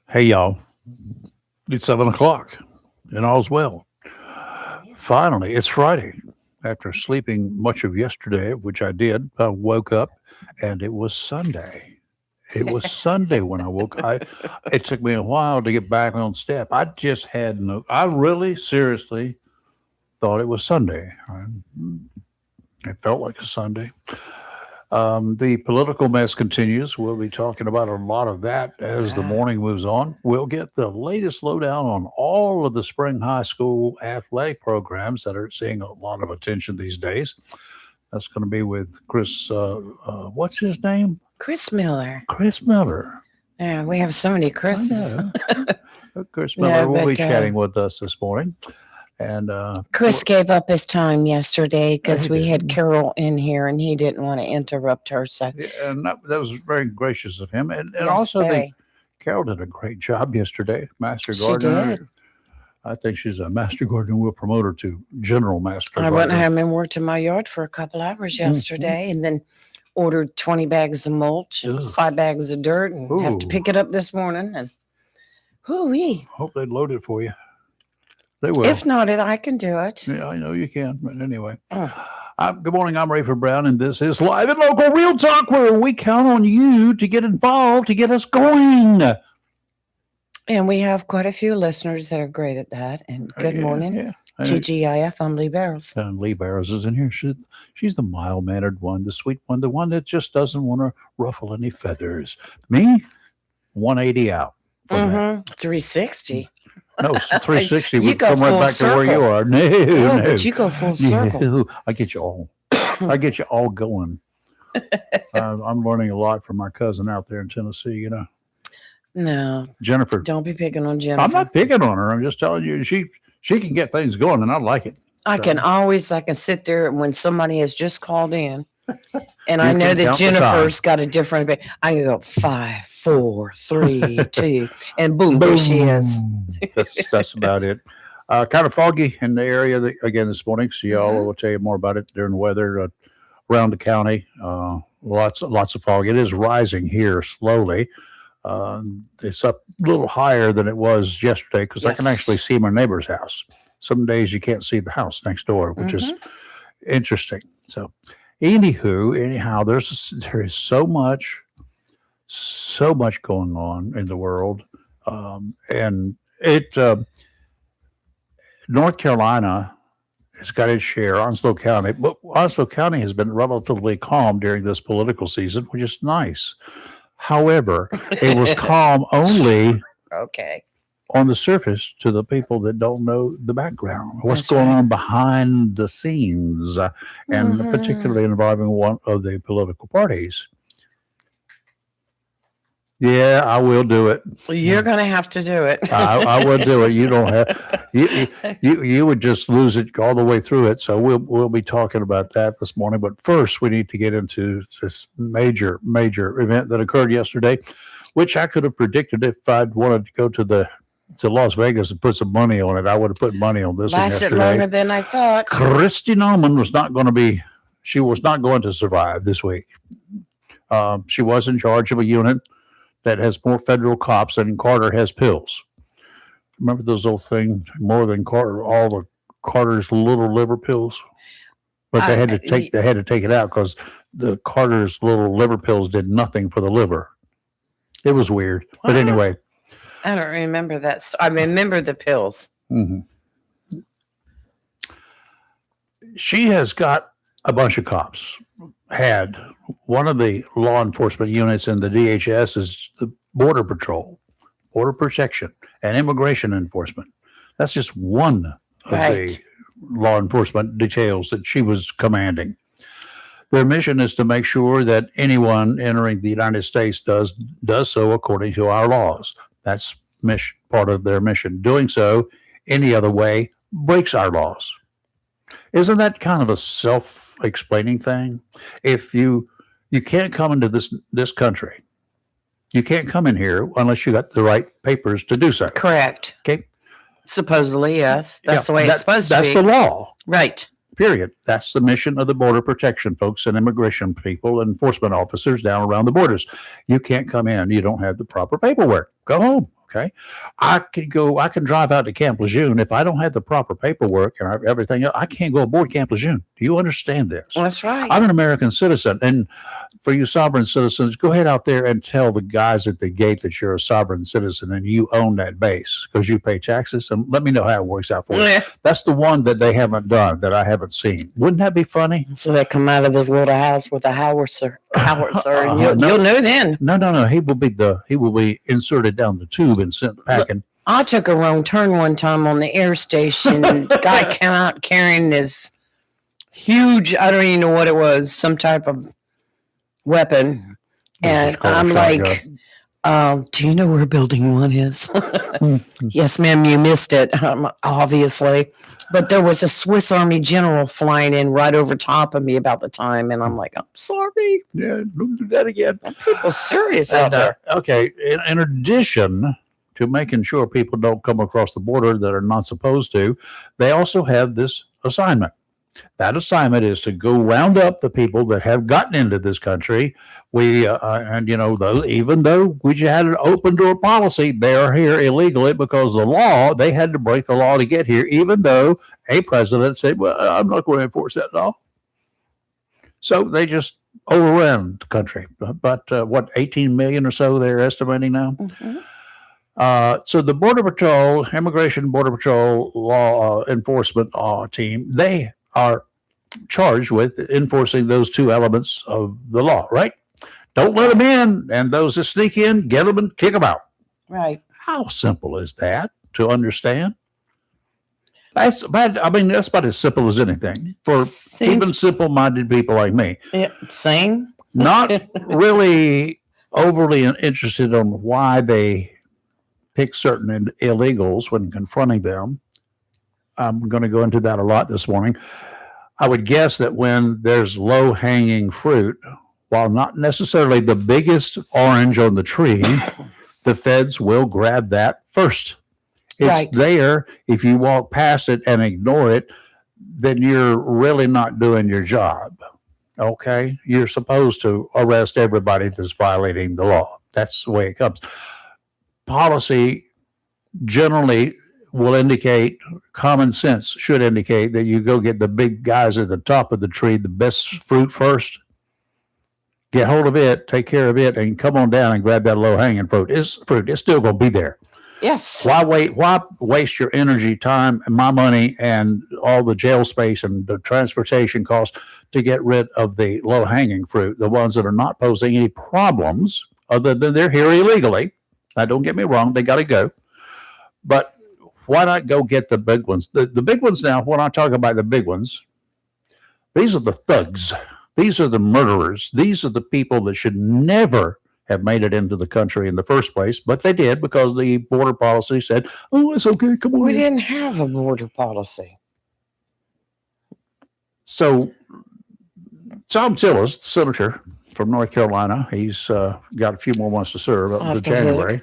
Hey, y'all. It's 7 o'clock and all's well. Finally, it's Friday. After sleeping much of yesterday, which I did, I woke up and it was Sunday. It was Sunday when I woke. It took me a while to get back on step. I just had no. I really, seriously thought it was Sunday. It felt like a Sunday. The political mess continues. We'll be talking about a lot of that as the Ah, morning moves on. We'll get the latest lowdown on all of the spring high school athletic programs that are seeing a lot of attention these days. That's going to be with Chris. What's his name? Chris Miller. Chris Miller. Yeah, we have so many I Chris's. know. Chris Yeah, Miller will be but chatting with us this morning. And Chris gave up his time yesterday yeah, because he we had did. Carol in here and he didn't want to interrupt her. So, Yeah, and that was very gracious of him. And yes, also, the very. Carol did a great job yesterday. Master She did. Gardener. I think she's a master gardener. We'll promote her to general master I went gardener. home and worked in my yard for a couple hours Mhm. yesterday and then ordered 20 bags of mulch and Ugh. 5 bags of dirt and have to Ooh, pick it up this morning. And whoo-wee. hope they load it for you. They If will. not, I can do it. Yeah, I know you can. But anyway, Oh, good morning. I'm Rayford Brown, and this is Live and Local Real Talk, where we count on you to get involved, to get us going. and we have quite a few listeners that are great at that. And good Yeah, morning, yeah. TGIF. I'm Lee Barrows. And Lee Barrows is in here. She's the mild mannered one, the sweet one, the one that just doesn't want to ruffle any feathers. Me, 180 out from that. 360. No, 360 You would go come right full back to where you circle. are. No, Oh, no. but you go full circle. No, I get you all. I get you all going. I'm learning a lot from my cousin out there in Tennessee. No, Jennifer. don't be picking on I'm Jennifer. not picking on her. I'm just telling you she can get things going, and I like it. I So can sit there when somebody has just called in and I you know can that count the time. Jennifer's got a different, I can go 5, 4, 3, 2, and boom, there she is. Boom. That's about it. Kind of foggy in the area again this morning. So y'all Mhm. will tell you more about it during the weather around the county. Lots of fog. It is rising here slowly. It's up a little higher than it was yesterday because I can actually Yes. see my neighbor's house. Some days you can't see the house next door, which is hmm interesting. So, anyhow, there is so much going on in the world, and it North Carolina has got its share. Onslow County, but Onslow County has been relatively calm during this political season, which is nice. However, it was calm only Okay. on the surface to the people that don't know the background, what's That's going right. on behind the scenes, and hmm particularly involving one of the political parties. Yeah, I will do it. You're going to have to do it. I will do it. You don't have you would just lose it all the way through it. So we'll be talking about that this morning. But first, we need to get into this major event that occurred yesterday, which I could have predicted if I'd wanted to go to Las Vegas and put some money on it. I would have put money on this one Lasted yesterday. longer than I thought. Christy Norman was not going to be. She was not going to survive this week. She was in charge of a unit that has more federal cops than Carter has pills. Remember those old things? More than Carter, all the Carter's little liver pills, but they I, had to take it out because the Carter's little liver pills did nothing for the liver. It was weird, but what? anyway. I don't remember that. I remember the pills. Mhm. She has got a bunch of cops. Had one of the law enforcement units in the DHS is the Border Patrol, Border Protection, and Immigration Enforcement. That's just one of Right. the law enforcement details that she was commanding. Their mission is to make sure that anyone entering the United States does so according to our laws. That's part of their mission. Doing so any other way breaks our laws. Isn't that kind of a self-explaining thing? If you can't come into this country, you can't come in here unless you got the right papers to do so. Correct. Okay. Supposedly, yes. That's the way it's supposed to That's be. the law. Right. Period. That's the mission of the border protection folks and immigration people and enforcement officers down around the borders. You can't come in. You don't have the proper paperwork. Go home. Okay. I can drive out to Camp Lejeune. If I don't have the proper paperwork and everything else, I can't go aboard Camp Lejeune. Do you understand this? That's right. I'm an American citizen. And for you sovereign citizens, go ahead out there and tell the guys at the gate that you're a sovereign citizen and you own that base because you pay taxes. And let me know how it works out for you. Yeah. That's the one that they haven't done that I haven't seen. Wouldn't that be funny? So they come out of his little house with a howitzer, and you'll know then. No. He will be inserted down the tube and sent packing. I took a wrong turn one time on the air station. And guy came out carrying this huge, I don't even know what it was, some type of weapon. And I'm like, do you know where building 1 is? Yes, ma'am, you missed it, obviously. But there was a Swiss Army general flying in right over top of me about the time. And I'm like, I'm sorry. Yeah, don't do that again. People serious out there. Okay, in addition to making sure people don't come across the border that are not supposed to, they also have this assignment. That assignment is to go round up the people that have gotten into this country. Even though we had an open door policy, they are here illegally because the law, they had to break the law to get here, even though a president said, well, I'm not going to enforce that law. So they just overran the country. But 18 million or so they're estimating now? Mm-hmm. So the Border Patrol, Immigration Border Patrol law enforcement team, they are charged with enforcing those 2 elements of the law, right? Don't let them in, and those that sneak in, get them and kick them out. Right. How simple is that to understand? That's about as simple as anything for even simple-minded people like me. Yeah, same. Not really overly interested on why they pick certain illegals when confronting them. I'm going to go into that a lot this morning. I would guess that when there's low-hanging fruit, while not necessarily the biggest orange on the tree, the feds will grab that first. It's there. If you walk past it and ignore it, then you're really not doing your job. Okay? You're supposed to arrest everybody that's violating the law. That's the way it comes. Policy generally will indicate, common sense should indicate that you go get the big guys at the top of the tree, the best fruit first, get hold of it, take care of it, and come on down and grab that low-hanging fruit. It's still going to be there. Yes. Why wait? Why waste your energy, time, and my money, and all the jail space and the transportation costs to get rid of the low-hanging fruit, the ones that are not posing any problems other than they're here illegally? Now, don't get me wrong, they got to go. But why not go get the big ones? The big ones now, when I talk about the big ones, these are the thugs. These are the murderers. These are the people that should never have made it into the country in the first place, but they did because the border policy said, oh, it's okay, come on. We didn't have a border policy. So Tom Tillis, the senator from North Carolina, he's got a few more months to serve up to January.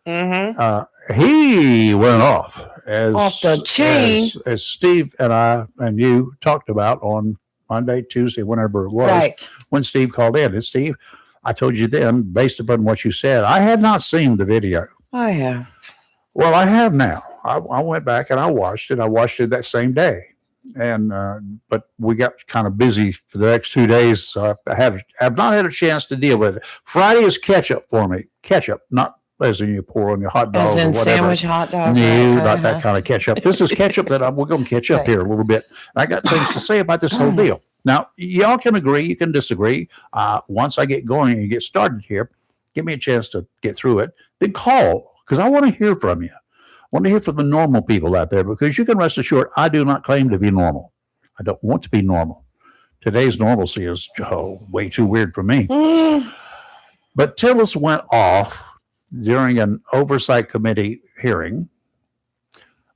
Mm-hmm. He went off the chain, as Steve and I and you talked about on Monday, Tuesday, whenever it was, right, when Steve called in. And Steve, I told you then, based upon what you said, I had not seen the video. I have. Well, I have now. I went back and I watched it. I watched it that same day. And but we got kind of busy for the next 2 days, so I have not had a chance to deal with it. Friday is ketchup for me. Ketchup, not as in you pour on your hot dog as in or whatever. Sandwich hot dog. No, not that kind of ketchup. This is ketchup that we're going to catch up here a little bit. I got things to say about this whole deal. Now, y'all can agree, you can disagree. Once I get going and get started here, give me a chance to get through it. Then call, because I want to hear from you. I want to hear from the normal people out there, because you can rest assured I do not claim to be normal. I don't want to be normal. Today's normalcy is way too weird for me. But Tillis went off during an oversight committee hearing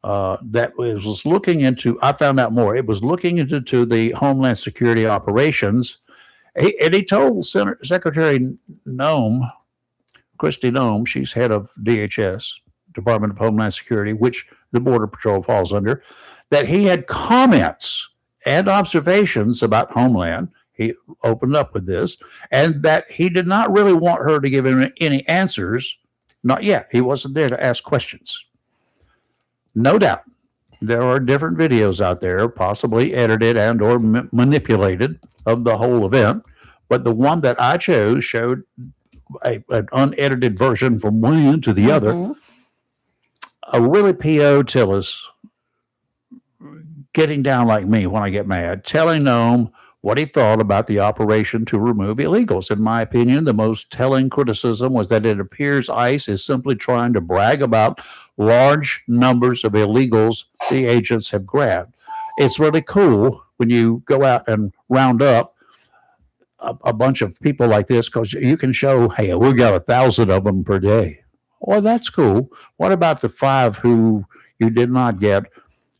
that was looking into, I found out more. It was looking into the Homeland Security operations. And he told Secretary Nome, Kristi Nome, she's head of DHS, Department of Homeland Security, which the Border Patrol falls under, that he had comments and observations about Homeland. He opened up with this, and that he did not really want her to give him any answers, Not yet. He wasn't there to ask questions. No doubt. There are different videos out there, possibly edited and or manipulated of the whole event. But the one that I chose showed an unedited version from one end to the other. A really P.O. Tillis getting down like me when I get mad, telling Noam what he thought about the operation to remove illegals. In my opinion, the most telling criticism was that it appears ICE is simply trying to brag about large numbers of illegals the agents have grabbed. It's really cool when you go out and round up a bunch of people like this because you can show, hey, we got 1,000 of them per day. Well, that's cool. What about the 5 who you did not get,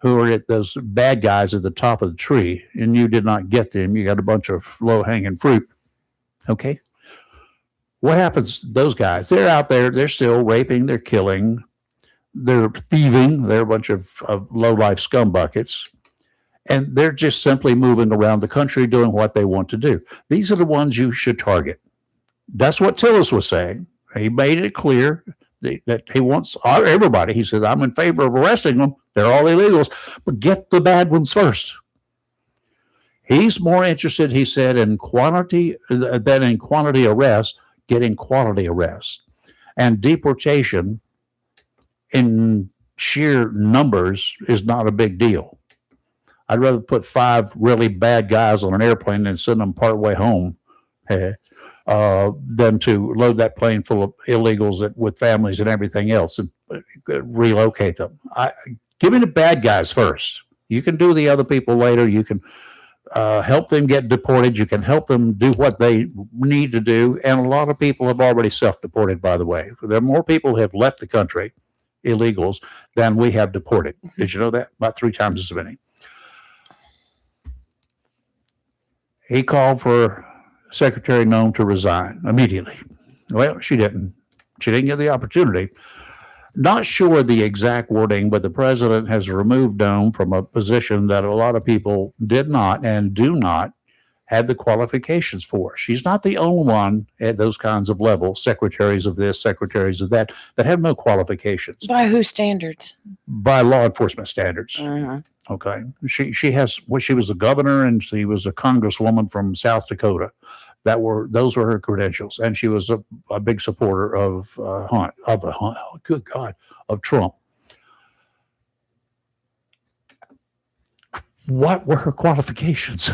who are at those bad guys at the top of the tree, and you did not get them? You got a bunch of low-hanging fruit. Okay? What happens to those guys? They're out there. They're still raping. They're killing. They're thieving. They're a bunch of low-life scumbuckets. And they're just simply moving around the country doing what they want to do. These are the ones you should target. That's what Tillis was saying. He made it clear that he wants everybody. He says, I'm in favor of arresting them. They're all illegals, but get the bad ones first. He's more interested, he said, in quantity than in quantity arrests, getting quality arrests. And deportation in sheer numbers is not a big deal. I'd rather put 5 really bad guys on an airplane and send them partway home than to load that plane full of illegals with families and everything else and relocate them. Give me the bad guys first. You can do the other people later. You can help them get deported. You can help them do what they need to do. And a lot of people have already self-deported, by the way. There are more people who have left the country, illegals, than we have deported. Did you know that? About 3 times as many. He called for Secretary Noam to resign immediately. Well, she didn't. She didn't get the opportunity. Not sure the exact wording, but the president has removed Noam from a position that a lot of people did not and do not have the qualifications for. She's not the only one at those kinds of levels, secretaries of this, secretaries of that have no qualifications. By whose standards? By law enforcement standards. Okay. She was a governor and she was a congresswoman from South Dakota. Those were her credentials. And she was a big supporter of Trump. What were her qualifications?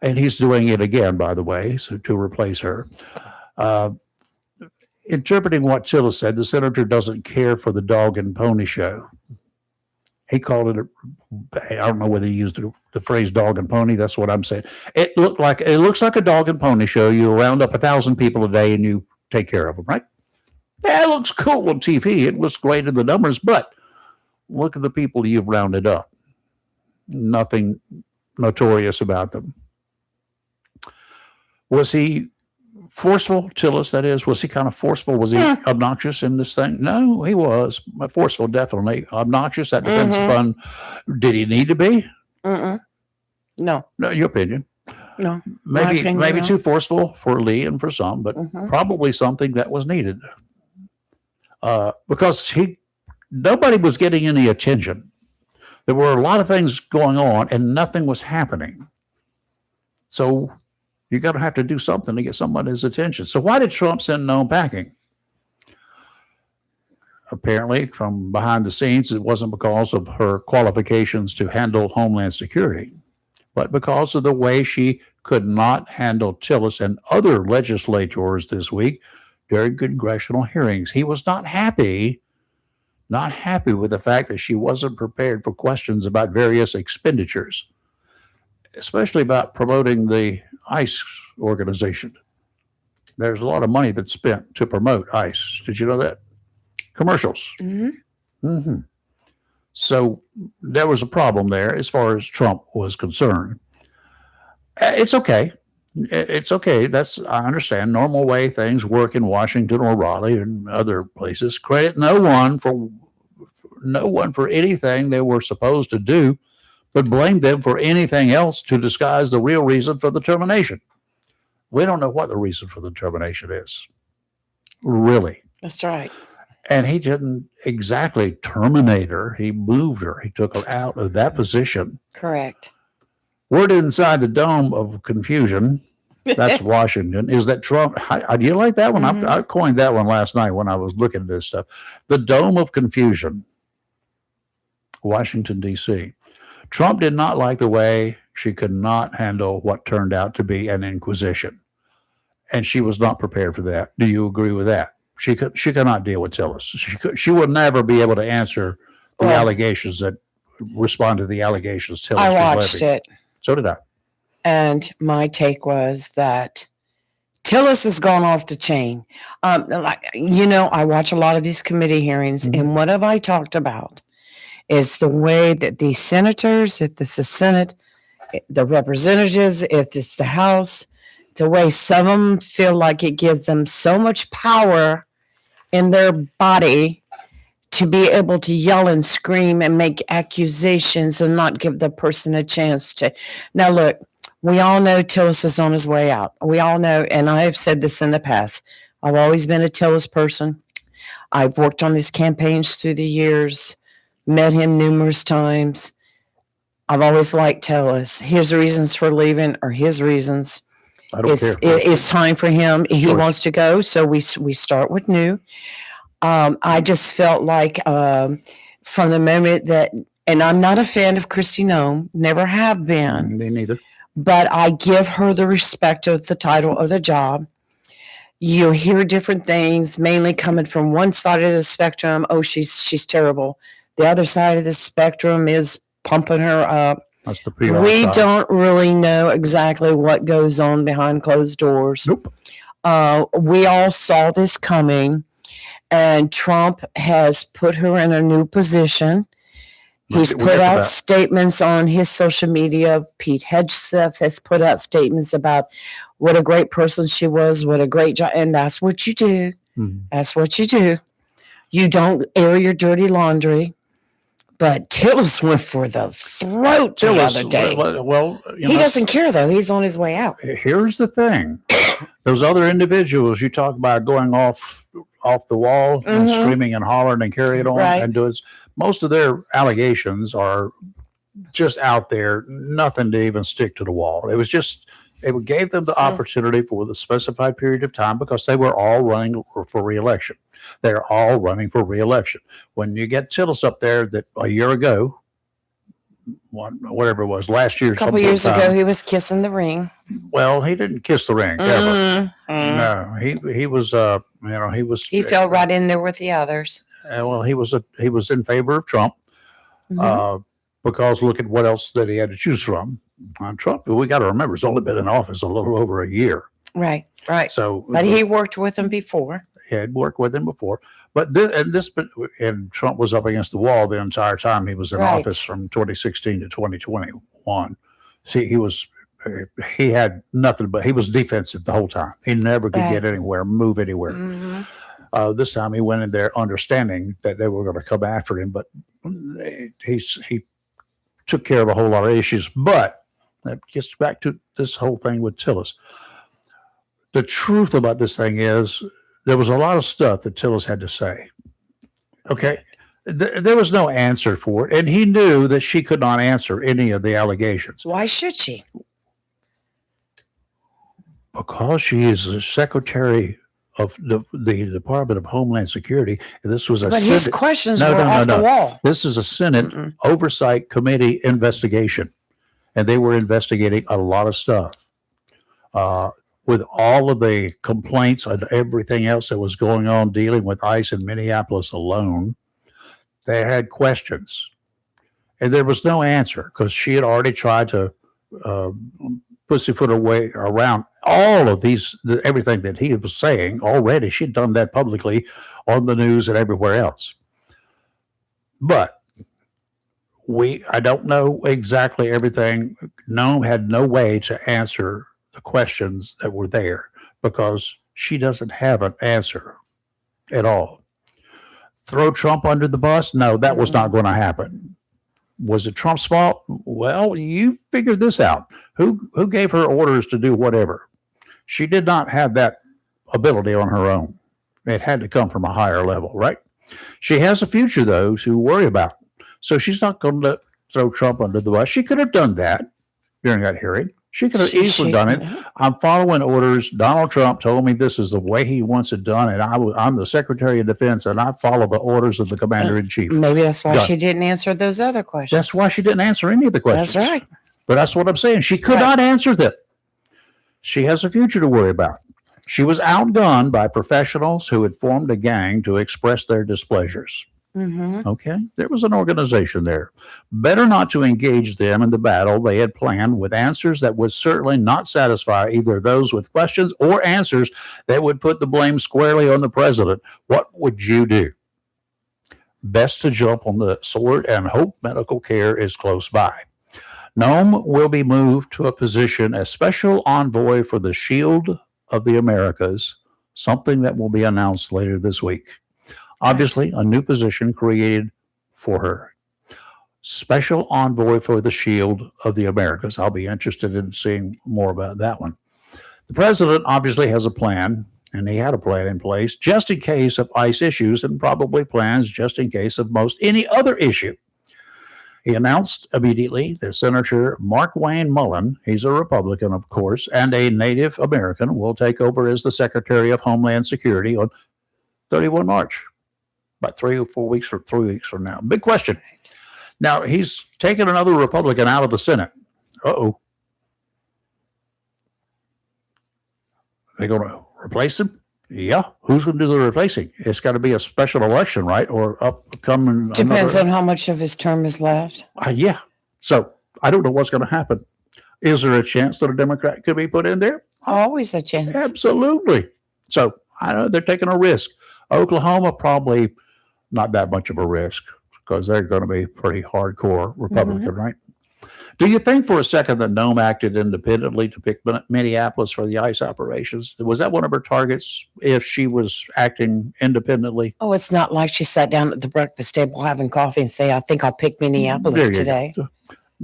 And he's doing it again, by the way, so to replace her. Interpreting what Tillis said, the senator doesn't care for the dog and pony show. He called it I don't know whether he used the phrase dog and pony. That's what I'm saying. It looks like a dog and pony show. You round up 1,000 people a day and you take care of them, right? Yeah, it looks cool on TV. It looks great in the numbers, but look at the people you've rounded up. Nothing notorious about them. Was he forceful, Tillis, that is? Was he kind of forceful? Was he obnoxious in this thing? No, he was. Forceful, definitely. Obnoxious, that depends upon, did he need to be? No. No, your opinion. No. Maybe too forceful for Lee and for some, but probably something that was needed. Because nobody was getting any attention. There were a lot of things going on and nothing was happening. So you're going to have to do something to get somebody's attention. So why did Trump send Noam packing? Apparently, from behind the scenes, it wasn't because of her qualifications to handle Homeland Security, but because of the way she could not handle Tillis and other legislators this week during congressional hearings. He was not happy with the fact that she wasn't prepared for questions about various expenditures, especially about promoting the ICE organization. There's a lot of money that's spent to promote ICE. Did you know that? Commercials. So there was a problem there as far as Trump was concerned. It's okay. It's okay. I understand, normal way things work in Washington or Raleigh and other places. Credit no one for anything they were supposed to do, but blame them for anything else to disguise the real reason for the termination. We don't know what the reason for the termination is, really. That's right. And he didn't exactly terminate her. He moved her. He took her out of that position. Correct. Word inside the dome of confusion, that's Washington, is that Trump, do you like that one? Mhm. I coined that one last night when I was looking at this stuff. The dome of confusion, Washington, D.C. Trump did not like the way she could not handle what turned out to be an inquisition. And she was not prepared for that. Do you agree with that? She cannot deal with Tillis. She would never be able to answer the Well, allegations that respond to the allegations Tillis I was watched levying. it, So did I. and my take was that Tillis has gone off the chain. I watch a lot of these committee hearings, Mhm. and what have I talked about is the way that these senators, if it's the Senate, the representatives, if it's the House, the way some of them feel like it gives them so much power in their body to be able to yell and scream and make accusations and not give the person a chance to. Now, look, we all know Tillis is on his way out. We all know, and I have said this in the past, I've always been a Tillis person. I've worked on his campaigns through the years, met him numerous times. I've always liked Tillis. His reasons for leaving are his reasons. I don't care. It's time for him. He Choice. wants to go, so we start with new. I just felt like from the moment that, and I'm not a fan of Kristi Noem, never have been, Me neither. but I give her the respect of the title of the job. You hear different things, mainly coming from one side of the spectrum. Oh, she's terrible. The other side of the spectrum is pumping her up. That's the PR We side. don't really know exactly what goes on behind closed doors. Nope. We all saw this coming, and Trump has put her in a new position. He's We'll put get to out that. statements on his social media. Pete Hegseth has put out statements about what a great person she was, what a great job. And that's what you do. Mhm. That's what you do. You don't air your dirty laundry. But Tillis went for the throat the other day. Well, He doesn't care, though. He's on his way out. Here's the thing. Those other individuals you talk about going off the wall and Mhm. screaming and hollering and carrying on Right. and doing, most of their allegations are just out there, nothing to even stick to the wall. It was just, it gave them the opportunity for the specified period of time because they were all running for reelection. They're all running for reelection. When you get Tillis up there that a year ago, whatever it was, last year, A couple years ago, he was kissing the ring. well, he didn't kiss the ring ever. Mm. No, he was he was He fell right in there with the others. well, he was in favor of Trump Mhm. because look at what else that he had to choose from. Trump, we got to remember, has only been in office a little over a year. Right, right. So, But he worked with him before. he had worked with him before. But and Trump was up against the wall the entire time he was in Right. office from 2016 to 2021. See, he had nothing but he was defensive the whole time. He never could Right. get anywhere, move anywhere. Mhm. This time he went in there understanding that they were going to come after him, but he took care of a whole lot of issues. But that gets back to this whole thing with Tillis. The truth about this thing is there was a lot of stuff that Tillis had to say. Okay. There was no answer for it. And he knew that she could not answer any of the allegations Why should she? because she is the secretary of the Department of Homeland Security. This was a But his Senate, questions No, were no, no, off the no. wall. this is a Senate Mm-mm. Oversight Committee investigation, and they were investigating a lot of stuff. With all of the complaints and everything else that was going on dealing with ICE in Minneapolis alone, they had questions. And there was no answer because she had already tried to pussyfoot her way around all of everything that he was saying already. She'd done that publicly on the news and everywhere else. But I don't know exactly everything. Noam had no way to answer the questions that were there because she doesn't have an answer at all. Throw Trump under the bus? No, that was not going to happen. Was it Trump's fault? Well, you figured this out. Who gave her orders to do whatever? She did not have that ability on her own. It had to come from a higher level, right? She has a future, though, to worry about. So she's not going to throw Trump under the bus. She could have done that during that hearing. She could have easily done it. I'm following orders. Donald Trump told me this is the way he wants it done, and I'm the Secretary of Defense, and I follow the orders of the Commander in Chief. Maybe that's why she didn't answer those other questions. That's why she didn't answer any of the questions. That's right. But that's what I'm saying. She could not answer them. She has a future to worry about. She was outgunned by professionals who had formed a gang to express their displeasures. Mm-hmm. Okay, there was an organization there. Better not to engage them in the battle they had planned with answers that would certainly not satisfy either those with questions or answers that would put the blame squarely on the president. What would you do? Best to jump on the sword and hope medical care is close by. Noam will be moved to a position as special envoy for the Shield of the Americas, something that will be announced later this week. Obviously, a new position created for her. Special envoy for the Shield of the Americas. I'll be interested in seeing more about that one. The president obviously has a plan, and he had a plan in place just in case of ICE issues and probably plans just in case of most any other issue. He announced immediately that Senator Mark Wayne Mullen, he's a Republican, of course, and a Native American, will take over as the Secretary of Homeland Security on 31 March. About 3 or 4 weeks or 3 weeks from now. Big question. Now, he's taken another Republican out of the Senate. Uh-oh. They going to replace him? Yeah. Who's going to do the replacing? It's got to be a special election, right? Or upcoming. Depends on how much of his term is left. Yeah. So I don't know what's going to happen. Is there a chance that a Democrat could be put in there? Always a chance. Absolutely. So I know they're taking a risk. Oklahoma probably not that much of a risk because they're going to be pretty hardcore Republican, right? Do you think for a second that Noam acted independently to pick Minneapolis for the ICE operations? Was that one of her targets if she was acting independently? Oh, it's not like she sat down at the breakfast table having coffee and say, I think I'll pick Minneapolis today. Go.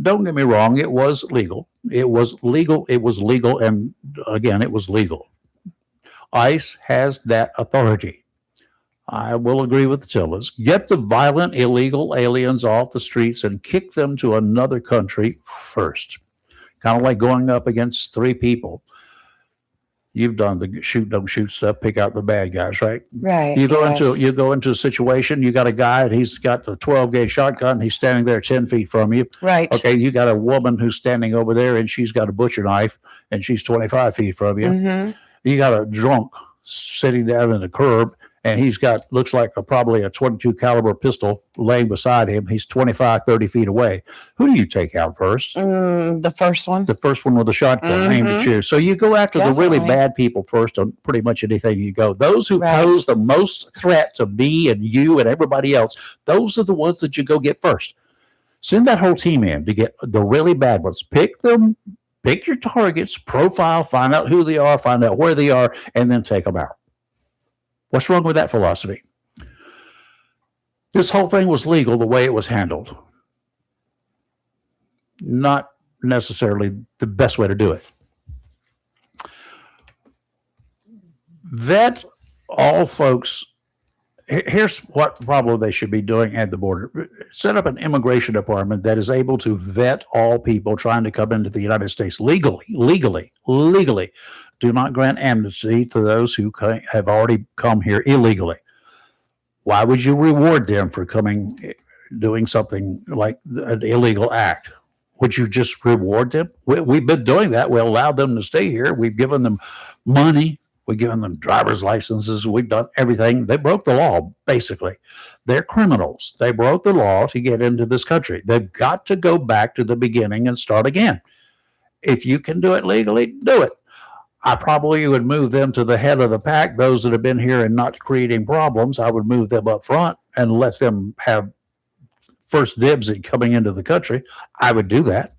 Don't get me wrong. It was legal. It was legal. It was legal. And again, it was legal. ICE has that authority. I will agree with Tillis. Get the violent, illegal aliens off the streets and kick them to another country first. Kind of like going up against 3 people. You've done the shoot, don't shoot stuff, pick out the bad guys, right? Right. You go into a situation, you got a guy and he's got a 12-gauge shotgun, he's standing there 10 feet from you. Right. Okay, you got a woman who's standing over there and she's got a butcher knife and she's 25 feet from you. Mm-hmm. You got a drunk sitting down in the curb and he's got, looks like probably a 22 caliber pistol laying beside him. He's 25, 30 feet away. Who do you take out first? The first one. The first one with a shotgun aimed at you. So you go after the really bad people first on pretty much anything you go. Those who pose the most threat to me and you and everybody else, those are the ones that you go get first. Send that whole team in to get the really bad ones. Pick them, pick your targets, profile, find out who they are, find out where they are, and then take them out. What's wrong with that philosophy? This whole thing was legal the way it was handled. Not necessarily the best way to do it. Vet all folks. Here's what probably they should be doing at the border. Set up an immigration department that is able to vet all people trying to come into the United States legally. Do not grant amnesty to those who have already come here illegally. Why would you reward them for doing something like an illegal act? Would you just reward them? We've been doing that. We allowed them to stay here. We've given them money. We've given them driver's licenses. We've done everything. They broke the law, basically. They're criminals. They broke the law to get into this country. They've got to go back to the beginning and start again. If you can do it legally, do it. I probably would move them to the head of the pack. Those that have been here and not creating problems, I would move them up front and let them have first dibs at coming into the country. I would do that.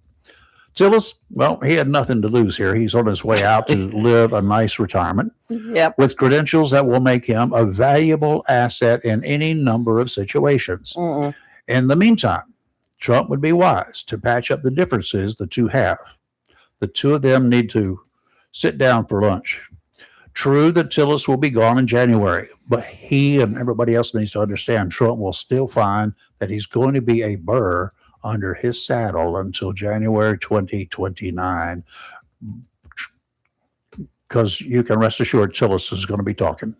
Tillis, well, he had nothing to lose here. He's on his way out to live a nice retirement with credentials that will make him a valuable asset in any number of situations. In the meantime, Trump would be wise to patch up the differences the two have. The two of them need to sit down for lunch. True that Tillis will be gone in January, but he and everybody else needs to understand Trump will still find that he's going to be a burr under his saddle until January 2029. Because you can rest assured Tillis is going to be talking.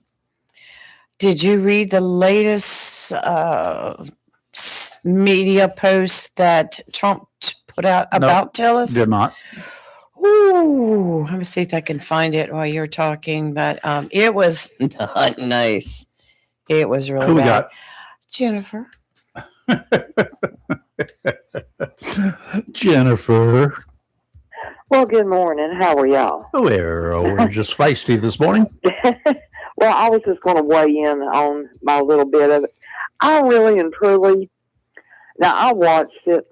Did you read the latest media post that Trump put out about Tillis? Did not. Ooh, let me see if I can find it while you're talking. But it was not nice. It was really Who we bad. got? Jennifer. Jennifer. Well, good morning. How are y'all? We're just feisty this morning. Well, I was just going to weigh in on my little bit of it. I really and truly, now I watched it.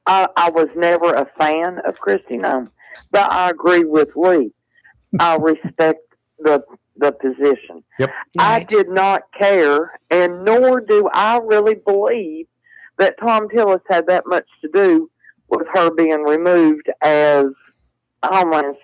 I was never a fan of Christy Nome, but I agree with Lee. I respect the position. Yep. I did not care, and nor do I really believe that Tom Tillis had that much to do with her being removed as Homeland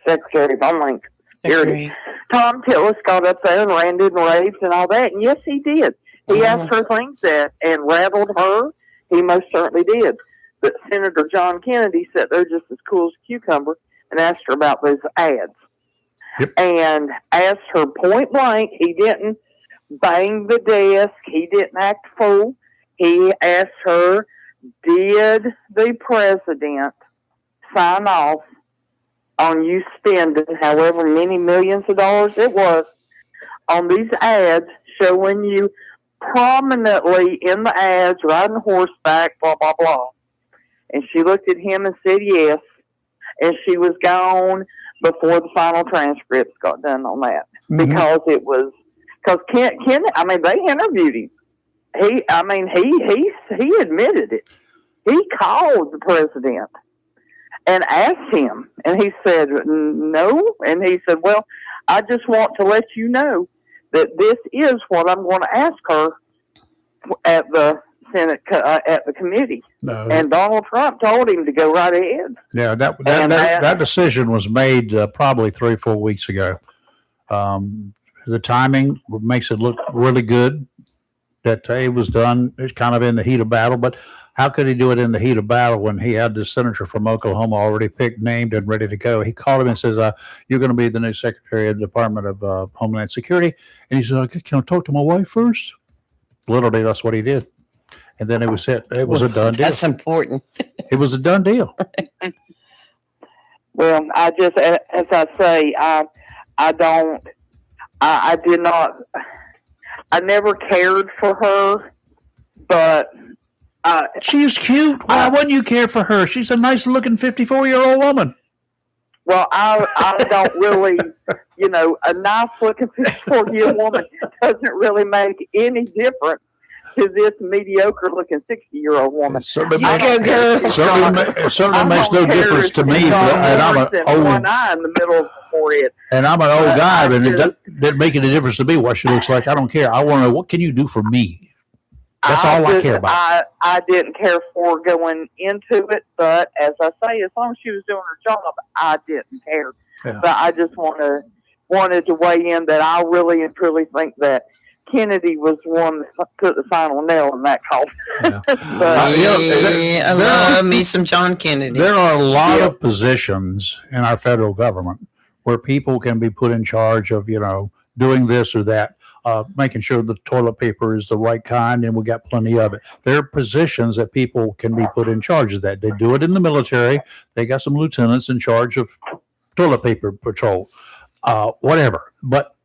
Secretary of Homeland Security. Agree. Tom Tillis got up there and ranted and raved and all that, and yes, he did. He asked her things that and rattled her. He most certainly did. But Senator John Kennedy sat there just as cool as a cucumber and asked her about those ads. Yep. And asked her point blank. He didn't bang the desk. He didn't act fool. He asked her, did the president sign off on you spending however many millions of dollars it was on these ads showing you prominently in the ads riding horseback, blah, blah, blah. And she looked at him and said yes. And she was gone before the final transcripts got done on that. Mm-hmm. Because it was, because Ken, I mean, they interviewed him. He admitted it. He called the president and asked him, and he said no. And he said, well, I just want to let you know that this is what I'm going to ask her at the Senate, at the committee. No. And Donald Trump told him to go right ahead. Yeah, that decision was made probably 3 or 4 weeks ago. The timing makes it look really good that it was done. It's kind of in the heat of battle, but how could he do it in the heat of battle when he had the senator from Oklahoma already picked, named, and ready to go? He called him and says, you're going to be the new Secretary of the Department of Homeland Security. And he said, okay, can I talk to my wife first? Literally, that's what he did. And then it was it. It was a done deal. That's important. It was a done deal. Well, I just, as I say, I did not, I never cared for her, but she's cute. Why wouldn't you care for her? She's a nice looking 54-year-old woman. well, I don't really, a nice looking 54-year-old woman doesn't really make any difference to this mediocre looking 60-year-old woman. It certainly You makes, go, girl. it certainly makes no difference to me. And I'm an one old, eye in the middle of the forehead. and I'm an old guy, and it doesn't make any difference to me what she looks like. I don't care. I want to know, what can you do for me? That's all I care about. I didn't care for going into it, but as I say, as long as she was doing her job, I didn't care. Yeah. But I just wanted to weigh in that I really and truly think that Kennedy was the one that put the final nail in that coffin. Yeah. I love me some John Kennedy. There are a lot of positions in our federal government where people can be put in charge of, doing this or that, making sure the toilet paper is the right kind, and we got plenty of it. There are positions that people can be put in charge of that. They do it in the military. They got some lieutenants in charge of toilet paper patrol, whatever. But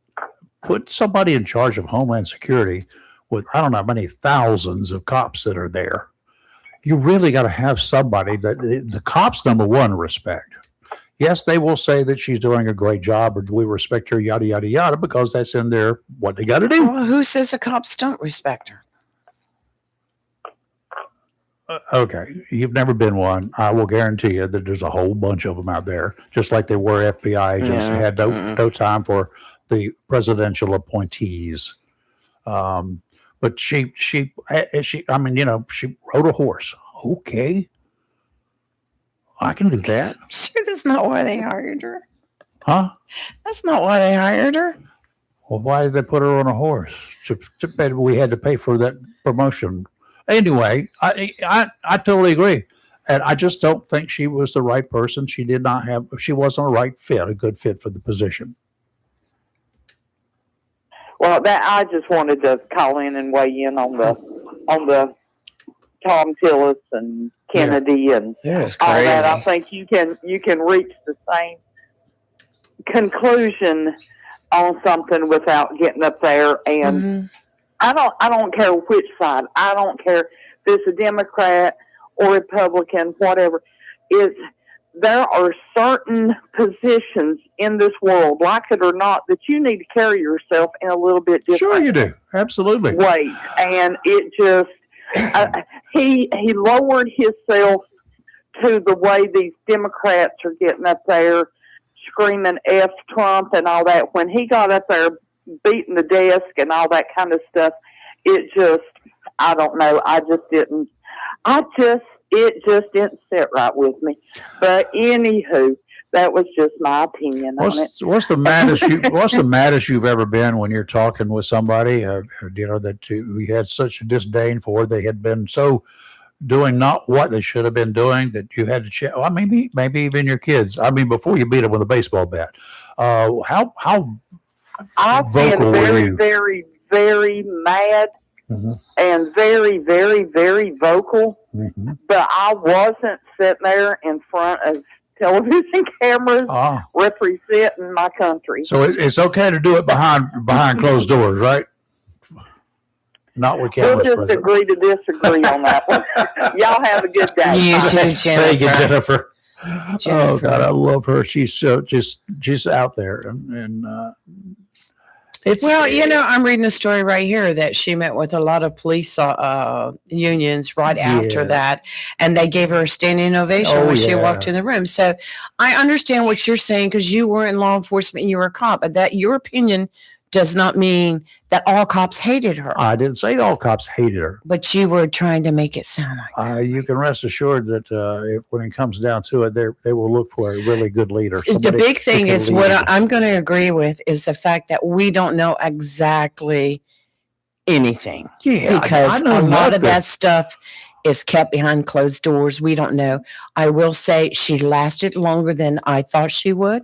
put somebody in charge of Homeland Security with, I don't know how many thousands of cops that are there. You really got to have somebody that the cops, number one, respect. Yes, they will say that she's doing a great job, or we respect her, yada, yada, yada, because that's in there, what they got to do. Well, who says the cops don't respect her? Okay, you've never been one. I will guarantee you that there's a whole bunch of them out there, just like there were FBI agents who had no time for the presidential appointees. But she rode a horse. Okay. I can do that. Sure, that's not why they hired her. Huh? That's not why they hired her. Well, why did they put her on a horse? We had to pay for that promotion. Anyway, I totally agree. And I just don't think she was the right person. She wasn't a right fit, a good fit for the position. Well, that I just wanted to call in and weigh in on the Tom Tillis and Kennedy and It was all that. I crazy. think you can reach the same conclusion on something without getting up there. And Mhm. I don't care which side. I don't care if it's a Democrat or Republican, whatever. There are certain positions in this world, like it or not, that you need to carry yourself in a little bit different Sure, you do. Absolutely. way. And it just he lowered himself to the way these Democrats are getting up there screaming F Trump and all that. When he got up there beating the desk and all that kind of stuff, it just, I don't know. It just didn't sit right with me. But anywho, that was just my opinion on it. What's the maddest you've ever been when you're talking with somebody, that you had such a disdain for? They had been so doing not what they should have been doing that you had to check. Well, maybe even your kids. I mean, before you beat them with a baseball bat. How I've been vocal were very, you? very, very mad Mm-hmm. and very, very, very vocal. Mm-hmm. But I wasn't sitting there in front of television cameras representing my country. So it's okay to do it behind closed doors, right? Not with We'll cameras just present. agree to disagree on that one. Y'all have a good day. You too, Thank you, Jennifer. Jennifer. Oh God, I love her. She's so she's out there, and it's Well, I'm reading a story right here that she met with a lot of police unions right after Yeah. that, and they gave her a standing ovation Oh, when she yeah. walked in the room. So I understand what you're saying because you were in law enforcement and you were a cop, but that your opinion does not mean that all cops hated her. I didn't say all cops hated her. But you were trying to make it sound like that. You can rest assured that when it comes down to it, they will look for a really good leader. The somebody big who thing can is lead. what I'm going to agree with is the fact that we don't know exactly anything. Yeah, Because I know a lot of nothing. that stuff is kept behind closed doors. We don't know. I will say she lasted longer than I thought she would.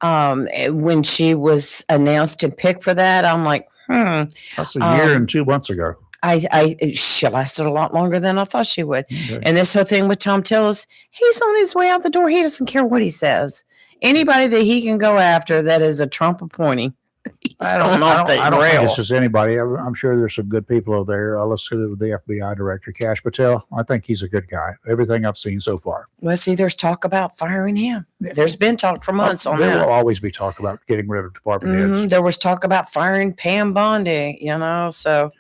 When she was announced and picked for that, I'm like, That's a year and 2 months ago. she lasted a lot longer than I thought she would. Okay. And this whole thing with Tom Tillis, he's on his way out the door. He doesn't care what he says. Anybody that he can go after that is a Trump appointee, he's going off the I don't think rail. it's just anybody. I'm sure there's some good people over there. Let's see the FBI director, Kash Patel. I think he's a good guy. Everything I've seen so far. Well, see, there's talk about firing him. There's been talk for months on There that. will always be talk about getting rid of department heads. There was talk about firing Pam Bondi, so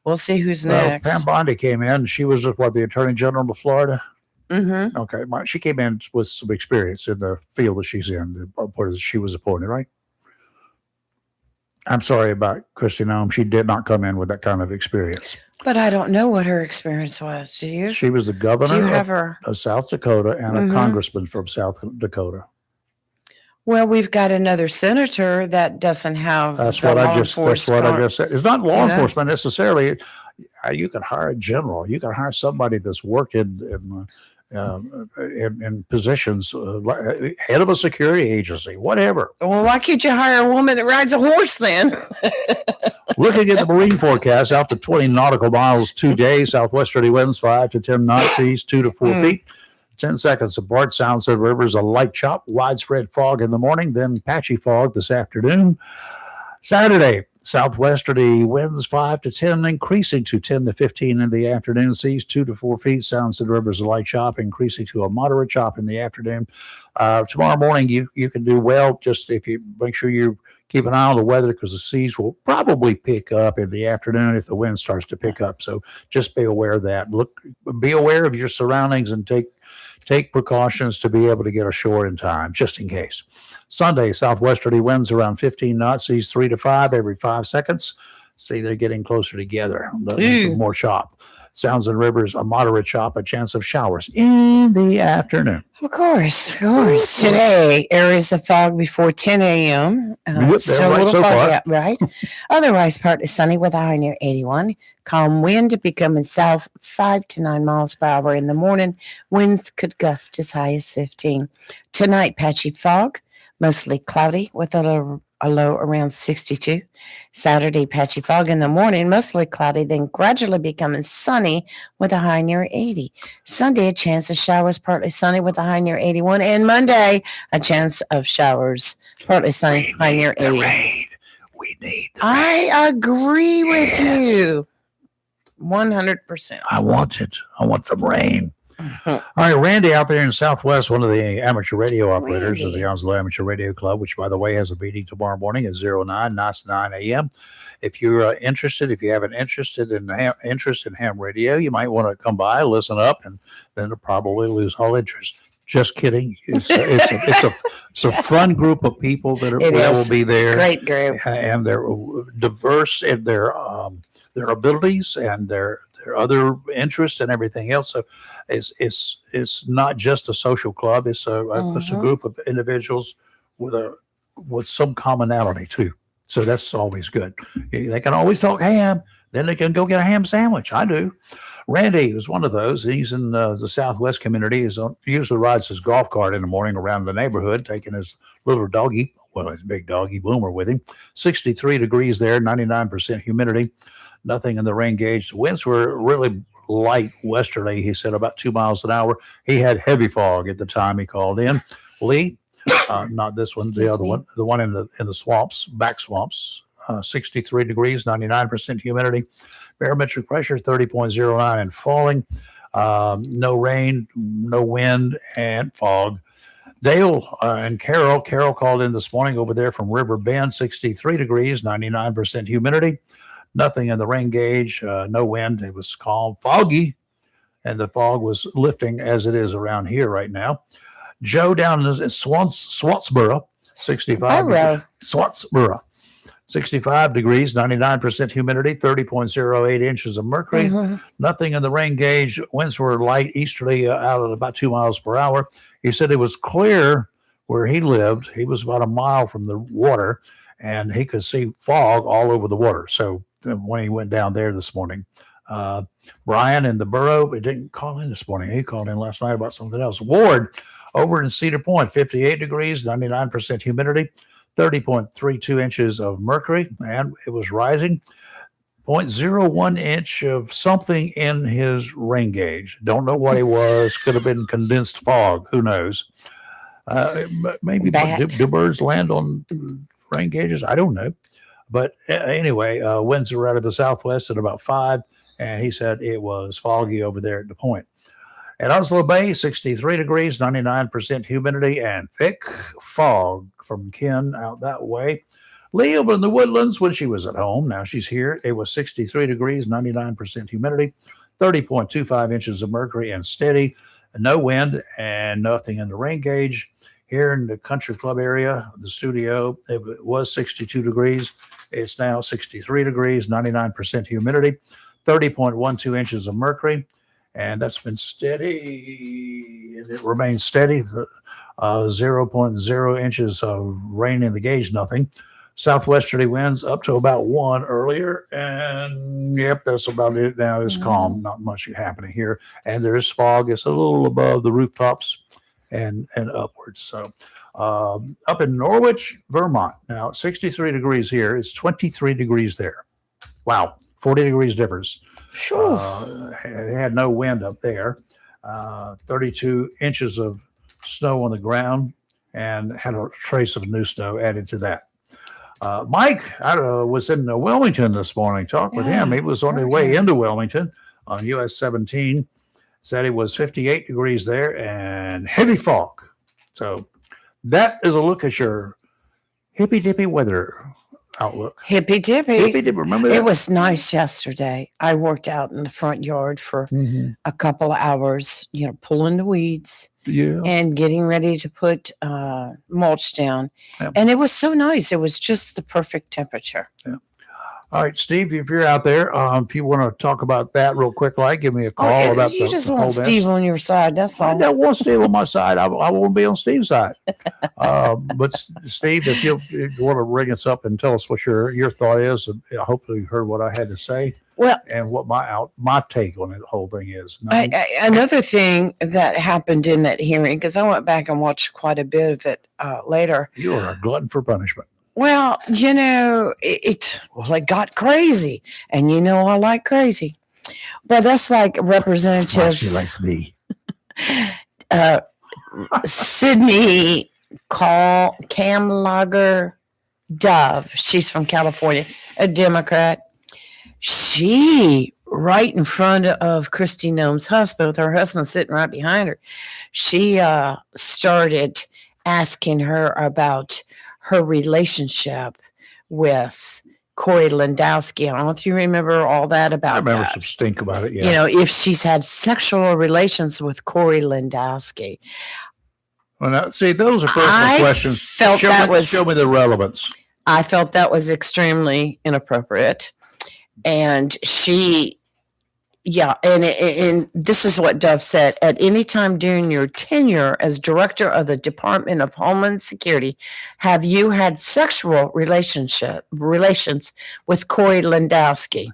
we'll see who's Well, next. Pam Bondi came in. She was the Attorney General of Florida. Mm-hmm. Okay, she came in with some experience in the field that she's in. She was appointed, right? I'm sorry about Kristi Noem. She did not come in with that kind of experience. But I don't know what her experience was. Do you? She was the Do you governor have her? of South Dakota and a congressman from South Dakota. Well, we've got another senator that doesn't have That's the what law I just enforcement. said. It's not law Yeah. enforcement necessarily. You can hire a general. You can hire somebody that's worked in positions, head of a security agency, whatever. Well, why can't you hire a woman that rides a horse then? Looking at the marine forecast out to 20 nautical miles today, southwesterly winds 5 to 10 knots, seas 2 to 4 feet. 10 seconds apart, Sound Said Rivers, a light chop, widespread fog in the morning, then patchy fog this afternoon. Saturday, southwesterly winds 5 to 10, increasing to 10 to 15 in the afternoon. Seas 2 to 4 feet. Sound Said Rivers, a light chop, increasing to a moderate chop in the afternoon. Tomorrow morning, you can do well just if you make sure you keep an eye on the weather because the seas will probably pick up in the afternoon if the wind starts to pick up. So just be aware of that. Be aware of your surroundings and take precautions to be able to get ashore in time, just in case. Sunday, southwesterly winds around 15 knots, seas 3 to 5 every 5 seconds. See, they're getting closer together. More chop. Sounds and Rivers, a moderate chop, a chance of showers in the afternoon. Of course, of course. Today, areas of fog before 10 a.m. Yep, Still they're a right little so foggy far. out, right? Otherwise, partly sunny with a high near 81. Calm wind becoming south 5 to 9 miles per hour in the morning. Winds could gust as high as 15. Tonight, patchy fog, mostly cloudy with a low around 62. Saturday, patchy fog in the morning, mostly cloudy, then gradually becoming sunny with a high near 80. Sunday, a chance of showers, partly sunny with a high near 81. And Monday, a chance of showers, partly sunny, high near 80. We need the rain. I agree with Yes. you 100%. I want it. I want some rain. Mhm. All right, Randy out there in Southwest, one of the amateur radio operators of Randy. the Onslow Amateur Radio Club, which, by the way, has a meeting tomorrow morning at 9 a.m. If you're interested, if you have an interest in ham radio, you might want to come by, listen up, and then you'll probably lose all interest. Just kidding. It's a fun group of people that will be there. Great group. And they're diverse in their abilities and their other interests and everything else. So it's not just a social club. It's a group of individuals with some commonality too. So that's always good. They can always talk ham. Then they can go get a ham sandwich. I do. Randy is one of those. He's in the Southwest community. He usually rides his golf cart in the morning around the neighborhood, taking his little doggy, his big doggy Boomer with him. 63 degrees there, 99% humidity. Nothing in the rain gauge. The winds were really light westerly. He said about 2 miles an hour. He had heavy fog at the time he called in. Lee, not this one, the other one, the one in the swamps, back swamps. 63 degrees, 99% humidity. Barometric pressure 30.09 and falling. No rain, no wind, and fog. Dale and Carol called in this morning over there from River Bend, 63 degrees, 99% humidity. Nothing in the rain gauge, no wind. It was calm, foggy, and the fog was lifting as it is around here right now. Joe down in Swansboro, 65. Swansboro. 65 degrees, 99% humidity, 30.08 inches of mercury. Nothing in the rain gauge. Winds were light easterly out at about 2 miles per hour. He said it was clear where he lived. He was about a mile from the water, and he could see fog all over the water. So when he went down there this morning, Brian in the borough, he didn't call in this morning. He called in last night about something else. Ward over in Cedar Point, 58 degrees, 99% humidity. 30.32 inches of mercury, and it was rising. 0.01 inch of something in his rain gauge. Don't know what it was. Could have been condensed fog. Who knows? Maybe do birds land on rain gauges? I don't know. But anyway, winds are out of the southwest at about 5, and he said it was foggy over there at the point. At Onslow Bay, 63 degrees, 99% humidity, and thick fog from Ken out that way. Lee over in the Woodlands when she was at home. Now she's here. It was 63 degrees, 99% humidity, 30.25 inches of mercury, and steady. No wind and nothing in the rain gauge. Here in the country club area, the studio, it was 62 degrees. It's now 63 degrees, 99% humidity, 30.12 inches of mercury. And that's been steady. It remains steady. 0.0 inches of rain in the gauge, nothing. Southwesterly winds up to about 1 earlier. And yep, that's about it now. It's calm. Not much happening here. And there's fog. It's a little above the rooftops and upwards. So up in Norwich, Vermont, now 63 degrees here. It's 23 degrees there. Wow. 40 degrees difference. Sure. It had no wind up there. 32 inches of snow on the ground and had a trace of new snow added to that. Mike was in Wilmington this morning. Talked with him. He was on his way into Wilmington on US 17. Said it was 58 degrees there and heavy fog. So that is a look at your hippy dippy weather outlook. Hippy dippy. Hippy dippy. Remember that? It was nice yesterday. I worked out in the front yard for a couple of hours, pulling the weeds and getting ready to put mulch down. Yep. And it was so nice. It was just the perfect temperature. Yeah. All right, Steve, if you're out there, if you want to talk about that real quick, give me a call Oh, about you the, just the want whole Steve mess. on your side. That's I all. don't want Steve on my side. I want to be on Steve's side. But Steve, if you want to ring us up and tell us what your thought is, hopefully you heard what I had to say Well, and what my take on the whole thing is. another thing that happened in that hearing, because I went back and watched quite a bit of it later. You are a glutton for punishment. Well, it got crazy, and I like crazy, but that's like Representative. She likes me. Sydney Camlager Dove. She's from California, a Democrat. She, right in front of Christy Noem's husband, with her husband sitting right behind her, she started asking her about her relationship with Corey Landowski. I don't know if you remember all that about I remember that. some stink about it. Yeah. If she's had sexual relations with Corey Landowski. Well, now, see, those are personal questions. Show me the relevance. I felt that was extremely inappropriate. And and this is what Dove said. At any time during your tenure as director of the Department of Homeland Security, have you had sexual relations with Corey Landowski?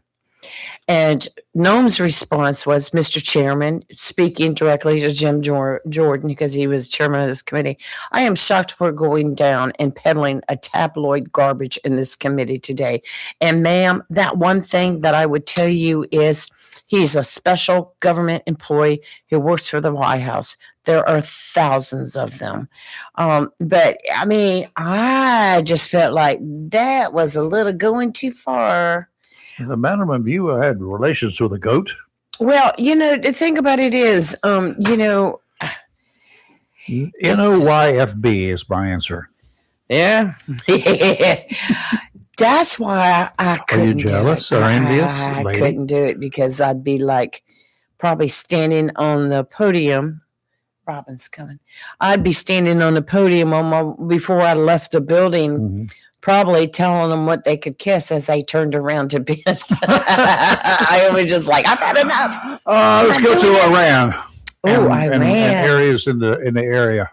And Noem's response was, Mr. Chairman, speaking directly to Jim Jordan, because he was chairman of this committee, I am shocked we're going down and peddling a tabloid garbage in this committee today. And ma'am, that one thing that I would tell you is he's a special government employee who works for the White House. There are thousands of them. But I mean, I just felt like that was a little going too far. The minimum view had relations with a goat. Well, the thing about it is, NOYFB is my answer. Yeah. That's why I couldn't. Are you jealous or envious? I couldn't do it because I'd be like probably standing on the podium. Robin's coming. I'd be standing on the podium before I left the building. Mm-hmm. Probably telling them what they could kiss as I turned around to bed. I was just like, I've had enough. Let's go to Iran. Oh, Iran. And areas in the area.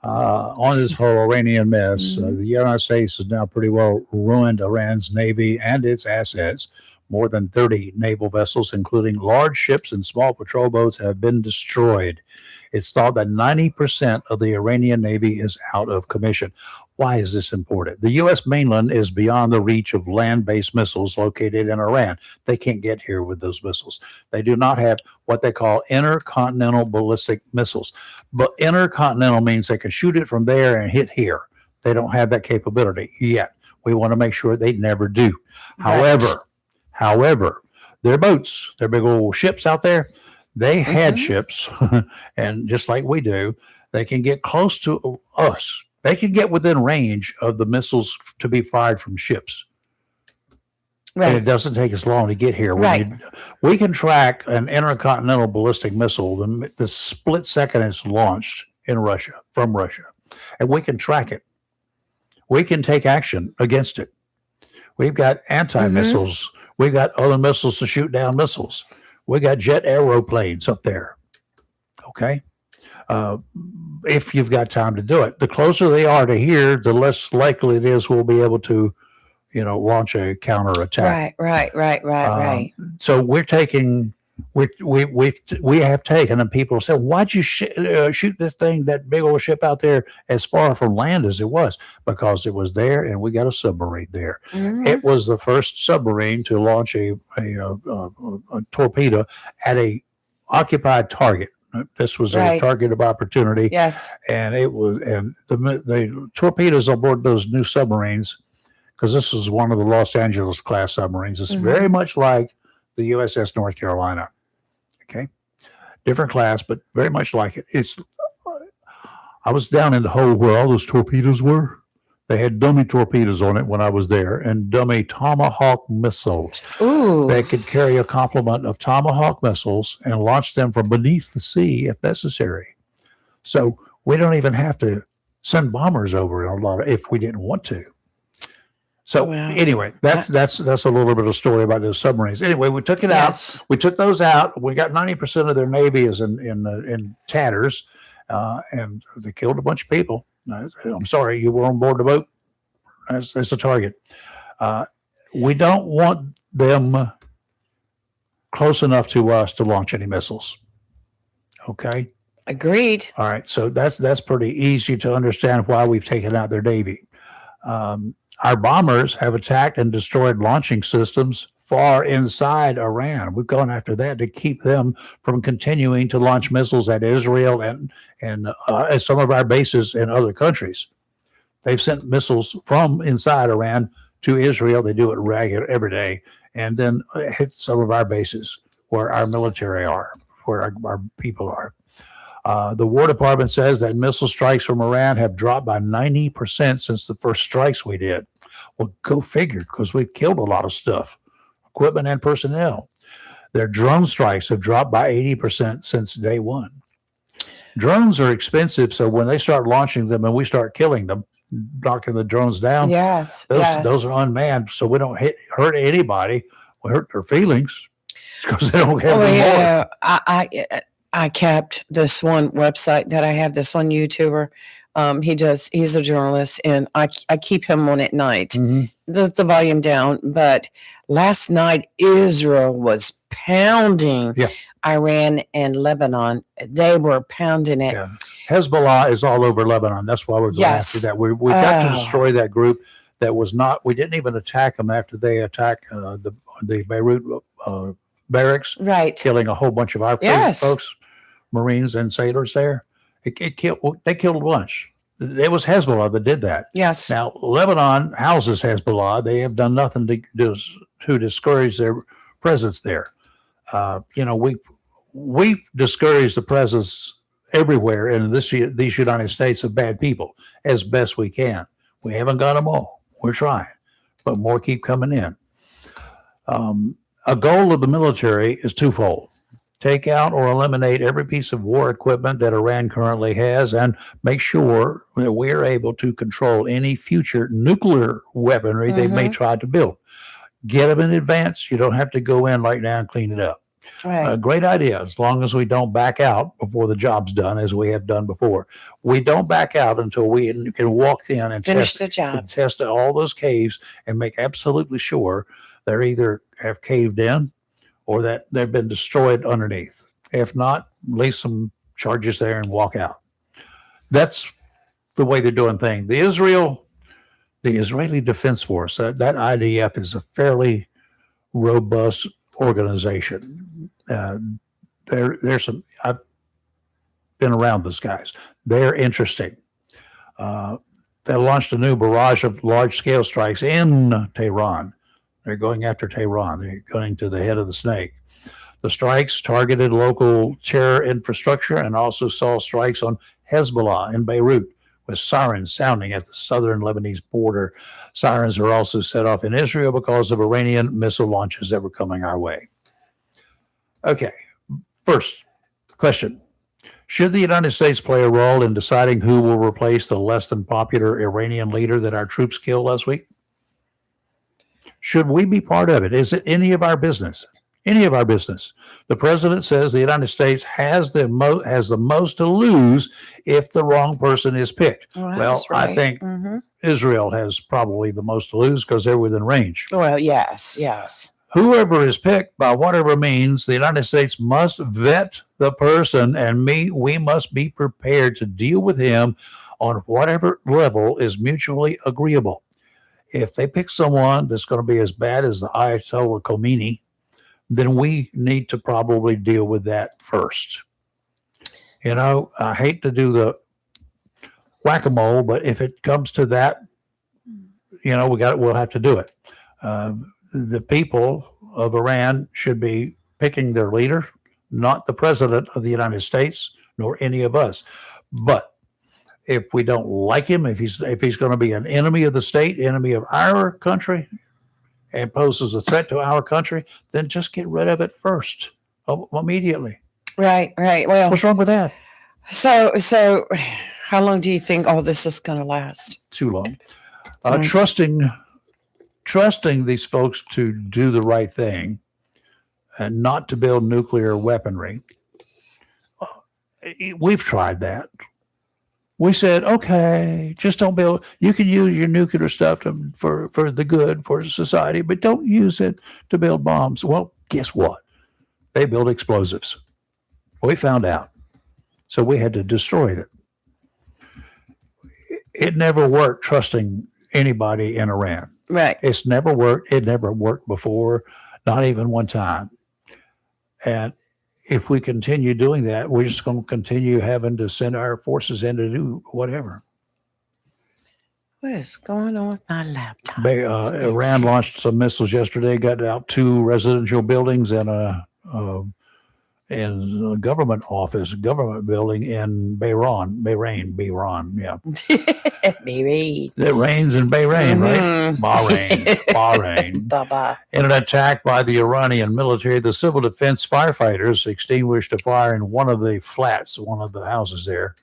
On this whole Iranian mess, the United States has now pretty well ruined Iran's navy and its assets. More than 30 naval vessels, including large ships and small patrol boats, have been destroyed. It's thought that 90% of the Iranian Navy is out of commission. Why is this important? The U.S. mainland is beyond the reach of land-based missiles located in Iran. They can't get here with those missiles. They do not have what they call intercontinental ballistic missiles. But intercontinental means they can shoot it from there and hit here. They don't have that capability yet. We want to make sure they never do. Right. However, their boats, their big old ships out there, they had ships, and just like we do, they can get close to us. They can get within range of the missiles to be fired from ships. Right. And it doesn't take us long to get here. Right. We can track an intercontinental ballistic missile the split second it's launched from Russia, and we can track it. We can take action against it. We've got anti-missiles. We've got other missiles to shoot down missiles. We got jet aeroplanes up there. Okay. If you've got time to do it, the closer they are to here, the less likely it is we'll be able to, launch a counterattack. Right. So we're taking, we have taken, and people say, why'd you shoot this thing, that big old ship out there as far from land as it was? Because it was there, and we got a submarine there. Mm-hmm. It was the first submarine to launch a torpedo at a occupied target. This was a target of opportunity. Yes. And it was, and the torpedoes on board those new submarines, because this was one of the Los Angeles class submarines. It's very much like the USS North Carolina. Okay. Different class, but very much like it. I was down in the hole where all those torpedoes were. They had dummy torpedoes on it when I was there, and dummy Tomahawk missiles. Ooh. They could carry a complement of Tomahawk missiles and launch them from beneath the sea if necessary. So we don't even have to send bombers over if we didn't want to. So Well, anyway, that's a little bit of story about those submarines. Anyway, we took it Yes. out. We took those out. We got 90% of their navy is in tatters, and they killed a bunch of people. I'm sorry, you were on board the boat as a target. We don't want them close enough to us to launch any missiles. Okay. Agreed. All right. So that's pretty easy to understand why we've taken out their navy. Our bombers have attacked and destroyed launching systems far inside Iran. We've gone after that to keep them from continuing to launch missiles at Israel and at some of our bases in other countries. They've sent missiles from inside Iran to Israel. They do it every day, and then hit some of our bases where our military are, where our people are. The War Department says that missile strikes from Iran have dropped by 90% since the first strikes we did. Well, go figure, because we've killed a lot of stuff, equipment and personnel. Their drone strikes have dropped by 80% since day one. Drones are expensive, so when they start launching them and we start killing them, knocking the drones down, Yes. those are unmanned, so we don't hurt anybody. We hurt their feelings because they don't have any more. Yeah. I kept this one website that I have, this one YouTuber. He's a journalist, and I keep him on at night. Mhm. The volume down. But last night, Israel was pounding Iran and Lebanon. They were pounding it. Yeah. Hezbollah is all over Lebanon. That's why we're going after that. We've got to destroy that group that was not, we didn't even attack them after they attacked the Beirut barracks, Right. killing a whole bunch of our folks, Marines and sailors there. They killed a bunch. It was Hezbollah that did that. Yes. Now, Lebanon houses Hezbollah. They have done nothing to discourage their presence there. We've discouraged the presence everywhere in these United States of bad people as best we can. We haven't got them all. We're trying, but more keep coming in. A goal of the military is twofold: take out or eliminate every piece of war equipment that Iran currently has, and make sure that we're able to control any future nuclear weaponry they may try to build. Get them in advance. You don't have to go in right now and clean it up. Right. Great idea, as long as we don't back out before the job's done, as we have done before. We don't back out until we can walk in and Finish the job. test all those caves and make absolutely sure they're either have caved in or that they've been destroyed underneath. If not, leave some charges there and walk out. That's the way they're doing things. The Israeli Defense Force, that IDF is a fairly robust organization. There's some, I've been around those guys. They're interesting. They launched a new barrage of large-scale strikes in Tehran. They're going after Tehran. They're going to the head of the snake. The strikes targeted local terror infrastructure and also saw strikes on Hezbollah in Beirut, with sirens sounding at the southern Lebanese border. Sirens are also set off in Israel because of Iranian missile launches that were coming our way. Okay, first question. Should the United States play a role in deciding who will replace the less than popular Iranian leader that our troops killed last week? Should we be part of it? Is it any of our business? Any of our business? The president says the United States has the most to lose if the wrong person is picked. Well, right. I think Israel has probably the most to lose because they're within range. Well, yes. Whoever is picked, by whatever means, the United States must vet the person, and we must be prepared to deal with him on whatever level is mutually agreeable. If they pick someone that's going to be as bad as the Ayatollah Khomeini, then we need to probably deal with that first. I hate to do the whack-a-mole, but if it comes to that, we'll have to do it. The people of Iran should be picking their leader, not the president of the United States, nor any of us. But if we don't like him, if he's going to be an enemy of the state, enemy of our country, and poses a threat to our country, then just get rid of it first, immediately. Right. Well, what's wrong with that? So how long do you think all this is going to last? Too long. Trusting trusting these folks to do the right thing and not to build nuclear weaponry. We've tried that. We said, okay, just don't build. You can use your nuclear stuff for the good for society, but don't use it to build bombs. Well, guess what? They build explosives. We found out. So we had to destroy them. It never worked trusting anybody in Iran. Right. It's never worked. It never worked before, not even one time. And if we continue doing that, we're just going to continue having to send our forces in to do whatever. What is going on with my laptop? Iran launched some missiles yesterday, got out 2 residential buildings and a government office, government building in Bahrain, yeah. Baby. It rains in Bahrain, right? Bahrain. Bye-bye. In an attack by the Iranian military, the civil defense firefighters extinguished a fire in one of the flats, one of the houses there.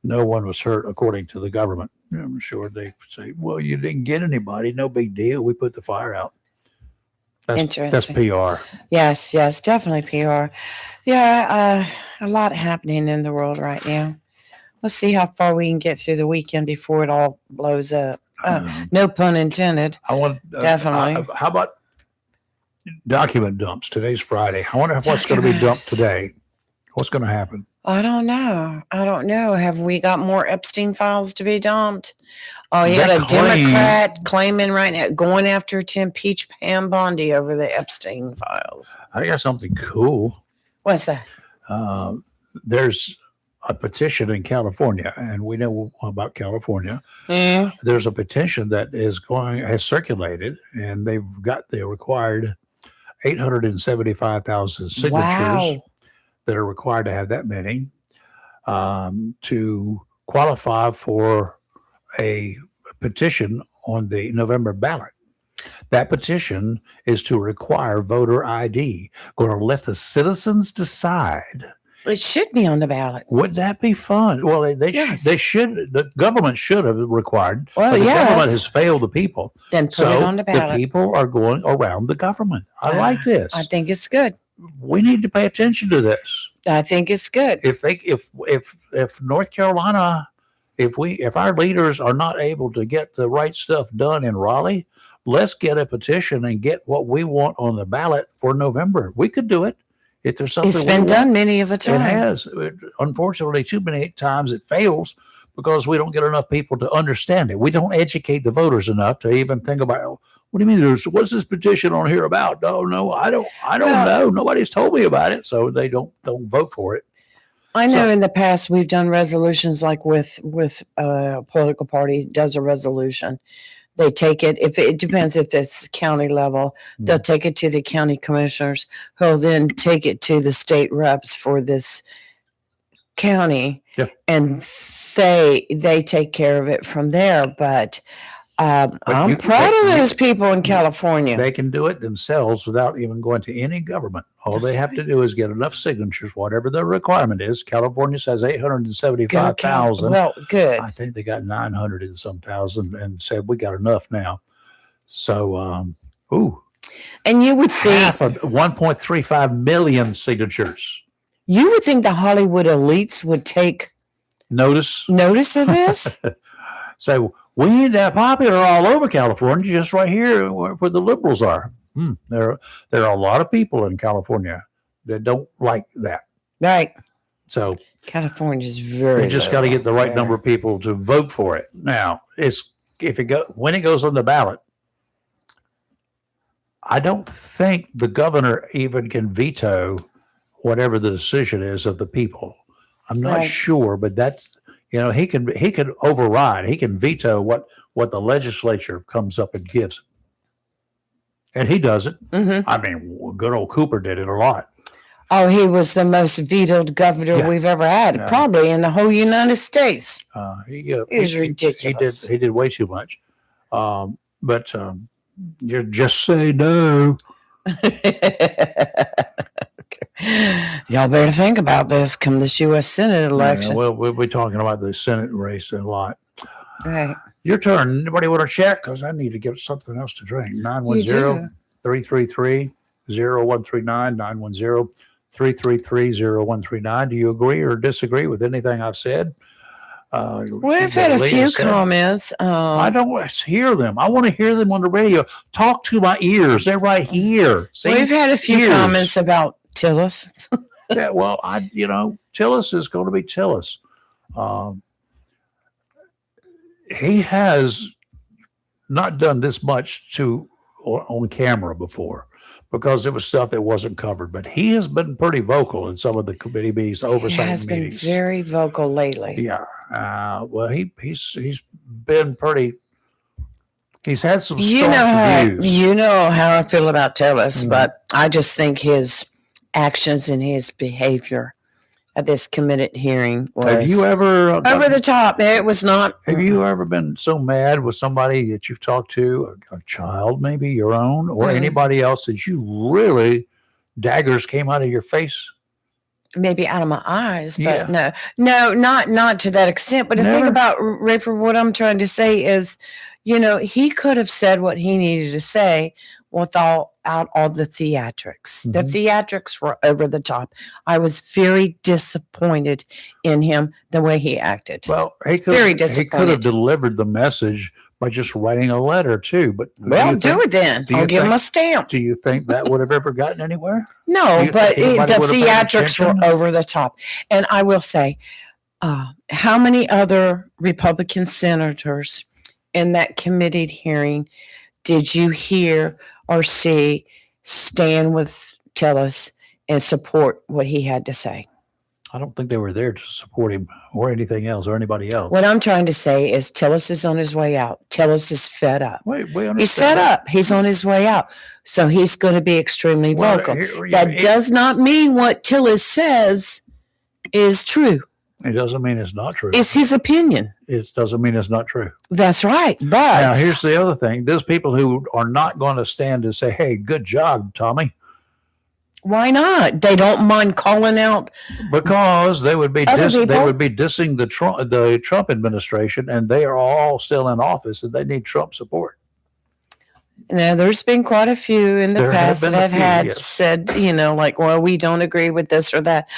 No one was hurt, according to the government. I'm sure they say, well, you didn't get anybody. No big deal. We put the fire out. That's PR. Yes, definitely PR. Yeah, a lot happening in the world right now. Let's see how far we can get through the weekend before it all blows up. No pun intended. I want Definitely. How about document dumps? Today's Friday. I wonder what's going to be dumped today. What's going to happen? I don't know. Have we got more Epstein files to be dumped? Oh, you got a Democrat claiming right now, going after to impeach Pam Bondi over the Epstein files. I got something cool. What's that? There's a petition in California, and we know about California. Mm. There's a petition that has circulated, and they've got the required 875,000 signatures that are required to have that many to qualify for a petition on the November ballot. That petition is to require voter ID, going to let the citizens decide. It should be on the ballot. Wouldn't that be fun? Well, they should. The government should have required. Well, but the yes. government has failed the people. Then put it on the ballot. The people are going around the government. I like this. I think it's good. We need to pay attention to this. I think it's good. If North Carolina, if our leaders are not able to get the right stuff done in Raleigh, let's get a petition and get what we want on the ballot for November. We could do it. If there's something it's been done many of a time. It has. Unfortunately, too many times it fails because we don't get enough people to understand it. We don't educate the voters enough to even think about, what do you mean? What's this petition on here about? No, I don't know. Nobody's told me about it, so they don't vote for it. I know in the past we've done resolutions like with a political party does a resolution. They take it, if it depends if it's county level, they'll take it to the county commissioners who'll then take it to the state reps for this county. Yep. And they take care of it from there. But I'm proud of those people in California. They can do it themselves without even going to any government. All they have to do is get enough signatures, whatever the requirement is. California says 875,000. Well, good. I think they got 900 and some thousand and said, we got enough now. So, and you would think half of 1.35 million signatures. You would think the Hollywood elites would take notice of this. So we need that popular all over California, just right here where the liberals are. There are a lot of people in California that don't like that. Right. So California's very. We just got to get the right number of people to vote for it. Now, when it goes on the ballot, I don't think the governor even can veto whatever the decision is of the people. I'm not sure, but that's, he can override. He can veto what the legislature comes up and gives. And he does it. Mm-hmm. I mean, good old Cooper did it a lot. Oh, he was the most vetoed governor we've ever had, probably in the whole United States. He was ridiculous. He did way too much. But you just say no. Y'all better think about this come this U.S. Senate election. Well, we'll be talking about the Senate race a lot. Right. Your turn. Anybody want to check? Because I need to get something else to drink. 910-333-0139, 910-333-0139. Do you agree or disagree with anything I've said? We've had a few comments. I don't hear them. I want to hear them on the radio. Talk to my ears. They're right here. See? We've had a few Ears. comments about Tillis. Yeah, well, Tillis is going to be Tillis. He has not done this much on camera before because it was stuff that wasn't covered. But he has been pretty vocal in some of the committee meetings, oversight He has meetings. been very vocal lately. Yeah. Well, he's been pretty. He's had some staunch views. You know how I feel about Tillis, Mhm. but I just think his actions and his behavior at this committed hearing was Have you ever over the top. It was not. Have you ever been so mad with somebody that you've talked to, a child, maybe your own, or anybody else, that you really daggers came out of your face? Maybe out of my eyes, but Yeah. no, not to that extent. But the thing Never? about Rayford, what I'm trying to say is, he could have said what he needed to say without all the theatrics. The Mhm. theatrics were over the top. I was very disappointed in him, the way he acted. Well, he could Very have disappointed. delivered the message by just writing a letter too. But Do it then. do you I'll give him think- a stamp. Do you think that would have ever gotten anywhere? Do No, you but think anybody the would have paid theatrics were attention? over the top. And I will say, how many other Republican senators in that committee hearing did you hear or see stand with Tillis and support what he had to say? I don't think they were there to support him or anything else or anybody else. What I'm trying to say is Tillis is on his way out. Tillis is fed up. We He's understand fed that. up. He's on his way out. So he's going to be extremely Well, vocal. here- That it- does not mean what Tillis says is true. It doesn't mean it's not true. It's his opinion. It doesn't mean it's not true. That's right. But Now, here's the other thing. There's people who are not going to stand and say, hey, good job, Tommy, why not? They don't mind calling out. because they would be Other they people? would be dissing the Trump administration, and they are all still in office, and they need Trump support. Now, there's been quite a few in the There have past that been a have few, had yes. said, like, well, we don't agree with this or that.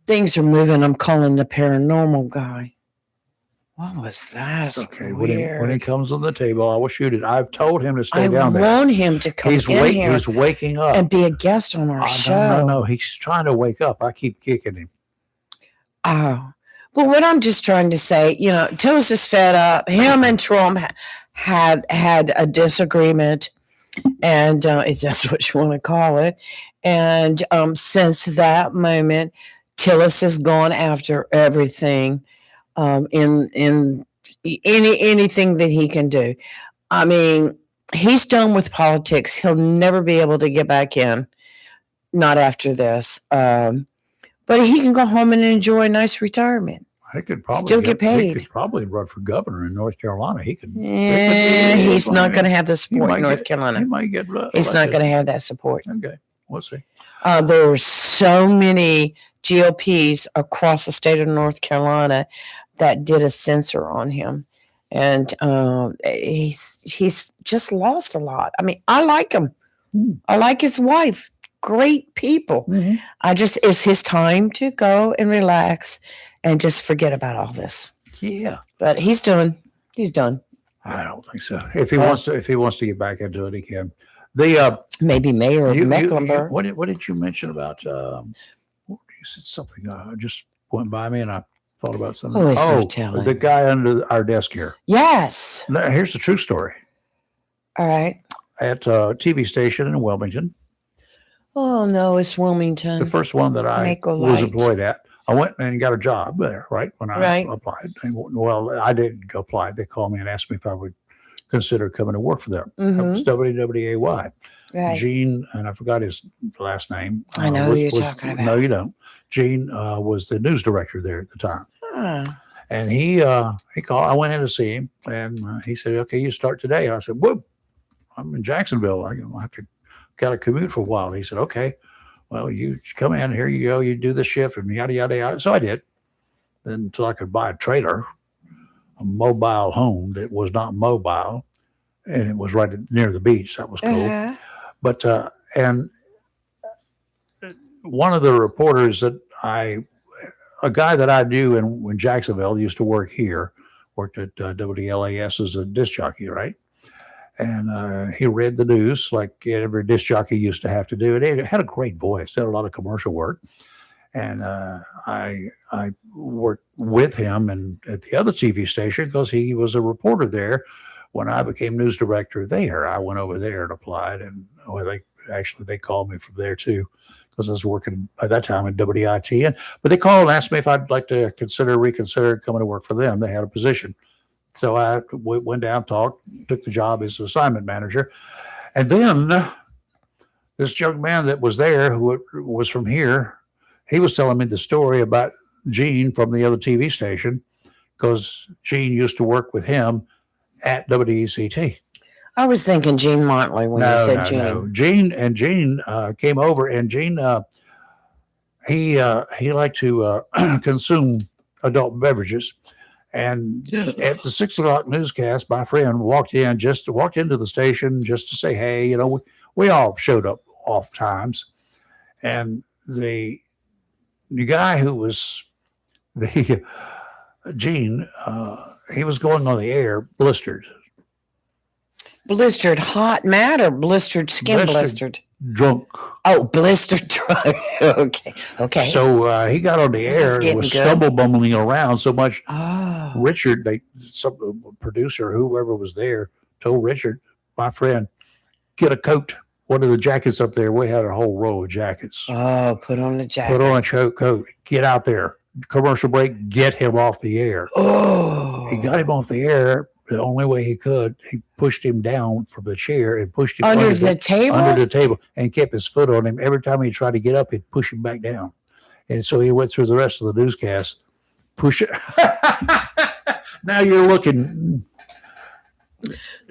Things are moving. I'm calling the paranormal guy. What was that? That's Okay, weird. when it comes on the table, I will shoot it. I've told him to stay I down there. want him to come He's in here he's waking up. and be a guest on our show. No, he's trying to wake up. I keep kicking him. Oh, but what I'm just trying to say, Tillis is fed up. Him and Trump had a disagreement, and if that's what you want to call it. And since that moment, Tillis has gone after everything in anything that he can do. I mean, he's done with politics. He'll never be able to get back in. Not after this. But he can go home and enjoy a nice retirement. He could probably Still get He paid. could probably run for governor in North Carolina. He could. Yeah, he's not going to have the support might in North He Carolina. might get. He's not going to have that support. Okay, we'll see. There were so many GOPs across the state of North Carolina that did a censor on him. And he's just lost a lot. I mean, I like him. I like his wife. Great people. It's his time to go and relax and just forget about all this. Yeah, But he's done. He's done. I don't think so. If he wants to get back into it, he can. The Maybe mayor of you- Mecklenburg. what did you mention about? You said something. Just went by me, and I thought about something. Who is so telling? The guy under our desk here. Yes. Now, here's the true story. All right. At a TV station in Wilmington, Oh, no, it's Wilmington. the first one that I Make a was light. employed at, I went and got a job there, right? When I Right. applied. And, well, I didn't apply. They called me and asked me if I would consider coming to work for them. That was WWAY. Right. Gene, and I forgot his last name. I know who you're talking about. No, you don't. Gene was the news director there at the time. Ah, And he called. I went in to see him, and he said, "Okay, you start today." And I said, "Whoop, I'm in Jacksonville. I have to got to commute for a while." And he said, "Okay, well, you come in. Here you go. You do the shift and yada yada yada." So I did. Then until I could buy a trailer, mobile home that was not mobile, and it was right near the beach. That was cool. Uh-huh. But and one of the reporters a guy that I knew in Jacksonville, used to work here, worked at WLAS as a disc jockey, right? And he read the news like every disc jockey used to have to do. And he had a great voice, did a lot of commercial work. And I worked with him and at the other TV station because he was a reporter there. When I became news director there, I went over there and applied. And they called me from there too, because I was working at that time at WIT. But they called and asked me if I'd like to reconsider coming to work for them. They had a position. So I went down, talked, took the job as assignment manager. And then this young man that was there, who was from here, he was telling me the story about Gene from the other TV station, because Gene used to work with him at WECT. I was thinking Gene Motley when you said Gene. No. Gene came over, and Gene he liked to consume adult beverages. And at the 6 o'clock newscast, my friend walked into the station just to say, hey, we all showed up off times. And the guy who was Gene, he was going on the air blistered. Blistered hot, mad, or blistered skin blistered? Drunk. Oh, blistered drunk. Okay. So he got on the air and was stumble bumbling around so much. Oh. Richard, some producer, whoever was there, told Richard, my friend, get a coat. One of the jackets up there, we had a whole row of jackets. Oh, put on the jacket. Put on a coat. Get out there. Commercial break. Get him off the air. Oh. He got him off the air the only way he could. He pushed him down from the chair and pushed him under the table and kept his foot on him. Every time he tried to get up, he'd push him back down. And so he went through the rest of the newscast. Push it. Now you're looking.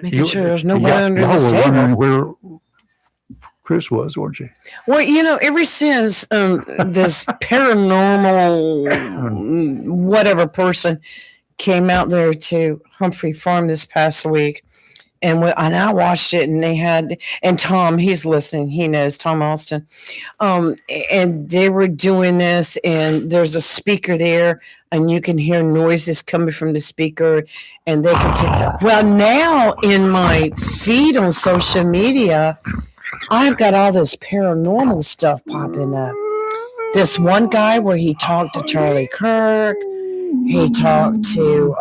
Making sure there's nobody under this table. Wondering where Chris was, weren't you? Well, ever since this paranormal whatever person came out there to Humphrey Farm this past week, and I watched it, and Tom, he's listening, he knows, Tom Austin, and they were doing this, and there's a speaker there, and you can hear noises coming from the speaker, and they can take. Well, now in my feed on social media, I've got all this paranormal stuff popping up. This one guy where he talked to Charlie Kirk. He talked to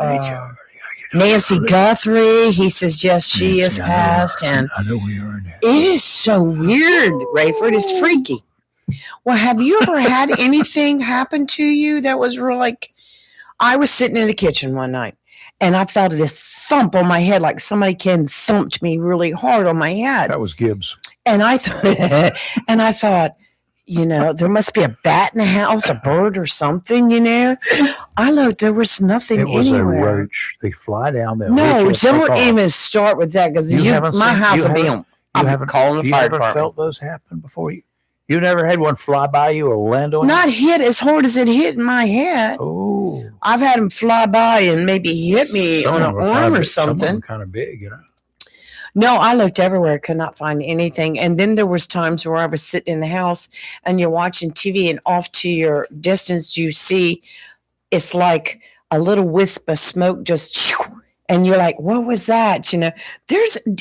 Nancy Guthrie. He says, yes, she is passed. And I know where you are now. It is so weird, Rayford. It's freaky. Well, have you ever had anything happen to you that was real? Like, I was sitting in the kitchen one night, and I felt this thump on my head, like somebody thumped me really hard on my head. That was Gibbs. And I thought, there must be a bat in the house, a bird or something, I looked, there was nothing anywhere. It was a roach. They fly down there. No, don't even start with that, because my house will be on. I'm calling the fire department. You ever felt those happen before? You never had one fly by you or land on you? Not hit as hard as it hit in my head. Oh. I've had them fly by and maybe hit me on an arm or something. Some of them kind of big, No, I looked everywhere, could not find anything. And then there was times where I was sitting in the house and you're watching TV, and off to your distance you see it's like a little wisp of smoke just, and you're like, what was that?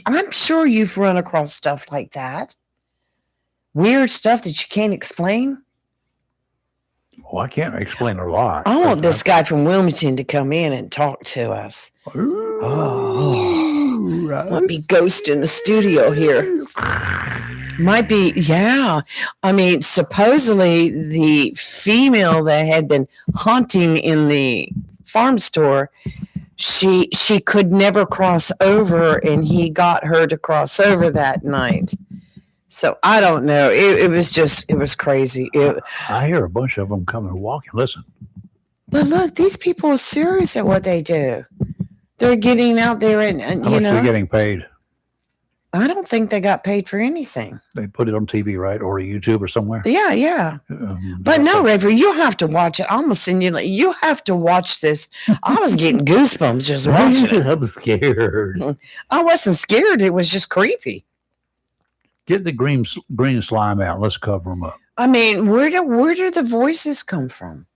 I'm sure you've run across stuff like that. Weird stuff that you can't explain. Well, I can't explain a lot. I want this guy from Wilmington to come in and talk to us. Right. Might be ghost in the studio here. Might be, yeah. I mean, supposedly the female that had been hunting in the farm store, she could never cross over, and he got her to cross over that night. So I don't know. It was crazy. I hear a bunch of them coming and walking. Listen. But look, these people are serious at what they do. They're getting out there and how much are they getting paid? I don't think they got paid for anything. They put it on TV, right? Or YouTube or somewhere. Yeah, yeah. But no, Reverend, you have to watch it. I'm gonna send you. You have to watch this. I was getting goosebumps just watching it. I'm scared. I wasn't scared. It was just creepy. Get the green slime out. Let's cover them up. I mean, where do the voices come from?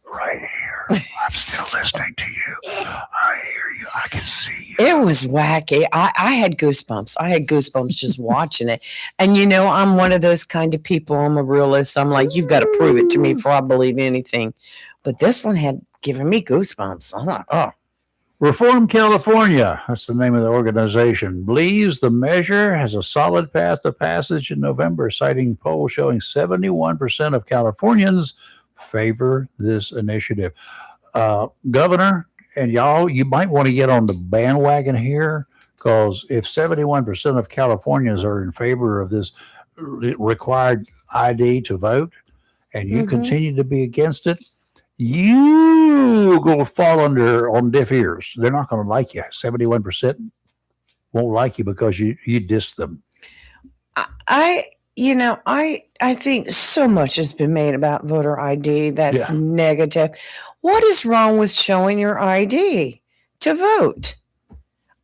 Right here. I'm still listening to you. I hear you. I can see you. It was wacky. I had goosebumps. I had goosebumps just watching it. And I'm one of those kind of people. I'm a realist. I'm like, you've got to prove it to me before I believe anything. But this one had given me goosebumps. I'm like, oh. Reform California, that's the name of the organization, believes the measure has a solid path to passage in November, citing polls showing 71% of Californians favor this initiative. Governor, and y'all, you might want to get on the bandwagon here, because if 71% of Californians are in favor of this required ID to vote, and you continue to be against it, you going to fall on deaf ears. They're not going to like you. 71% won't like you because you diss them. I think so much has been made about voter ID that's negative. What is wrong with showing your ID to vote?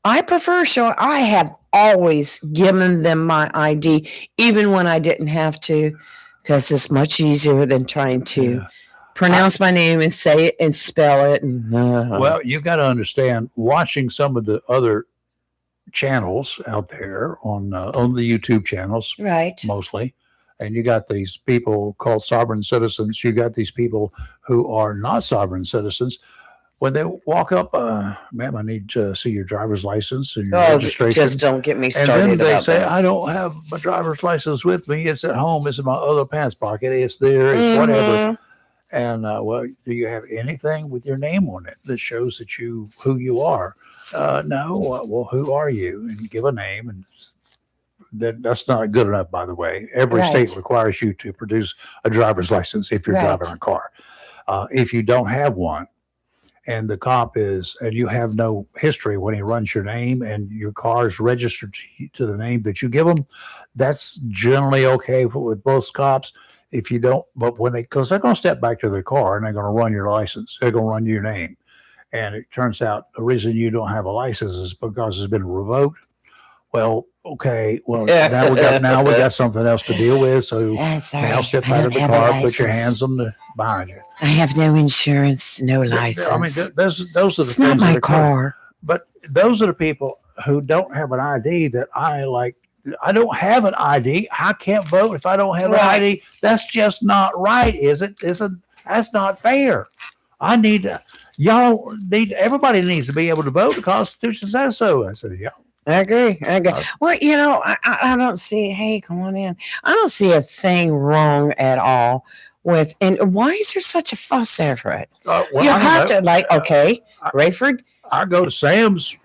I prefer showing. I have always given them my ID, even when I didn't have to, because it's much easier than trying to pronounce my name and say it and spell it. Well, you've got to understand, watching some of the other channels out there on the YouTube channels, right? Mostly. And you got these people called sovereign citizens. You got these people who are not sovereign citizens. When they walk up, ma'am, I need to see your driver's license and your registration. Just don't get me started. And then they say, that. I don't have my driver's license with me. It's at home. It's in my other pants pocket. It's there. It's whatever. And well, do you have anything with your name on it that shows that who you are? No. Well, who are you? And give a name. And that's not good enough, by the way. Every state requires you to produce a driver's license if you're driving a car. If you don't have one, and the cop and you have no history when he runs your name and your car is registered to the name that you give him, that's generally okay with both cops. If you don't, but because they're going to step back to their car and they're going to run your license, they're going to run your name. And it turns out the reason you don't have a license is because it's been revoked. Well, okay. Well, now we got something else to deal with. So now step out of the car, put your hands behind you. I have no insurance, no license. I mean, those are the it's things. Not my car. But those are the people who don't have an ID that I like. I don't have an ID. I can't vote if I don't have an ID. That's just not right, is it? That's not fair. Everybody needs to be able to vote. The Constitution says so. I said, yeah. I agree. Well, I don't see, hey, come on in. I don't see a thing wrong at all with, and why is there such a fuss over it? You have to, Rayford. I go to Sam's.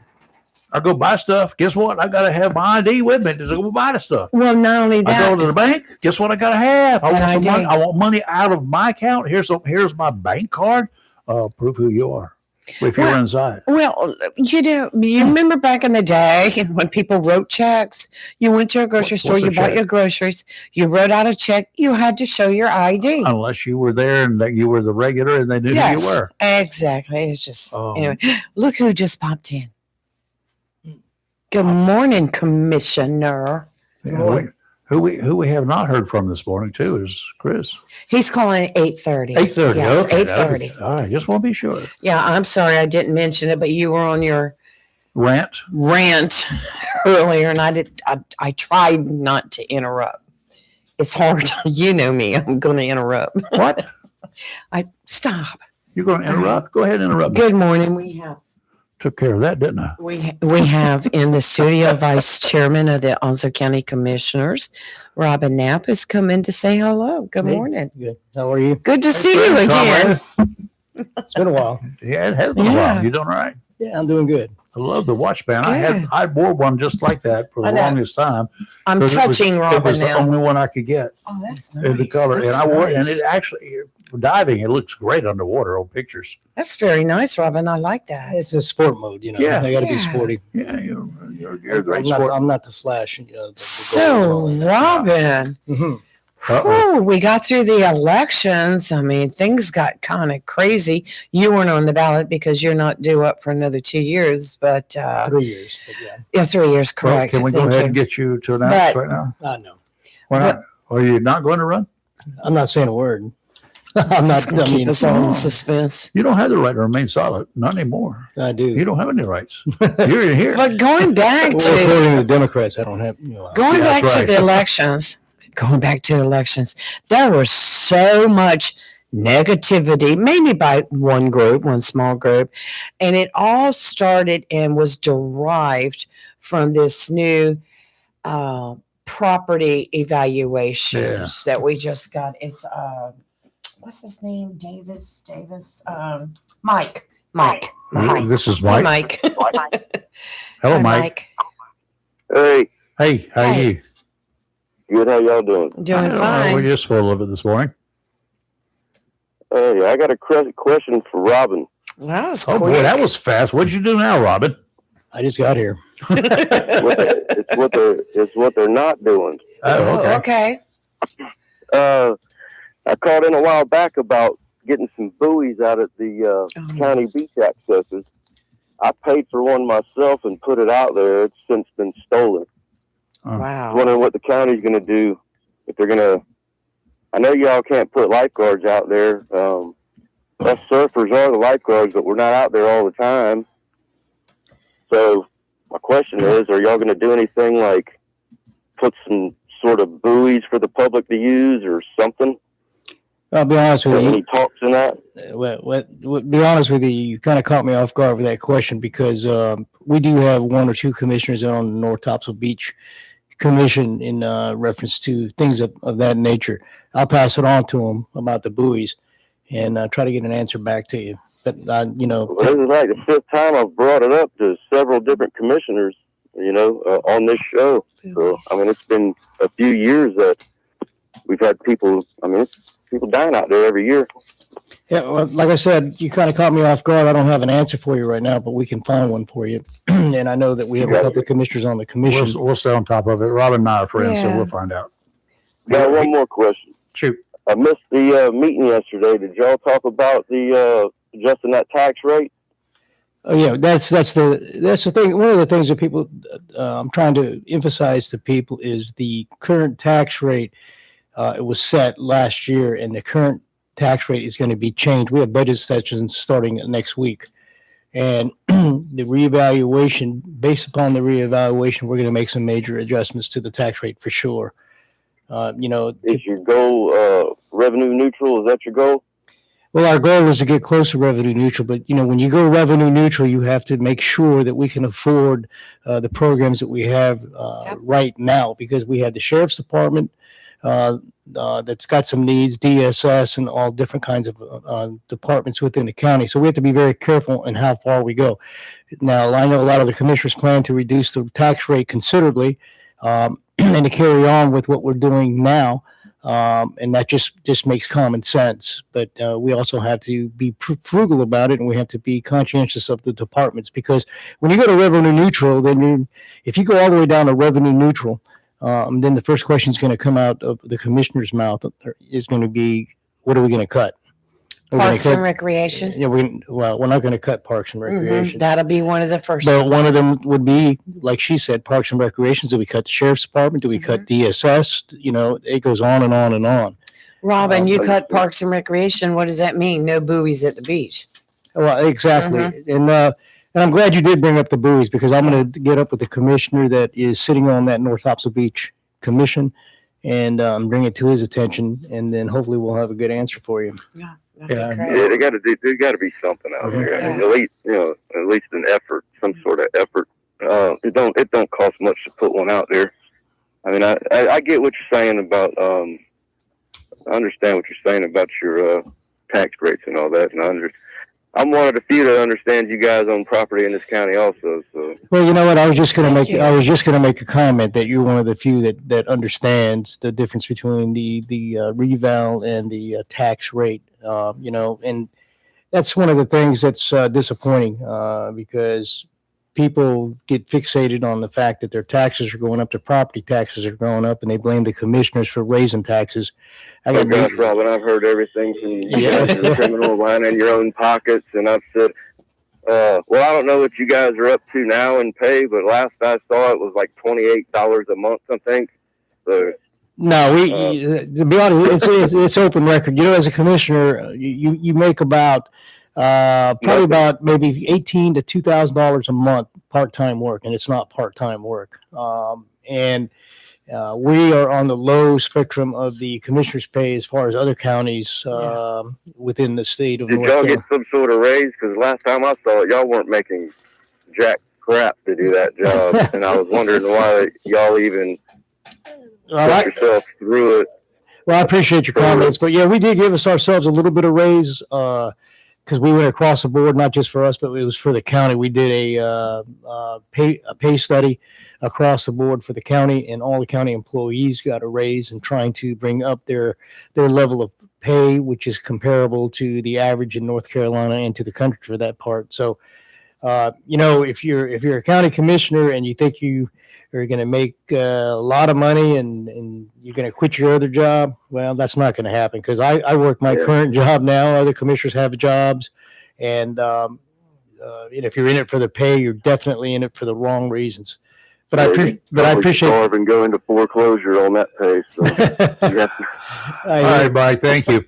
I go buy stuff. Guess what? I got to have my ID with me to go buy the stuff. Well, not only that. I go to the bank. Guess what I got to have? I want some money. I want money out of my account. Here's my bank card. Prove who you are. If you're inside. Well, you remember back in the day when people wrote checks, you went to a grocery store, you bought your groceries, you wrote out a check, you had to show your ID. Unless you were there and that you were the regular and they knew who you were. Exactly. It's just, anyway, look who just popped in. Good morning, Commissioner. Who we have not heard from this morning, too, is Chris. He's calling at 8:30. 8:30, yes, okay. 8:30. All right, just want to be sure. Yeah, I'm sorry I didn't mention it, but you were on your rant earlier, and I tried not to interrupt. It's hard. You know me. I'm going to interrupt. What? Stop. You're going to interrupt? Go ahead and interrupt. Good morning. We have took care of that, didn't I? We have in the studio Vice Chairman of the Onslow County Commissioners, Robin Knapp, has come in to say hello. Good morning. Good. How are you? Good to see you again. It's been a while. Yeah, it has been a while. You doing all right? Yeah, I'm doing good. I love the watch band. Good. I wore one just like that for I the know. longest time. I'm 'Cause touching it Robin was the now. only one I could get Oh, that's nice. in the color, That's and I wore it, and nice. it actually diving. It looks great underwater on pictures. That's very nice, Robin. I like that. It's a sport mode, Yeah. They got to be Yeah. sporty. Yeah, you're a great I'm not, sport. I'm not the Flash. So, Robin, hmm whew, we got through the elections. I mean, things got kind of crazy. You weren't on the ballot because you're not due up for another 2 years, but 3 years. But yeah, 3 years, Well, correct. can we go Thank ahead you. and get you to announce But- right now? no. Why not? Are you not going to run? I'm not saying a word. I'm not. It's gonna keep us all in suspense. You don't have the right to remain silent. Not anymore. I do. You don't have any rights. You're in here. But going back Well, to according to the Democrats, I don't have. going Yeah, back that's to right. the elections, there was so much negativity, mainly by one group, one small group, and it all started and was derived from this new property evaluations that we just got. It's what's his name? Davis. Mike. This is Hey, Mike. Mike. Hello, Hi, Mike. Hey, Hey, how are Hey. you? good. How y'all doing? I Doing don't know, fine. We're just full of it this morning. Hey, I got a question for Robin. That was Oh quick. boy, that was fast. What'd you do now, Robin? I just got here. It's what they're not doing. Oh, okay. Okay. I called in a while back about getting some buoys out at the county beach accesses. I paid for one myself and put it out there. It's since been stolen. I was Wow. wondering what the county's going to do if they're going to. I know y'all can't put lifeguards out there. Us surfers are the lifeguards, but we're not out there all the time. So my question is, are y'all going to do anything like put some sort of buoys for the public to use or something? I'll be honest with you. Any talks in that? Be honest with you, you kind of caught me off guard with that question because we do have one or two commissioners on the North Topsail Beach Commission in reference to things of that nature. I'll pass it on to them about the buoys and try to get an answer back to you. But Well, this is like the fifth time I've brought it up to several different commissioners, on this show. So, I mean, it's been a few years that we've had people, it's people dying out there every year. yeah, well, like I said, you kind of caught me off guard. I don't have an answer for you right now, but we can find one for you. And I know that we have a couple of commissioners on the commission. We'll stay on top of it. Robin and I are friends, so Yeah. we'll find out. Got one more question. Shoot. I missed the meeting yesterday. Did y'all talk about the adjusting that tax rate? Oh yeah, that's the thing. One of the things that people I'm trying to emphasize to people is the current tax rate. It was set last year, and the current tax rate is going to be changed. We have budget sessions starting next week, and the reevaluation, based upon the reevaluation, we're going to make some major adjustments to the tax rate for sure. Is your goal revenue neutral? Is that your goal? Well, our goal is to get close to revenue neutral, but when you go revenue neutral, you have to make sure that we can afford the programs that we have right now, because we have the sheriff's department that's got some needs, DSS, and all different kinds of departments within the county. So we have to be very careful in how far we go. Now, I know a lot of the commissioners plan to reduce the tax rate considerably and to carry on with what we're doing now. And that just makes common sense. But we also have to be frugal about it, and we have to be conscientious of the departments, because when you go to revenue neutral, then if you go all the way down to revenue neutral, then the first question is going to come out of the commissioner's mouth is going to be, what are we going to cut? We're gonna Parks cut- and Recreation. Yeah, we're not going to cut Parks and Recreation. That'll be one of the first. But ones. one of them would be, like she said, Parks and Recreations. Do we cut the sheriff's department? Do we cut DSS? It goes on and on and on. Robin, you but- cut Parks and Recreation. What does that mean? No buoys at the beach. Well, exactly. And I'm glad you did bring up the buoys, because I'm going to get up with the commissioner that is sitting on that North Topsail Beach Commission and bring it to his attention. And then hopefully we'll have a good answer for you. That'd be Yeah. great. Yeah, there's got to be something out there. Yeah. At least an effort, some sort of effort. It don't cost much to put one out there. I mean, I get what you're saying about. I understand what you're saying about your tax rates and all that, and I'm one of the few that understands you guys own property in this county also. So Well, you know what? I was just going to Thank make. you. I was just going to make a comment that you're one of the few that understands the difference between the reval and the tax rate. And that's one of the things that's disappointing because people get fixated on the fact that their taxes are going up, their property taxes are going up, and they blame the commissioners for raising taxes. I oh got gosh, Robin, I've heard everything from you Yeah. guys in criminal line in your own pockets, and I've said, well, I don't know what you guys are up to now in pay, but last I saw it was like $28 a month, I think. So No, to be honest, it's open record. As a commissioner, you make about probably about maybe $18 to $2,000 a month part-time work, and it's not part-time work. And we are on the low spectrum of the commissioner's pay as far as other counties within the state of did North y'all Carolina. get some sort of raise? Because last time I saw it, y'all weren't making jack crap to do that job, and I was wondering why y'all even put yourself through it. Well, I appreciate your comments, but yeah, we did give ourselves a little bit of raise because we went across the board, not just for us, but it was for the county. We did a pay study across the board for the county, and all the county employees got a raise and trying to bring up their level of pay, which is comparable to the average in North Carolina and to the country for that part. So, if you're a county commissioner and you think you are going to make a lot of money and you're going to quit your other job, well, that's not going to happen because I work my current job now. Other commissioners have jobs, and if you're in it for the pay, you're definitely in it for the wrong reasons. But I appreciate. Starve and go into foreclosure on that pay. So All All right, Mike. Thank you.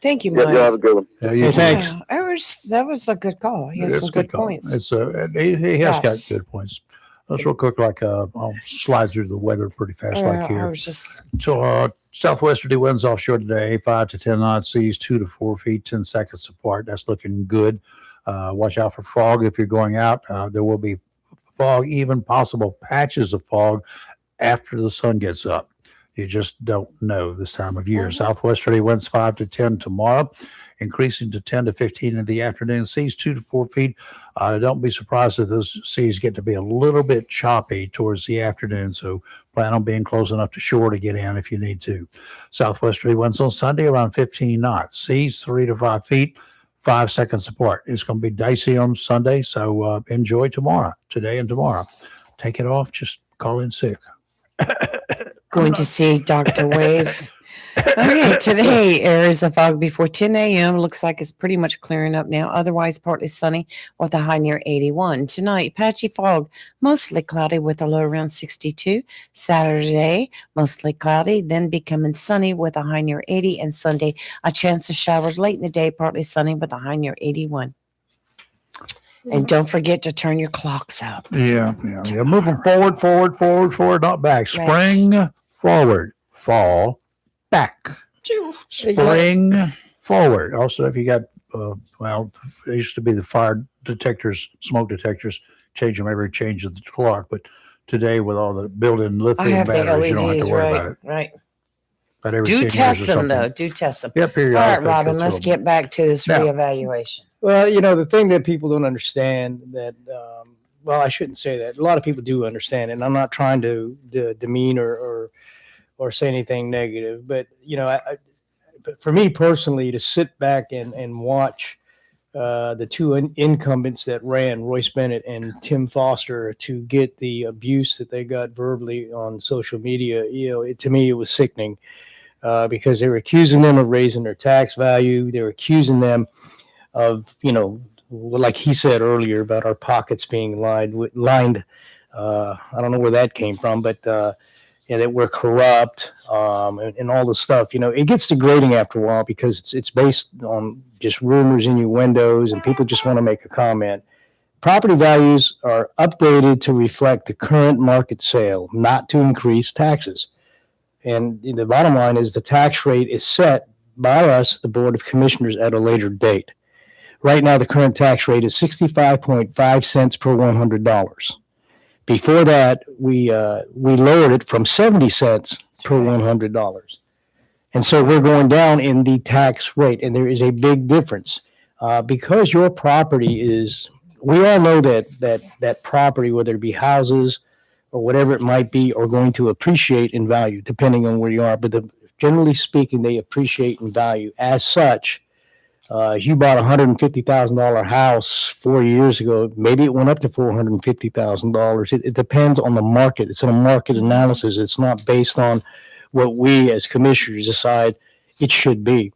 Thank you, y'all have a Mike. good one. Yeah, you Hey, too. thanks. That was a good call. He has It's some a good call. points. It's he has got Yes. good points. Let's real quick, I'll slide through the weather pretty fast, like I here. was just So southwesterly winds offshore today, 5 to 10 knots, seas 2 to 4 feet, 10 seconds apart. That's looking good. Watch out for fog if you're going out. There will be fog, even possible patches of fog after the sun gets up. You just don't know this time of year. Southwesterly winds 5 to 10 tomorrow, increasing to 10 to 15 in the afternoon. Seas 2 to 4 feet. Don't be surprised if those seas get to be a little bit choppy towards the afternoon. So plan on being close enough to shore to get in if you need to. Southwesterly winds on Sunday around 15 knots. Seas 3 to 5 feet, 5 seconds apart. It's going to be dicey on Sunday. So enjoy today and tomorrow. Take it off. Just call in sick. going to see Dr. Wave. Okay, today areas of fog before 10 a.m. Looks like it's pretty much clearing up now. Otherwise, partly sunny with a high near 81. Tonight, patchy fog, mostly cloudy with a low around 62. Saturday, mostly cloudy, then becoming sunny with a high near 80. And Sunday, a chance of showers late in the day, partly sunny with a high near 81. And don't forget to turn your clocks up. Yeah. Moving forward, not back. Spring forward, fall back. Spring forward. Also, if you got, it used to be the fire detectors, smoke detectors, change them every change of the clock. But today, with all the built-in I lithium have the batteries, you don't have LEDs, to worry right? about it. Right. About every 10 Do years test or them, something. though. Do test them. Yeah, All right, periodically. Robin, let's get back to this Now- reevaluation. Well, the thing that people don't understand that, I shouldn't say that. A lot of people do understand it, and I'm not trying to demean or say anything negative, but but for me personally, to sit back and watch the two incumbents that ran, Royce Bennett and Tim Foster, to get the abuse that they got verbally on social media, to me it was sickening because they were accusing them of raising their tax value. They were accusing them of, like he said earlier about our pockets being lined. I don't know where that came from, but that we're corrupt and all this stuff. It gets degrading after a while because it's based on just rumors, innuendos, and people just want to make a comment. Property values are updated to reflect the current market sale, not to increase taxes. And the bottom line is the tax rate is set by us, the Board of Commissioners, at a later date. Right now, the current tax rate is 65.5 cents per $100. Before that, we lowered it from 70 cents per $100. And so we're going down in the tax rate, and there is a big difference. Because your property is, we all know that property, whether it be houses or whatever it might be, are going to appreciate in value depending on where you are. But generally speaking, they appreciate in value. As such, if you bought a $150,000 house 4 years ago, maybe it went up to $450,000. It depends on the market. It's a market analysis. It's not based on what we as commissioners decide it should be.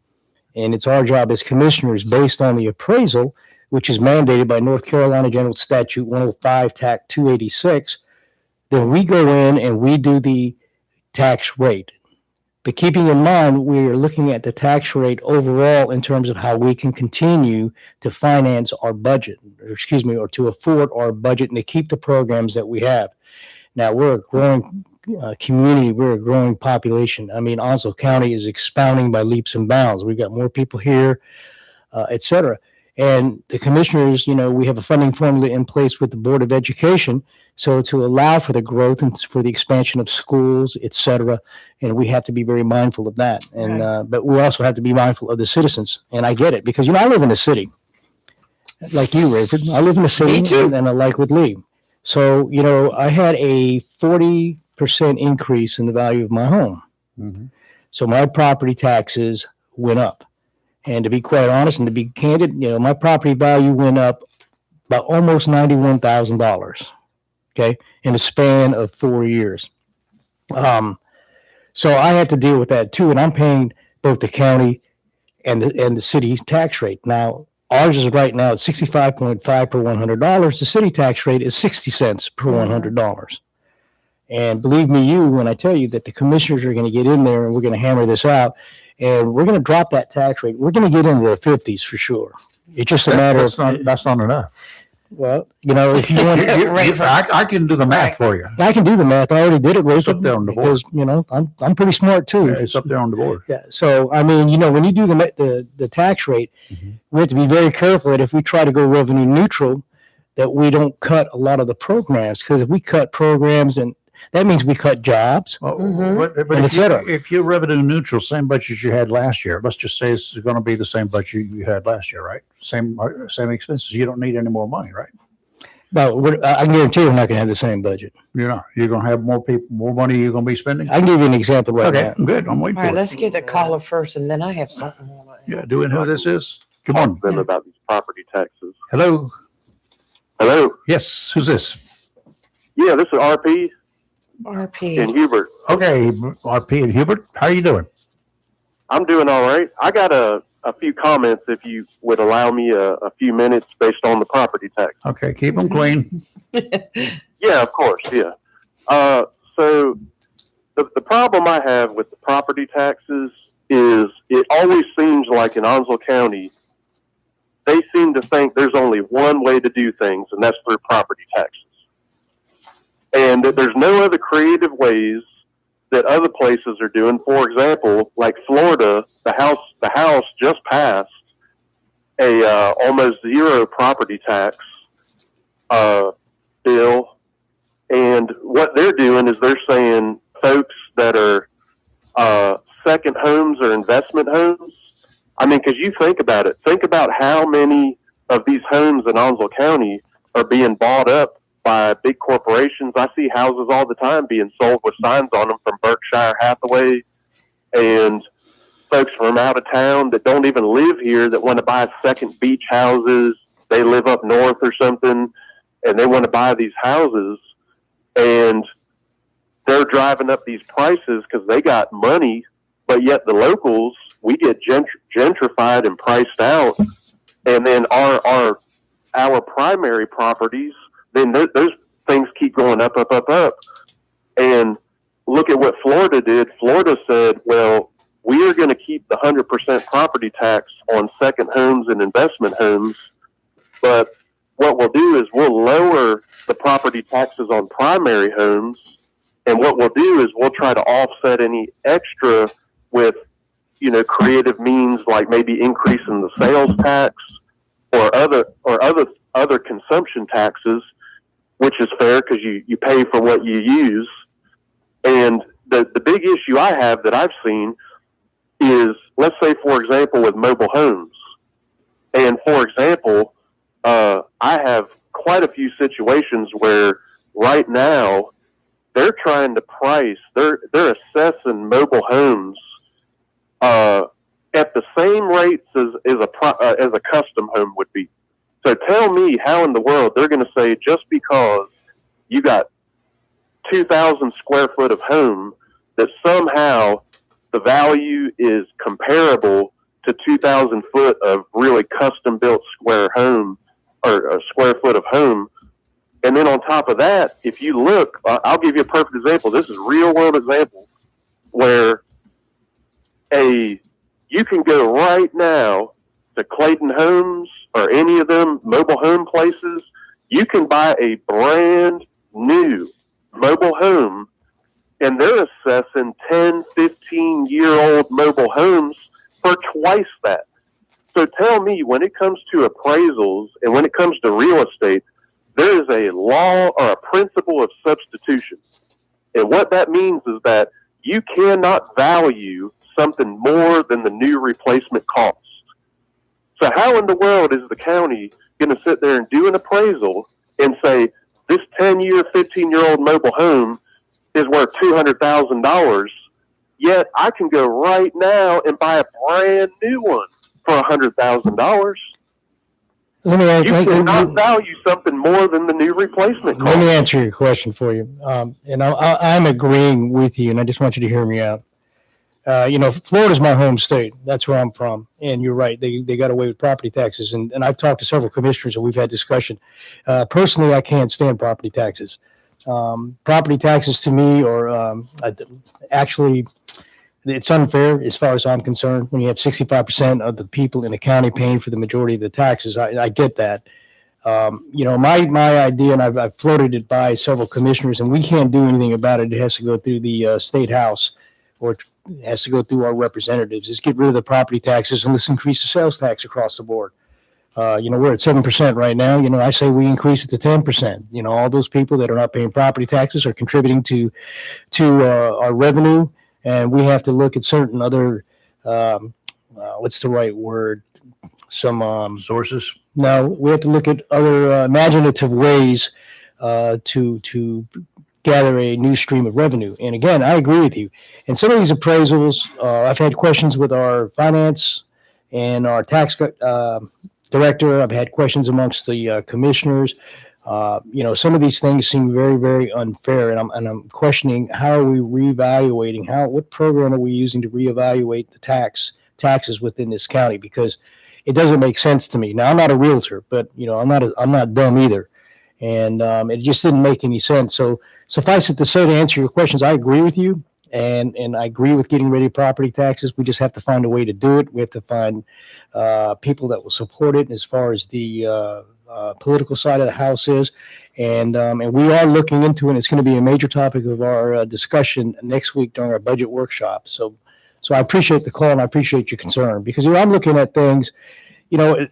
And it's our job as commissioners, based on the appraisal, which is mandated by North Carolina General Statute 105, TAC 286, then we go in and we do the tax rate. But keeping in mind, we're looking at the tax rate overall in terms of how we can continue to finance our budget, or to afford our budget and to keep the programs that we have. Now, we're a growing community. We're a growing population. I mean, Onslow County is expounding by leaps and bounds. We've got more people here, et cetera. And the commissioners, we have a funding formula in place with the Board of Education. So to allow for the growth and for the expansion of schools, et cetera. And we have to be very mindful of that. And, but we also have to be mindful of the citizens. And I get it because, I live in the city like you, Rayford. I live in the city. Me too. And I like with Lee. So, I had a 40% increase in the value of my home. Mm-hmm. So my property taxes went up. And to be quite honest and to be candid, my property value went up by almost $91,000. Okay, in a span of 4 years. So I have to deal with that too, and I'm paying both the county and the city tax rate. Now, ours is right now at 65.5 per $100. The city tax rate is 60 cents per $100. And believe me, when I tell you that the commissioners are going to get in there and we're going to hammer this out, and we're going to drop that tax rate. We're going to get into the 50s for sure. It's just a matter of That's not enough. well, if you want, I can do the math for you. I can do the math. I already did it. It's up there on the board. Because I'm pretty smart too. Yeah, it's up there on the board. Yeah. So I mean, when you do the tax rate, Mhm. we have to be very careful that if we try to go revenue neutral, that we don't cut a lot of the programs. Because if we cut programs, and that means we cut jobs. Well, Mhm. but And et cetera. if you're revenue neutral, same budget you had last year, let's just say it's going to be the same budget you had last year, right? Same expenses. You don't need any more money, right? No, I can guarantee we're not going to have the same budget. You're not. You're going to have more people, more money you're going to be spending. I can give you an example right Okay, now. good. I'm waiting All right, for it. let's get the caller first, and then I have something. Yeah, do we know who this is? Come on. Talk to them about these property taxes. Hello. Hello. Yes. Who's this? Yeah, this is RP RP. and Hubert. Okay, RP and Hubert. How are you doing? I'm doing all right. I got a few comments, if you would allow me a few minutes, based on the property tax. Okay, keep them clean. Yeah, of course. Yeah. So the problem I have with the property taxes is it always seems like in Onslow County, they seem to think there's only one way to do things, and that's through property taxes. And that there's no other creative ways that other places are doing. For example, like Florida, the House just passed a almost zero property tax bill, and what they're doing is they're saying folks that are second homes or investment homes. I mean, because you think about it, think about how many of these homes in Onslow County are being bought up by big corporations. I see houses all the time being sold with signs on them from Berkshire Hathaway and folks from out of town that don't even live here that want to buy second beach houses. They live up north or something, and they want to buy these houses, and they're driving up these prices because they got money, but yet the locals, we get gentrified and priced out, and then our primary properties, then those things keep going up. And look at what Florida did. Florida said, well, we are going to keep the 100% property tax on second homes and investment homes, but what we'll do is we'll lower the property taxes on primary homes, and what we'll do is we'll try to offset any extra with, creative means like maybe increasing the sales tax or other consumption taxes, which is fair because you pay for what you use. And the big issue I have that I've seen is, let's say, for example, with mobile homes. And for example, I have quite a few situations where right now they're trying to price, they're assessing mobile homes at the same rates as a custom home would be. So tell me how in the world they're going to say just because you got 2,000 square foot of home that somehow the value is comparable to 2,000 foot of really custom built square home or a square foot of home. And then on top of that, if you look, I'll give you a perfect example. This is real world example where you can go right now to Clayton Homes or any of them mobile home places. You can buy a brand new mobile home and they're assessing 10, 15-year-old mobile homes for twice that. So tell me, when it comes to appraisals and when it comes to real estate, there is a law or a principle of substitution. And what that means is that you cannot value something more than the new replacement cost. So how in the world is the county going to sit there and do an appraisal and say, this 10-year, 15-year-old mobile home is worth $200,000, yet I can go right now and buy a brand new one for $100,000? You cannot value something more than the new replacement cost. Let me answer your question for you. And I'm agreeing with you, and I just want you to hear me out. Florida's my home state. That's where I'm from. And you're right. They got away with property taxes. And I've talked to several commissioners and we've had discussion. Personally, I can't stand property taxes. Property taxes to me are actually, it's unfair as far as I'm concerned. When you have 65% of the people in the county paying for the majority of the taxes, I get that. My idea, and I've floated it by several commissioners, and we can't do anything about it. It has to go through the state house, or it has to go through our representatives, is get rid of the property taxes and let's increase the sales tax across the board. We're at 7% right now. I say we increase it to 10%. All those people that are not paying property taxes are contributing to our revenue, and we have to look at certain other, what's the right word? Some Sources. No, we have to look at other imaginative ways to gather a new stream of revenue. And again, I agree with you. And some of these appraisals, I've had questions with our finance and our tax director. I've had questions amongst the commissioners. Some of these things seem very, very unfair, and I'm questioning, how are we reevaluating? What program are we using to reevaluate the taxes within this county? Because it doesn't make sense to me. Now, I'm not a realtor, but I'm not dumb either, and it just didn't make any sense. So suffice it to say, to answer your questions, I agree with you, and I agree with getting rid of property taxes. We just have to find a way to do it. We have to find people that will support it as far as the political side of the house is, and we are looking into it. It's going to be a major topic of our discussion next week during our budget workshop. So I appreciate the call and I appreciate your concern, because I'm looking at things. The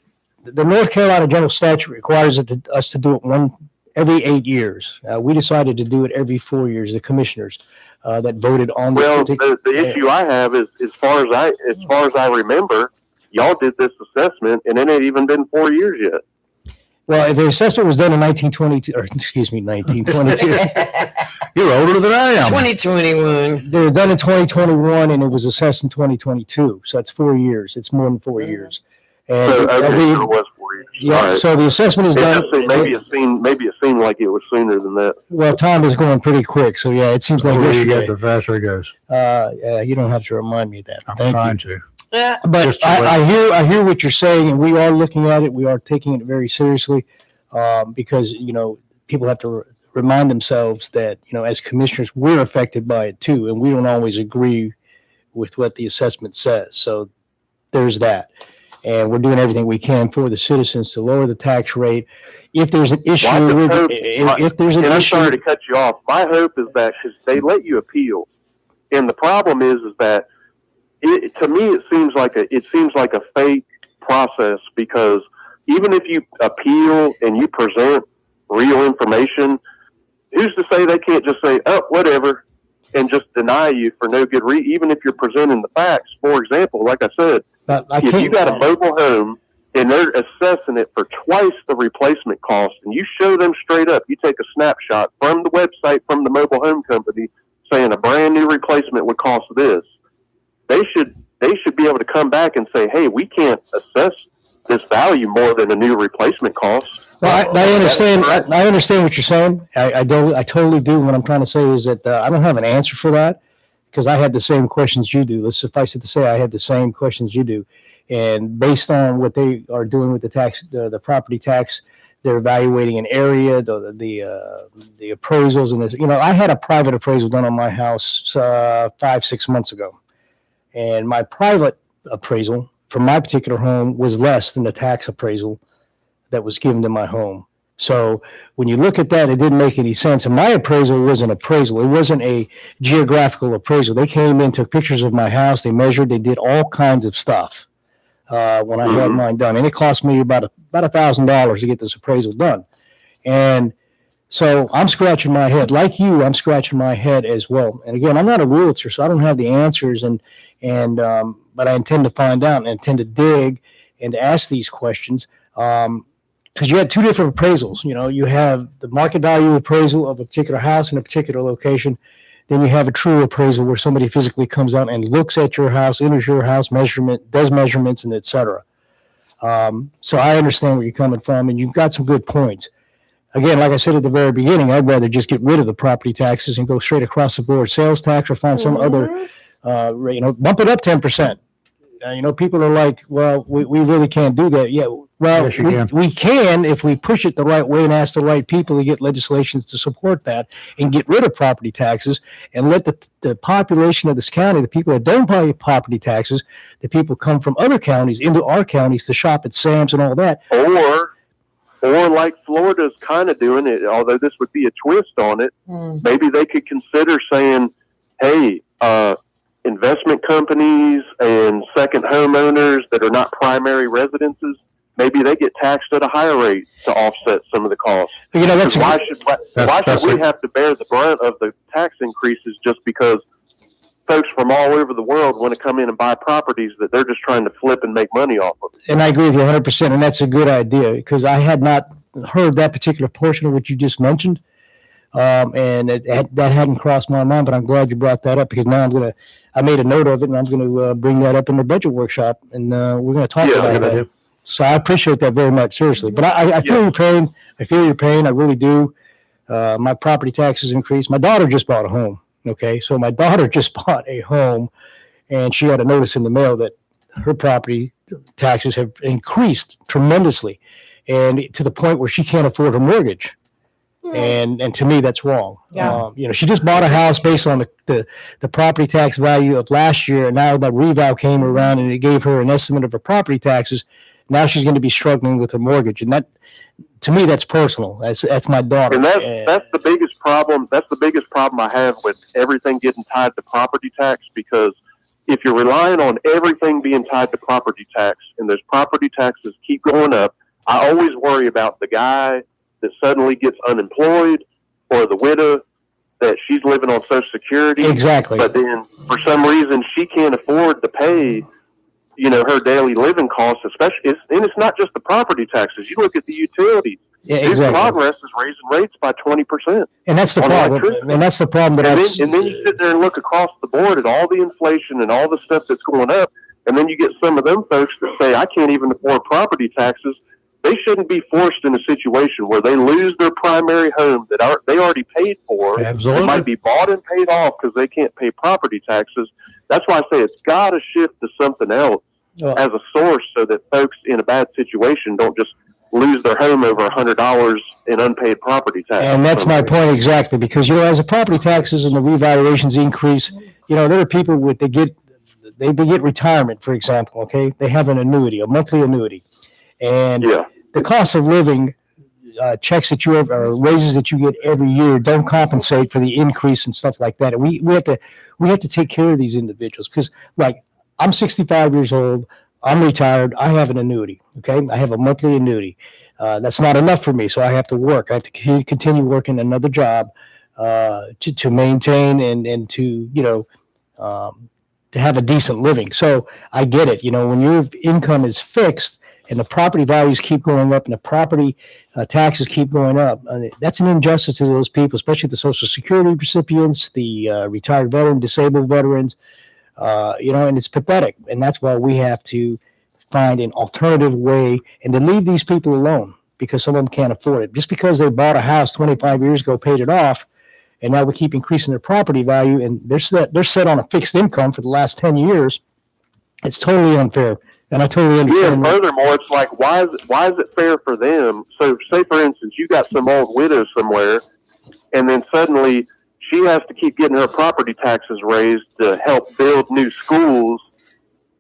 North Carolina General Statute requires us to do it every 8 years. We decided to do it every 4 years. The commissioners that voted on this. Well, the issue I have is, as far as I remember, y'all did this assessment and it ain't even been 4 years yet. Well, the assessment was done in 1922. You're older than I am. 2021. They were done in 2021, and it was assessed in 2022. So that's 4 years. It's more than 4 years. And So it was 4 years. yeah. All right. So the assessment is done. Maybe it seemed like it was sooner than that. Well, time is going pretty quick. So yeah, it seems like The older you yesterday. get, the faster it goes. You don't have to remind me of that. I'm Thank trying you. to. Yeah. But Just to I hear what you're saying, and we are looking at it. We are taking it very seriously, because people have to remind themselves that as commissioners we're affected by it too, and we don't always agree with what the assessment says. So there's that, and we're doing everything we can for the citizens to lower the tax rate. If there's an issue if there's an and I'm issue, sorry to cut you off. My hope is that, because they let you appeal, and the problem is that to me it seems like a fake process, because even if you appeal and you present real information, who's to say they can't just say, oh, whatever, and just deny you for no good reason, even if you're presenting the facts? For example, like I said, if you got a mobile home and they're assessing it for twice the replacement cost, and you show them straight up, you take a snapshot from the website from the mobile home company saying a brand new replacement would cost this, they should be able to come back and say, hey, we can't assess this value more than a new replacement cost. Well, I understand. I understand what you're saying. I totally do. What I'm trying to say is that I don't have an answer for that because I had the same questions you do. Let's suffice it to say, I had the same questions you do. And based on what they are doing with the tax, the property tax, they're evaluating an area, the appraisals, and this. You know, I had a private appraisal done on my house 5-6 months ago, and my private appraisal for my particular home was less than the tax appraisal that was given to my home. So when you look at that, it didn't make any sense. And my appraisal was an appraisal. It wasn't a geographical appraisal. They came in, took pictures of my house, they measured, they did all kinds of stuff when I had mine done. And it cost me about $1,000 to get this appraisal done. And so I'm scratching my head. Like you, I'm scratching my head as well. And again, I'm not a realtor, so I don't have the answers. But I intend to find out and intend to dig and to ask these questions. Because you had two different appraisals. You know, you have the market value appraisal of a particular house in a particular location. Then you have a true appraisal where somebody physically comes out and looks at your house, enters your house, does measurements, and et cetera. So I understand where you're coming from, and you've got some good points. Again, like I said at the very beginning, I'd rather just get rid of the property taxes and go straight across the board sales tax or find some other, bump it up 10%. People are like, well, we really can't do that. Yeah, well, Yes, we can if we push it the right way and ask the right people to get legislations to support that and get rid of property taxes and let the population of this county, the people that don't pay property taxes, the people come from other counties into our counties to shop at Sam's and all that. Or like Florida's kind of doing it, although this would be a twist on it, maybe they could consider saying, hey, investment companies and second homeowners that are not primary residences, maybe they get taxed at a higher rate to offset some of the costs. Why should we have to bear the brunt of the tax increases just because folks from all over the world want to come in and buy properties that they're just trying to flip and make money off of? And I agree with you 100%, and that's a good idea because I had not heard that particular portion of what you just mentioned. And that hadn't crossed my mind, but I'm glad you brought that up because now I made a note of it and I'm going to bring that up in the budget workshop and we're going to talk about that. So I appreciate that very much, seriously. But I feel your pain. I feel your pain. I really do. My property taxes increased. My daughter just bought a home. Okay. So my daughter just bought a home and she had a notice in the mail that her property taxes have increased tremendously and to the point where she can't afford her mortgage. And to me, that's wrong. Yeah. She just bought a house based on the property tax value of last year. And now that reval came around and it gave her an estimate of her property taxes. Now she's going to be struggling with her mortgage. And that, to me, that's personal. That's my daughter. And that's the biggest problem. That's the biggest problem I have with everything getting tied to property tax, because if you're relying on everything being tied to property tax and those property taxes keep going up, I always worry about the guy that suddenly gets unemployed or the widow that she's living on Social Security. Exactly. But then for some reason she can't afford to pay, her daily living costs, especially, and it's not just the property taxes. You look at the utilities. Yeah, exactly. Progress is raising rates by 20%. And that's the problem. And that's the problem and then you sit there and look across the board at all the inflation and all the stuff that's going up. And then you get some of them folks that say, I can't even afford property taxes. They shouldn't be forced in a situation where they lose their primary home that they already paid for. Absolutely. It might be bought and paid off because they can't pay property taxes. That's why I say it's got to shift to something else as a source so that folks in a bad situation don't just lose their home over $100 in unpaid property taxes. And that's my point exactly, because as the property taxes and the revaluations increase, there are people they get retirement, for example. Okay, they have an annuity, a monthly annuity, and the cost of living checks that you have or raises that you get every year don't compensate for the increase and stuff like that. And we have to take care of these individuals because, like, I'm 65 years old. I'm retired. I have an annuity. Okay. I have a monthly annuity. That's not enough for me. So I have to work. I have to continue working another job, to maintain and to have a decent living. So I get it. When your income is fixed and the property values keep going up and the property taxes keep going up, that's an injustice to those people, especially the Social Security recipients, the retired veteran, disabled veterans, and it's pathetic. And that's why we have to find an alternative way and to leave these people alone because some of them can't afford it. Just because they bought a house 25 years ago, paid it off, and now we keep increasing their property value, and they're set on a fixed income for the last 10 years. It's totally unfair, and I totally Yeah, understand. and furthermore, it's like, why is it fair for them? So, say for instance, you got some old widow somewhere, and then suddenly she has to keep getting her property taxes raised to help build new schools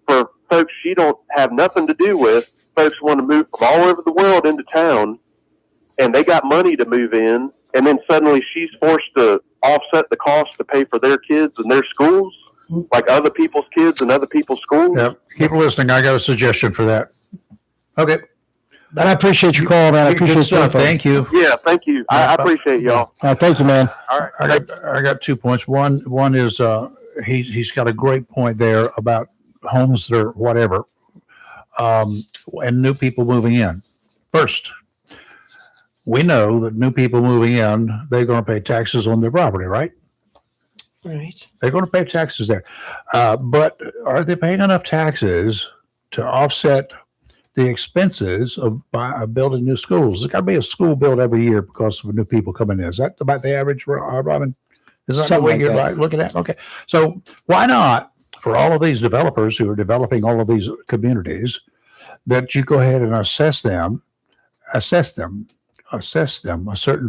for folks she don't have nothing to do with. Folks want to move from all over the world into town, and they got money to move in, and then suddenly she's forced to offset the cost to pay for their kids and their schools, like other people's kids and other people's schools. Yeah, keep listening. I got a suggestion for that. Okay. But I appreciate your call, man. I Good appreciate stuff. your Thank you. Yeah, thank you. I appreciate y'all. Thank you, man. All right. I got 2 points. One is he's got a great point there about homes that are whatever, and new people moving in. First, we know that new people moving in, they're going to pay taxes on their property, right? Right. They're going to pay taxes there. But are they paying enough taxes to offset the expenses of building new schools? There's got to be a school built every year because of new people coming in. Is that about the average, Robin? Is that the Something way like you're that. looking at? Okay. So why not, for all of these developers who are developing all of these communities, that you go ahead and assess them a certain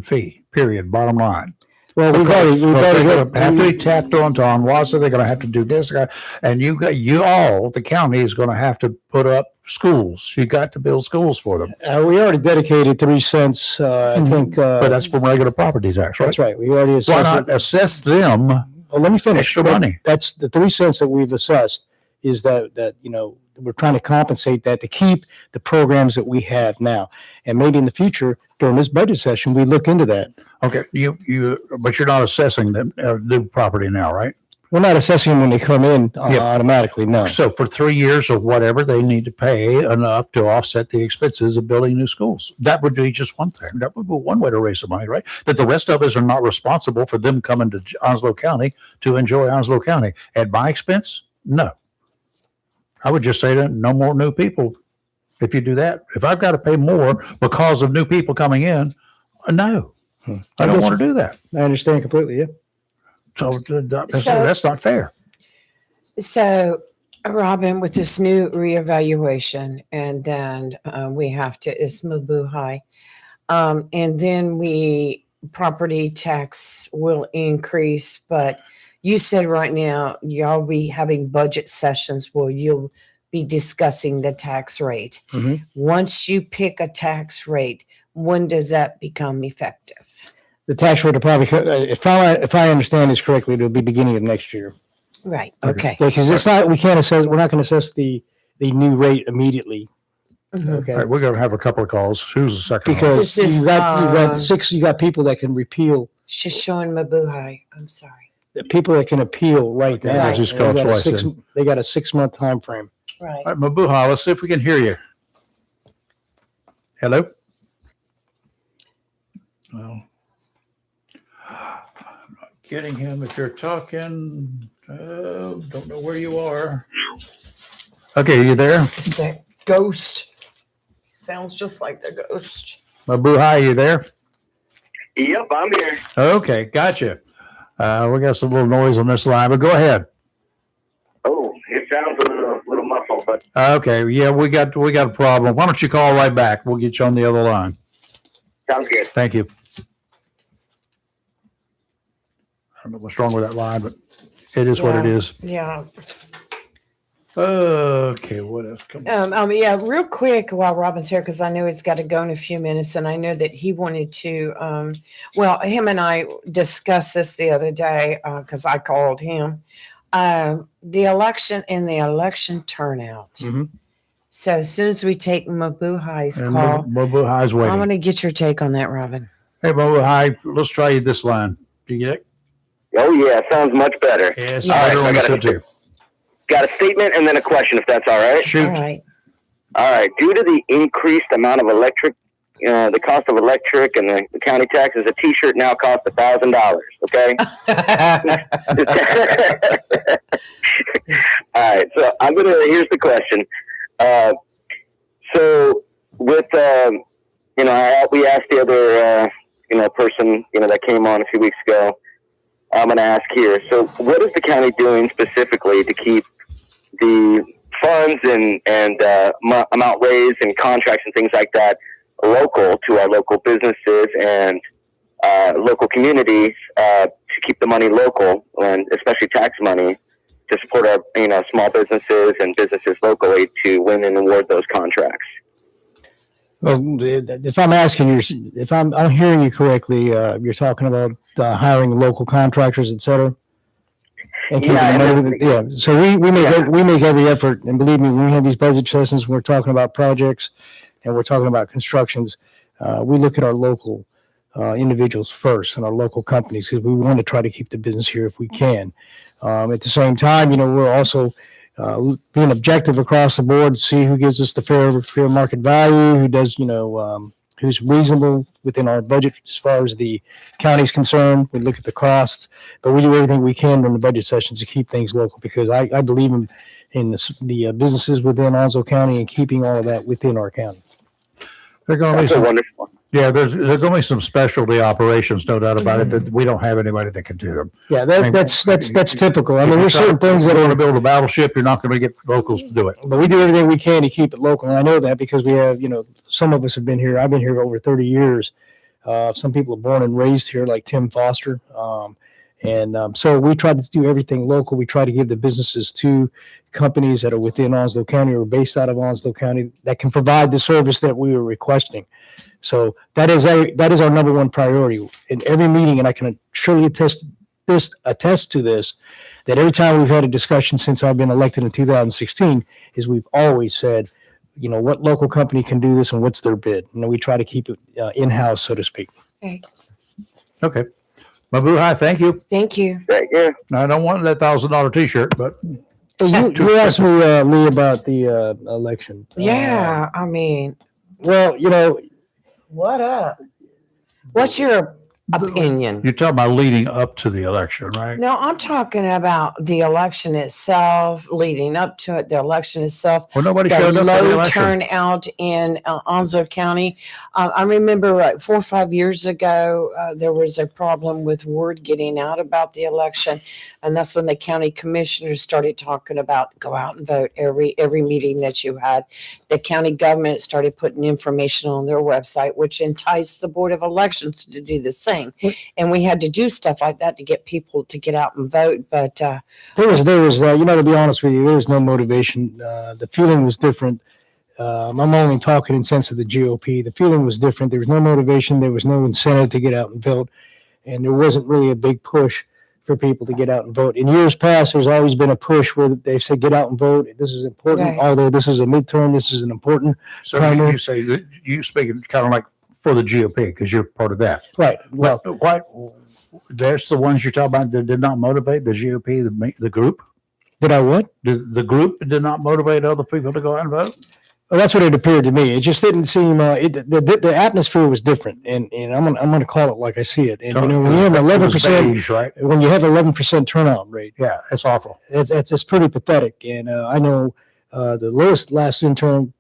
fee, period, bottom line. Well, we've Because already they're going to have to be tapped onto on WASA. They're going to have to do this, and the county is going to have to put up schools. You got to build schools for them, we already dedicated 3 cents. I think. but that's from regular property tax, right? That's right. We already Why assessed not it. assess them Well, let me finish. extra money? That's the 3 cents that we've assessed is that we're trying to compensate that to keep the programs that we have now. And maybe in the future, during this budget session, we look into that. Okay, but you're not assessing them new property now, right? We're not assessing them when they come in Yeah. automatically, no. So for 3 years or whatever, they need to pay enough to offset the expenses of building new schools. That would be just one thing. That would be one way to raise some money, right? That the rest of us are not responsible for them coming to Onslow County to enjoy Onslow County. At my expense? No. I would just say that no more new people. If you do that, if I've got to pay more because of new people coming in, no, I don't want to do that. I understand completely, yeah. So that's not fair. So, Robin, with this new reevaluation, and then we have to, it's Mabuhay, and then property tax will increase, but you said right now y'all be having budget sessions where you'll be discussing the tax rate. Mhm. Once you pick a tax rate, when does that become effective? The tax rate will probably, if I understand this correctly, it'll be beginning of next year. Right. Okay. Because we're not going to assess the new rate immediately. Mhm. Okay. All right, we're going to have a couple of calls. Who's the second? one? Because This is, you got people that can repeal, Shoshone Mabuhay. I'm sorry. the people that can appeal right Yeah, now. just They call got a twice six- then. They got a 6-month time frame. Right. All right, Mabuhay, let's see if we can hear you. Hello? Well, I'm not getting him if you're talking. Don't know where you are. Okay, you there? It's that ghost. Sounds just like the ghost. Mabuhay, you there? Yep, I'm here. Okay, gotcha. We got some little noise on this line, but go ahead. Oh, it sounds a little muffled, but Okay, yeah, we got a problem. Why don't you call right back? We'll get you on the other line. sounds good. Thank you. I don't know what's wrong with that line, but it is what it Yeah. is. Yeah. Okay, what else? Come on. Yeah, real quick while Robin's here, because I know he's got to go in a few minutes, and I know that he wanted to, him and I discussed this the other day, because I called him. The election and the election turnout. Mhm. So as soon as we take Mabuhai's And call, Mabuhai's I want waiting. to get your take on that, Robin. Hey, Mabuhai, let's try this line. Do you get it? Oh yeah, sounds much better. Yes, All I right, don't I got listen it. to. Got a statement and then a question, if that's all right. All Shoot. right. All right. Due to the increased amount of electric, the cost of electric and the county taxes, a T-shirt now costs $1,000. Okay. All right. So here's the question. So with, we asked the other, person, that came on a few weeks ago. I'm going to ask here. So what is the county doing specifically to keep the funds and amount raised and contracts and things like that local to our local businesses and local communities to keep the money local, and especially tax money, to support our small businesses and businesses locally to win and award those contracts? Well, if I'm hearing you correctly, you're talking about hiring local contractors, et cetera. And so we make every effort, and believe me, when we have these budget sessions, we're talking about projects and we're talking about constructions. We look at our local individuals first and our local companies, because we want to try to keep the business here if we can. At the same time, we're also being objective across the board to see who gives us the fair market value, who does, who's reasonable within our budget as far as the county's concerned. We look at the costs, but we do everything we can during the budget sessions to keep things local, because I believe in the businesses within Onslow County and keeping all of that within our county. They're going to be some, wonderful. yeah, there's going to be some specialty operations, no doubt about it, that we don't have anybody that can do them. Yeah, that's typical. I mean, there's certain things that you want are, to build a battleship, you're not going to get locals to do it. but we do everything we can to keep it local. And I know that because we have, some of us have been here. I've been here over 30 years. Some people are born and raised here, like Tim Foster. So we try to do everything local. We try to give the businesses to companies that are within Onslow County or based out of Onslow County that can provide the service that we were requesting. So that is our number one priority in every meeting. And I can surely attest to this, that every time we've had a discussion since I've been elected in 2016 is we've always said, what local company can do this and what's their bid. We try to keep it in-house, so to speak. Okay. Mabuhay, thank you. Thank you. Thank you. Now, I don't want that $1,000 T-shirt, but You asked me, Lee, about the election. Yeah, I mean, Well, what up? What's your opinion? you're talking about leading up to the election, right? No, I'm talking about the election itself, leading up to it, the election itself. Well, nobody The showed up for the low election. turnout in Onslow County. I remember 4 or 5 years ago, there was a problem with word getting out about the election. And that's when the county commissioners started talking about go out and vote every meeting that you had. The county government started putting information on their website, which enticed the Board of Elections to do the same. And we had to do stuff like that to get people to get out and vote. But there was, to be honest with you, there was no motivation. The feeling was different. I'm only talking in sense of the GOP. The feeling was different. There was no motivation. There was no incentive to get out and vote. And there wasn't really a big push for people to get out and vote. In years past, there's always been a push where they've said, get out and vote. This is important. Right. Although this is a midterm, this is an important. So primary. you say that you speak kind of like for the GOP because you're part of that. Right. Well, What? There's the ones you're talking about that did not motivate the GOP, the group. did I what? The group did not motivate other people to go out and vote. Well, that's what it appeared to me. It just didn't seem. The atmosphere was different, and I'm gonna call it like I see it. And when you have 11%, right? when you have 11% turnout rate, Yeah, it's awful. it's pretty pathetic. And I know the lowest last midterm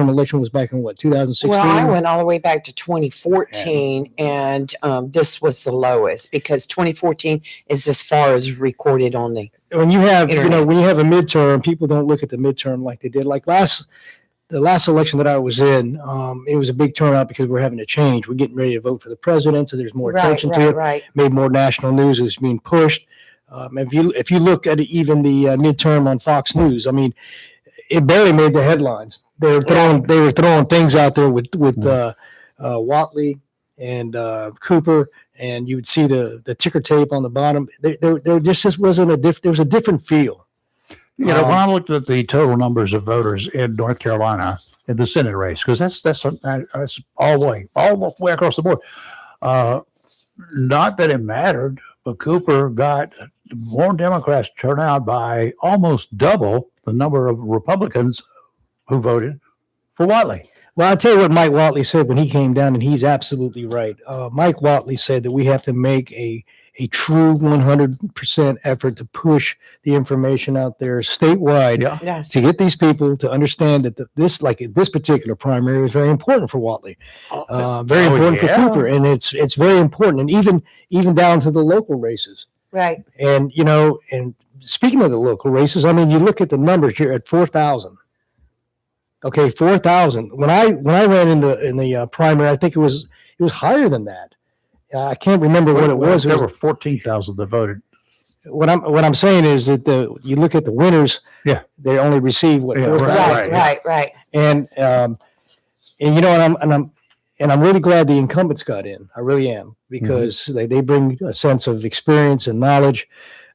election was back in 2016. well, I went all the way back to 2014, and this was the lowest because 2014 is as far as recorded on the. When you have Internet. when you have a midterm, people don't look at the midterm like they did. Like the last election that I was in, it was a big turnout because we're having a change. We're getting ready to vote for the president, so there's more attention to it. Right. Made more national news. It was being pushed. If you look at even the midterm on Fox News, I mean, it barely made the headlines. They were throwing things out there with Watley and Cooper, and you would see the ticker tape on the bottom. There just wasn't there was a different feel. You know, when I looked at the total numbers of voters in North Carolina in the Senate race, because that's all the way across the board. Not that it mattered, But Cooper got more Democrats turn out by almost double the number of Republicans who voted for Watley. Well, I'll tell you what Mike Watley said when he came down, and he's absolutely right. Mike Watley said that we have to make a true 100% effort to push the information out there statewide Yeah. Yes. to get these people to understand that this particular primary is very important for Watley, very Oh, important yeah. for Cooper, and it's very important, and even down to the local races. Right. And and speaking of the local races, I mean, you look at the numbers here at 4,000. Okay, 4,000. When I ran in the primary, I think it was higher than that. I can't remember what it was. It There was were 14,000 that voted. what I'm saying is that you look at the winners. Yeah. They only receive what Yeah, 4,000. Right. And I'm really glad the incumbents got in. I really am, because they bring a sense of experience and knowledge.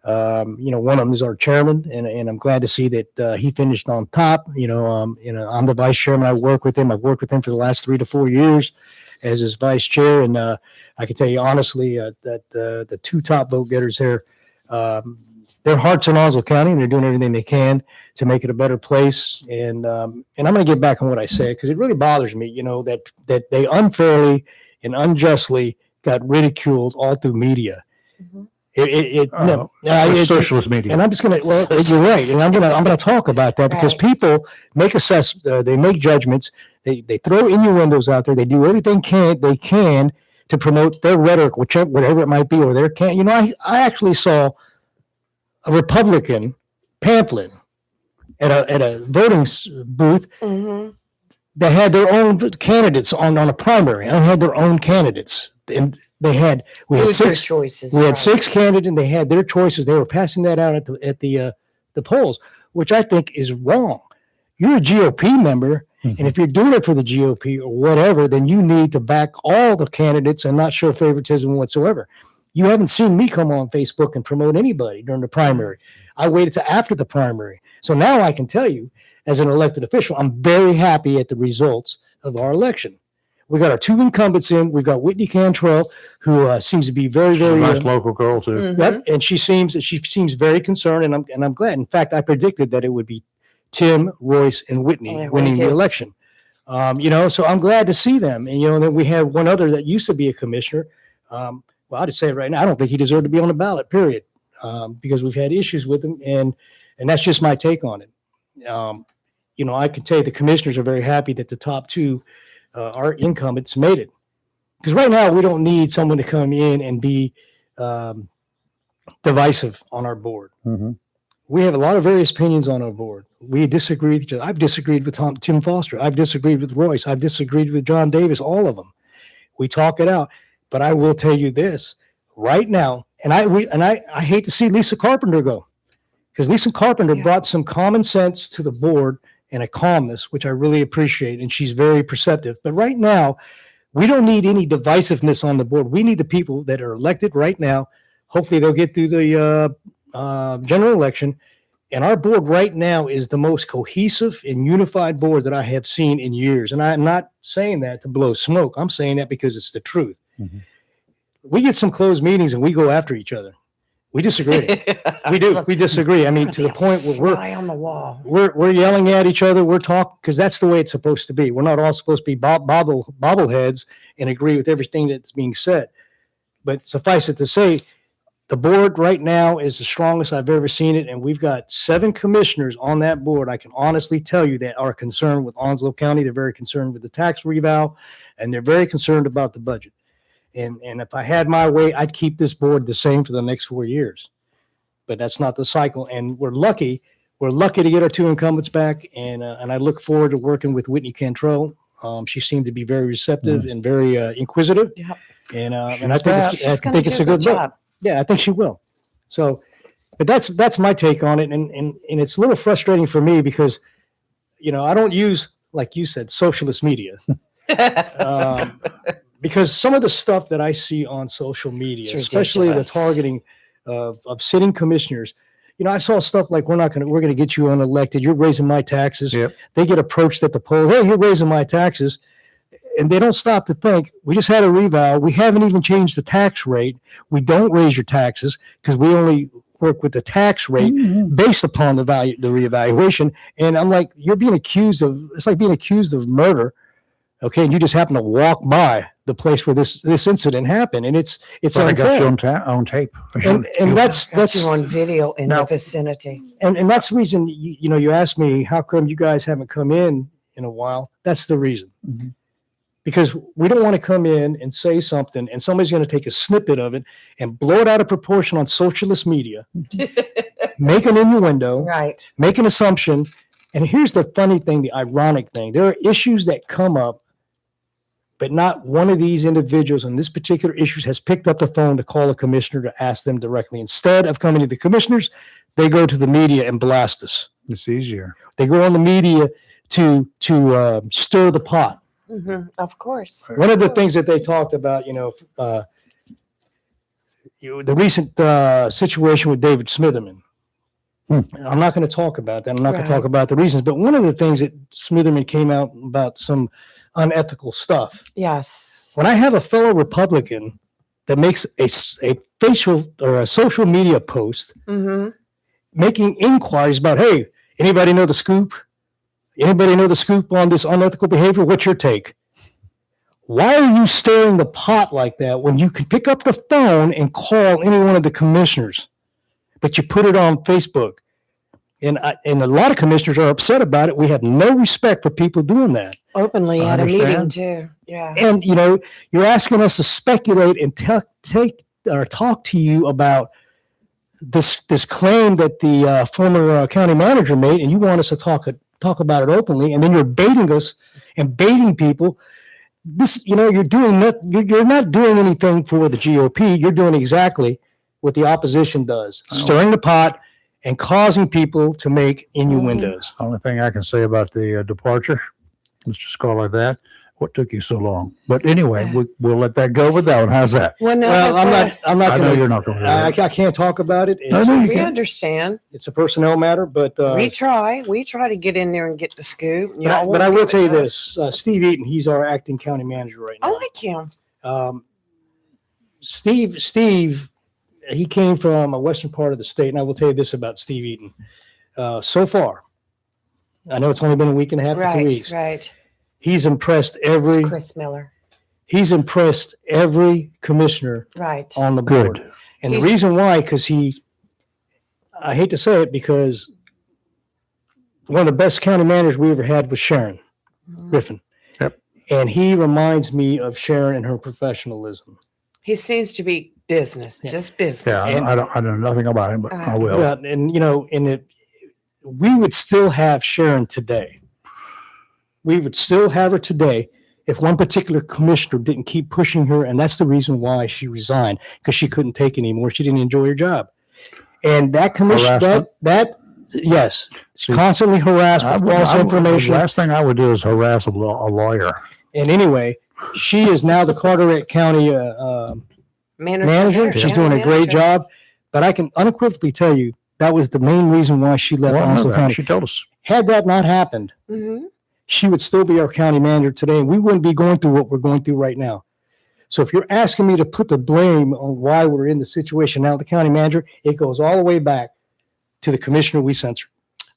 One of them is our chairman, and I'm glad to see that he finished on top. I'm the vice chairman. I've worked with him for the last 3 to 4 years as his vice chair, and I can tell you honestly that the two top vote getters there, their hearts in Onslow County, and they're doing everything they can to make it a better place. And I'm going to get back on what I said, because it really bothers me, that they unfairly and unjustly got ridiculed all through media. Mhm. It's Socialist media. and I'm just gonna. Well, you're right, and I'm gonna talk about that, because Right. people make they make judgments, they throw innuendos out there, they do everything they can to promote their rhetoric, whatever it might be, or their can. I actually saw a Republican pamphlet at a voting booth Mm-hmm. that had their own candidates on a primary, and had their own candidates, and we had Their six. choices. We had right. 6 candidates, and they had their choices. They were passing that out at the polls, which I think is wrong. You're a GOP member, Mhm. and if you're doing it for the GOP or whatever, then you need to back all the candidates and not show favoritism whatsoever. You haven't seen me come on Facebook and promote anybody during the primary. I waited till after the primary. So now I can tell you, as an elected official, I'm very happy at the results of our election. We got our 2 incumbents in. We've got Whitney Cantrell, who seems to be very, She's a very nice local girl too. Mhm. Yep, and she seems very concerned, and I'm glad. In fact, I predicted that it would be Tim, Royce, and Whitney Yeah, winning me the too. election. So I'm glad to see them. And then we have one other that used to be a commissioner. Well, I'll just say it right now, I don't think he deserved to be on the ballot. Period, because we've had issues with him, and that's just my take on it. I can tell you the commissioners are very happy that the top 2 our incumbents made it. Because right now we don't need someone to come in and be divisive on our board. Mhm. We have a lot of various opinions on our board. We disagree with each other. I've disagreed with Tim Foster. I've disagreed with Royce. I've disagreed with John Davis, all of them. We talk it out. But I will tell you this right now, and I hate to see Lisa Carpenter go, because Lisa Carpenter Yeah. brought some common sense to the board and a calmness, which I really appreciate, and she's very perceptive. But right now, we don't need any divisiveness on the board. We need the people that are elected right now. Hopefully, they'll get through the general election. And our board right now is the most cohesive and unified board that I have seen in years. And I'm not saying that to blow smoke. I'm saying that because it's the truth. Mhm. We get some closed meetings and we go after each other. We disagree. We do. We disagree. I mean, to the point where Fly on the wall. we're yelling at each other. We're talking, because that's the way it's supposed to be. We're not all supposed to be bobbleheads and agree with everything that's being said. But suffice it to say, the board right now is the strongest I've ever seen it, and we've got 7 commissioners on that board. I can honestly tell you that are concerned with Onslow County. They're very concerned with the tax revow, and they're very concerned about the budget. And if I had my way, I'd keep this board the same for the next 4 years. But that's not the cycle, and we're lucky. We're lucky to get our 2 incumbents back, and I look forward to working with Whitney Cantrell. She seemed to be very receptive and very inquisitive, Yep. and I She's think fast. She's gonna think it's do a good look. job. Yeah, I think she will. So, but that's my take on it, and it's a little frustrating for me because, I don't use, like you said, socialist media, because some of the stuff that I see on social media, It's especially the ridiculous. targeting of sitting commissioners, I saw stuff like we're going to get you unelected. You're raising my taxes. Yep. They get approached at the poll. Hey, you're raising my taxes. and they don't stop to think. We just had a reval. We haven't even changed the tax rate. We don't raise your taxes because we only work with the tax rate based upon the reevaluation. And I'm like, you're being accused of, it's like being accused of murder. Okay. And you just happen to walk by the place where this incident happened. And it's But I got you unfair. on tape. And Got you on video in Now- the vicinity. And that's the reason, you asked me, how come you guys haven't come in a while? That's the reason. Mhm. Because we don't want to come in and say something and somebody's going to take a snippet of it and blow it out of proportion on socialist media, make an innuendo, Right. make an assumption. And here's the funny thing, the ironic thing. There are issues that come up, but not one of these individuals on this particular issues has picked up the phone to call a commissioner to ask them directly. Instead of coming to the commissioners, they go to the media and blast us. It's easier. They go on the media to stir the pot. Of course. One of the things that they talked about, the recent situation with David Smitherman. I'm not going to talk about that. I'm not going to talk Right. about the reasons. But one of the things that Smitherman came out about some unethical stuff. Yes. When I have a fellow Republican that makes a facial or a social media post making inquiries about, hey, anybody know the scoop? Anybody know the scoop on this unethical behavior? What's your take? Why are you stirring the pot like that when you can pick up the phone and call any one of the commissioners, but you put it on Facebook? And a lot of commissioners are upset about it. We have no respect for people doing that. Openly I at a meeting understand. too. Yeah. And you're asking us to speculate and take or talk to you about this claim that the former county manager made, and you want us to talk about it openly, and then you're baiting us and baiting people. You're not doing anything for the GOP. You're doing exactly what the opposition does, stirring the pot and causing people to make innuendos. Only thing I can say about the departure, let's just call it that. What took you so long? But anyway, we'll let that go with that one. How's that? Well, no, Well, I'm not I know going you're to. not going to. I can't talk about it. I know you we can't. understand. It's a personnel matter, but We try to get in there and get the scoop. but I will tell you this: Steve Eaton, he's our acting county manager right I now. like him. Steve, he came from a western part of the state, and I will tell you this about Steve Eaton. So far, I know it's only been a week and a half to 2 Right. weeks. Right. He's impressed It's Chris Miller. he's impressed every commissioner Right. on the board. Good. And the He's- reason why, because I hate to say it, because one of the best county managers we ever had was Sharon Griffin. Yep. And he reminds me of Sharon and her professionalism. He seems to be business, just business. Yeah, I know nothing about him, but I will. Yeah, and we would still have Sharon today. We would still have her today if one particular commissioner didn't keep pushing her, and that's the reason why she resigned, because she couldn't take anymore. She didn't enjoy her job. And that commissioner, Harassment? yes, See, constantly harassed with false information. The last thing I would do is harass a lawyer. And anyway, she is now the Carteret County manager. She's doing a great job. But I can unequivocally tell you that was the main reason why she left Well, I know Onslow that. County. She told us. Had that not happened, she would still be our county manager today, and we wouldn't be going through what we're going through right now. So if you're asking me to put the blame on why we're in the situation now, the county manager, it goes all the way back to the commissioner we censored.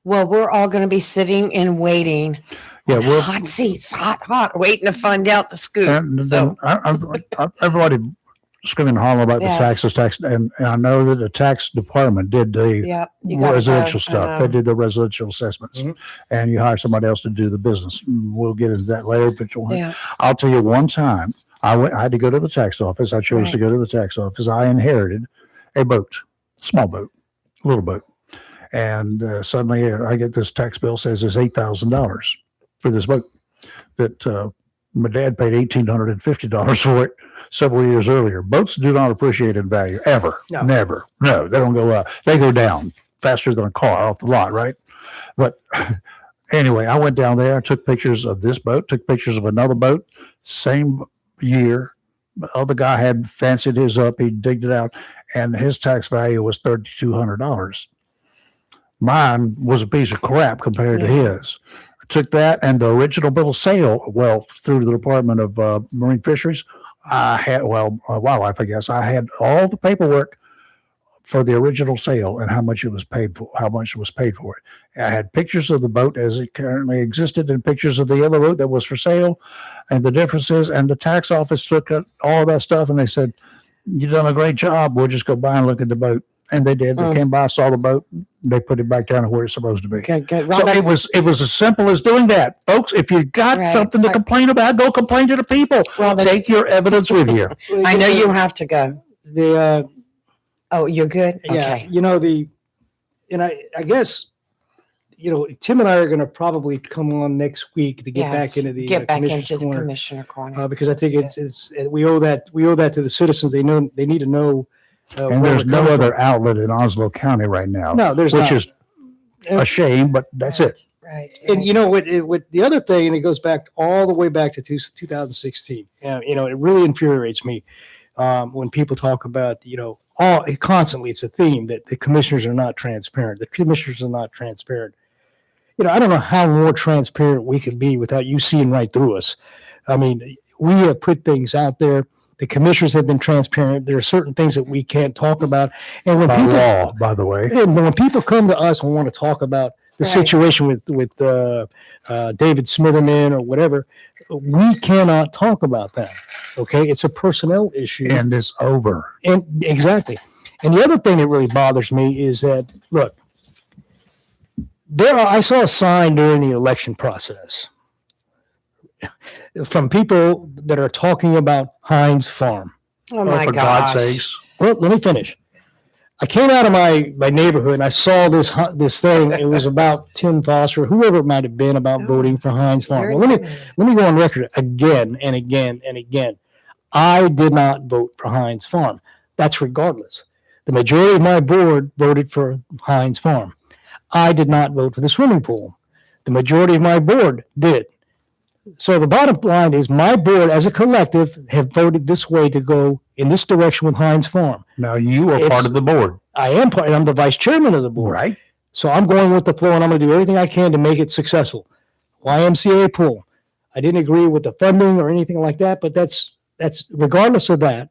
Well, we're all going to be sitting and waiting. Yeah, we're Hot seats, hot, waiting to find out the scoop. and So, everybody screaming and hollering about Yes. the tax, and I know that the tax department did the yeah, you got residential stuff. They did the residential assessments, Mhm. and you hire somebody else to do the business. We'll get into that later, but Yeah. I'll tell you one time I had to go to the tax office. I chose to go to the tax office. I inherited a boat, small boat, little boat. And suddenly I get this tax bill says it's $8,000 for this boat that my dad paid $1,850 for it several years earlier. Boats do not appreciate in value ever. No. Never. No, they don't go up. They go down faster than a car off the lot, right? But anyway, I went down there, I took pictures of this boat, took pictures of another boat, same year. The other guy had fancied his up, he digged it out, and his tax value was $3,200. Mine was a piece of crap compared to his. I took that and the original bill of sale, well, through the Department of Marine Fisheries, I had, wildlife, I guess. I had all the paperwork for the original sale and how much it was paid for, it. I had pictures of the boat as it currently existed and pictures of the other boat that was for sale and the differences. And the tax office took all that stuff and they said, "You've done a great job. We'll just go by and look at the boat." And they did. They came by, saw the boat, they put it back down to where it's supposed to be. Okay, good. So Robert, it was as simple as doing that, folks. If you got Right. something to complain about, go complain to the people. Robert, Take your evidence with you. I know you have to go. The, Oh, you're good? yeah, Okay. you know, and I guess, you know, Tim and I are going to probably come on next week to get back Yes, into the get back commissioner's into the corner, commissioner corner. because I think we owe that to the citizens. They need to know. And where there's we're no coming other from. outlet in Oslo County right now, No, there's which not. is a shame, but that's it. Right. And you know what? The other thing, and it goes back all the way back to 2016. You know, it really infuriates me when people talk about, you know, constantly it's a theme that the commissioners are not transparent. The commissioners are not transparent. You know, I don't know how more transparent we could be without you seeing right through us. I mean, we have put things out there. The commissioners have been transparent. There are certain things that we can't talk about. And when By people, law, by the way. and when people come to us and want to talk about the Right. situation with David Smitherman or whatever, we cannot talk about that. Okay, it's a personnel issue, And it's over. and exactly. And the other thing that really bothers me is that, look, I saw a sign during the election process from people that are talking about Heinz Farm. Oh my For gosh. God's sakes. Well, let me finish. I came out of my neighborhood and I saw this thing. It was about Tim Foster, whoever it might have been, about voting for Heinz Farm. Well, let me go on record again and again and again. I did not vote for Heinz Farm. That's regardless. The majority of my board voted for Heinz Farm. I did not vote for the swimming pool. The majority of my board did. So the bottom line is my board as a collective have voted this way to go in this direction with Heinz Farm. Now you are It's- part of the board, I am part, and I'm the vice chairman of the board. right? So I'm going with the flow and I'm going to do everything I can to make it successful. YMCA pool. I didn't agree with the funding or anything like that, but that's regardless of that,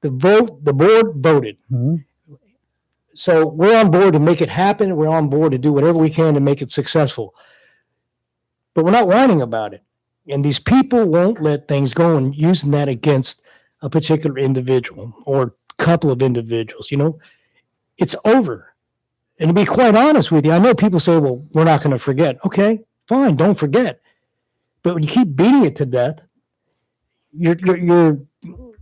the board voted. Mhm. So we're on board to make it happen. We're on board to do whatever we can to make it successful. But we're not whining about it. And these people won't let things go and using that against a particular individual or couple of individuals. You know, it's over. And to be quite honest with you, I know people say, well, we're not going to forget. Okay, fine, don't forget. But when you keep beating it to death, you're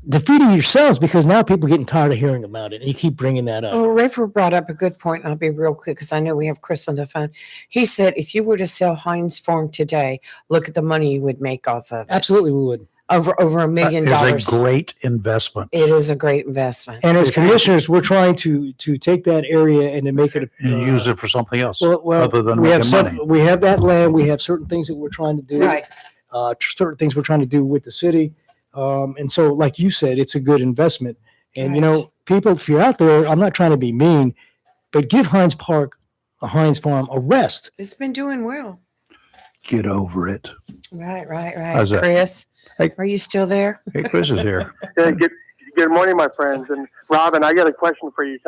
defeating yourselves, because now people are getting tired of hearing about it. And you keep bringing that up. Well, Rafer brought up a good point, and I'll be real quick because I know we have Chris on the phone. He said if you were to sell Heinz Farm today, look at the money you would make off of it. Absolutely, we would. Over $1 million. It's a great investment. It is a great investment. And as commissioners, we're trying to take that area and to make it And use it for something else well, other than we have making money. we have that land. We have certain things that we're trying to do. Right. Certain things we're trying to do with the city. And so, like you said, it's a good investment. And, you Right. know, people, if you're out there, I'm not trying to be mean, but give Heinz Farm a rest. It's been doing well. Get over it. Right. How's that? Chris, Hey. are you still there? Hey, Chris is here. Good morning, my friends. And Robin, I got a question for you.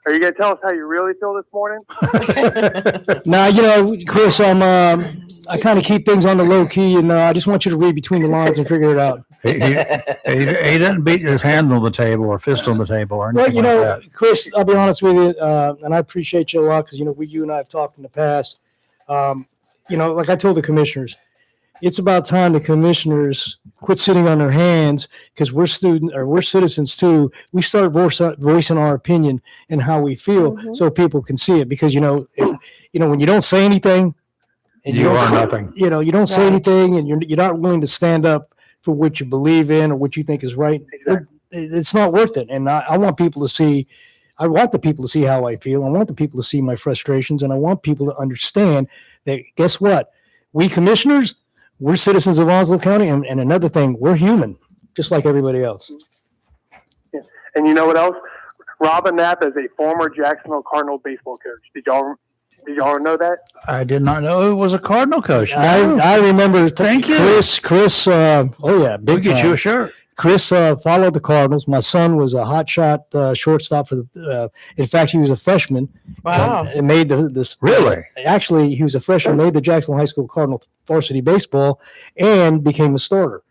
Are you going to tell us how you really feel this morning? Now, you know, Chris, I kind of keep things on the low key, and I just want you to read between the lines and figure it out. He doesn't beat his hand on the table or fist on the table or Well, anything you know, like that. Chris, I'll be honest with you, and I appreciate you a lot because, you know, you and I have talked in the past. You know, like I told the commissioners, it's about time the commissioners quit sitting on their hands, because we're citizens too. We start voicing our opinion and how we feel so people can see it. Because, you know, when you don't say anything and You don't are say- nothing. you know, you don't say Right. anything and you're not willing to stand up for what you believe in or what you think is right. It's not worth it. And I want people to see, I want the people to see how I feel. I want the people to see my frustrations, and I want people to understand that, guess what? We commissioners, we're citizens of Oslo County. And another thing, we're human, just like everybody else. And you know what else? Robin Knapp is a former Jacksonville Cardinal baseball coach. Did y'all Did y'all know that? I did not know it was a Cardinal coach. I remember. Thank you. Chris. Oh yeah, We'll big get time. you a shirt. Chris followed the Cardinals. My son was a hot shot shortstop for the. In fact, he was a freshman. Wow. And made this. Really? Actually, he was a freshman. Made the Jacksonville High School Cardinal varsity baseball, and became a starter.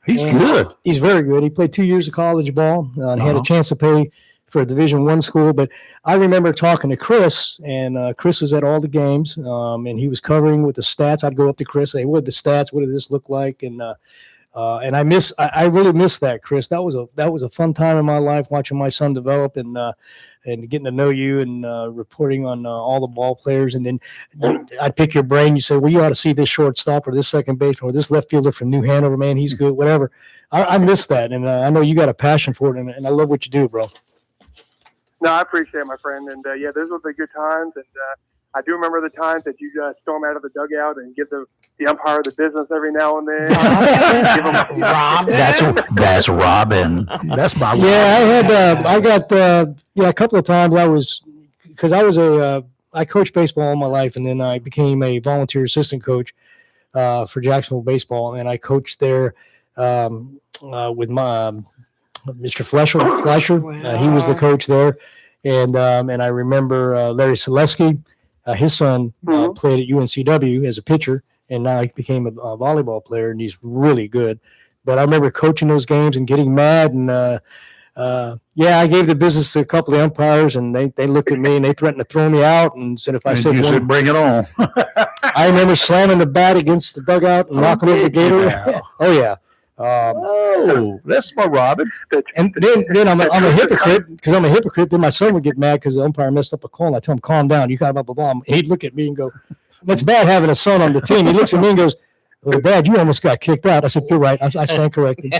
He's And good. He's very good. He played 2 years of college ball and had a chance to play for a Division I school. But I remember talking to Chris, and Chris was at all the games, and he was covering with the stats. I'd go up to Chris, say, "What are the stats? What did this look like?" And I really miss that, Chris. That was a fun time in my life, watching my son develop and getting to know you and reporting on all the ball players. And then I'd pick your brain. You say, "Well, you ought to see this shortstop or this second baseman or this left fielder from New Hanover. Man, he's good." Whatever. I miss that, and I know you got a passion for it, and I love what you do, bro. No, I appreciate it, my friend. And yeah, those were the good times. And I do remember the times that you storm out of the dugout and give the umpire the business every now and then. Robin. That's Robin. That's my Yeah, I got a couple of times I coached baseball all my life, and then I became a volunteer assistant coach for Jacksonville baseball, and I coached there with my Mr. Fleischer. He was the coach there, and I remember Larry Selesky. His son played at UNCW as a pitcher, and now he became a volleyball player, and he's really good. But I remember coaching those games and getting mad, and I gave the business to a couple of umpires, and they looked at me and they threatened to throw me out, and said if I said you one, said, "Bring it on." I remember slamming the bat against the dugout and knocking over the gator. Wow. Oh yeah. Oh, that's my Robin. And then I'm a hypocrite because I'm a hypocrite. Then my son would get mad because the umpire messed up a call. And I tell him, "Calm down. You got blah, blah, blah." And he'd look at me and go, "That's bad having a son on the team." He looks at me and goes, "Well, Dad, you almost got kicked out." I said, "You're right. I stand corrected."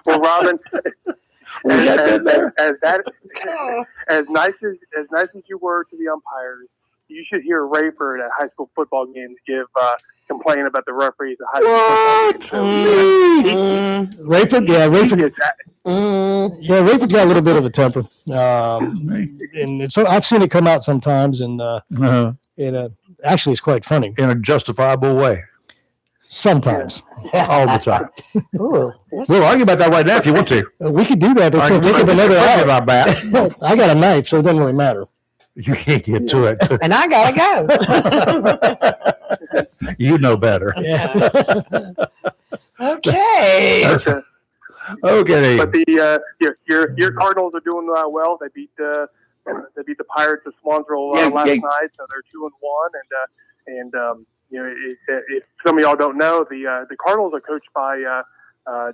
Well, Robin, as nice as you were to the umpires, you should hear Rayford at high school football games complain about the referees at high school football games. So, Rayford, Rayford's got a little bit of a temper, and so I've seen it come out sometimes, and actually, it's quite funny In a justifiable way, sometimes. all the time. Ooh. We'll argue about that right now if you want to. We could do that, but it's going to take up another hour. About that. I got a knife, so it doesn't really matter. You can't get to it. And I gotta go. You know better. Okay. Okay. But your Cardinals are doing well. They beat the Pirates of Swansville last night, so they're 2-1. And if some of y'all don't know, the Cardinals are coached by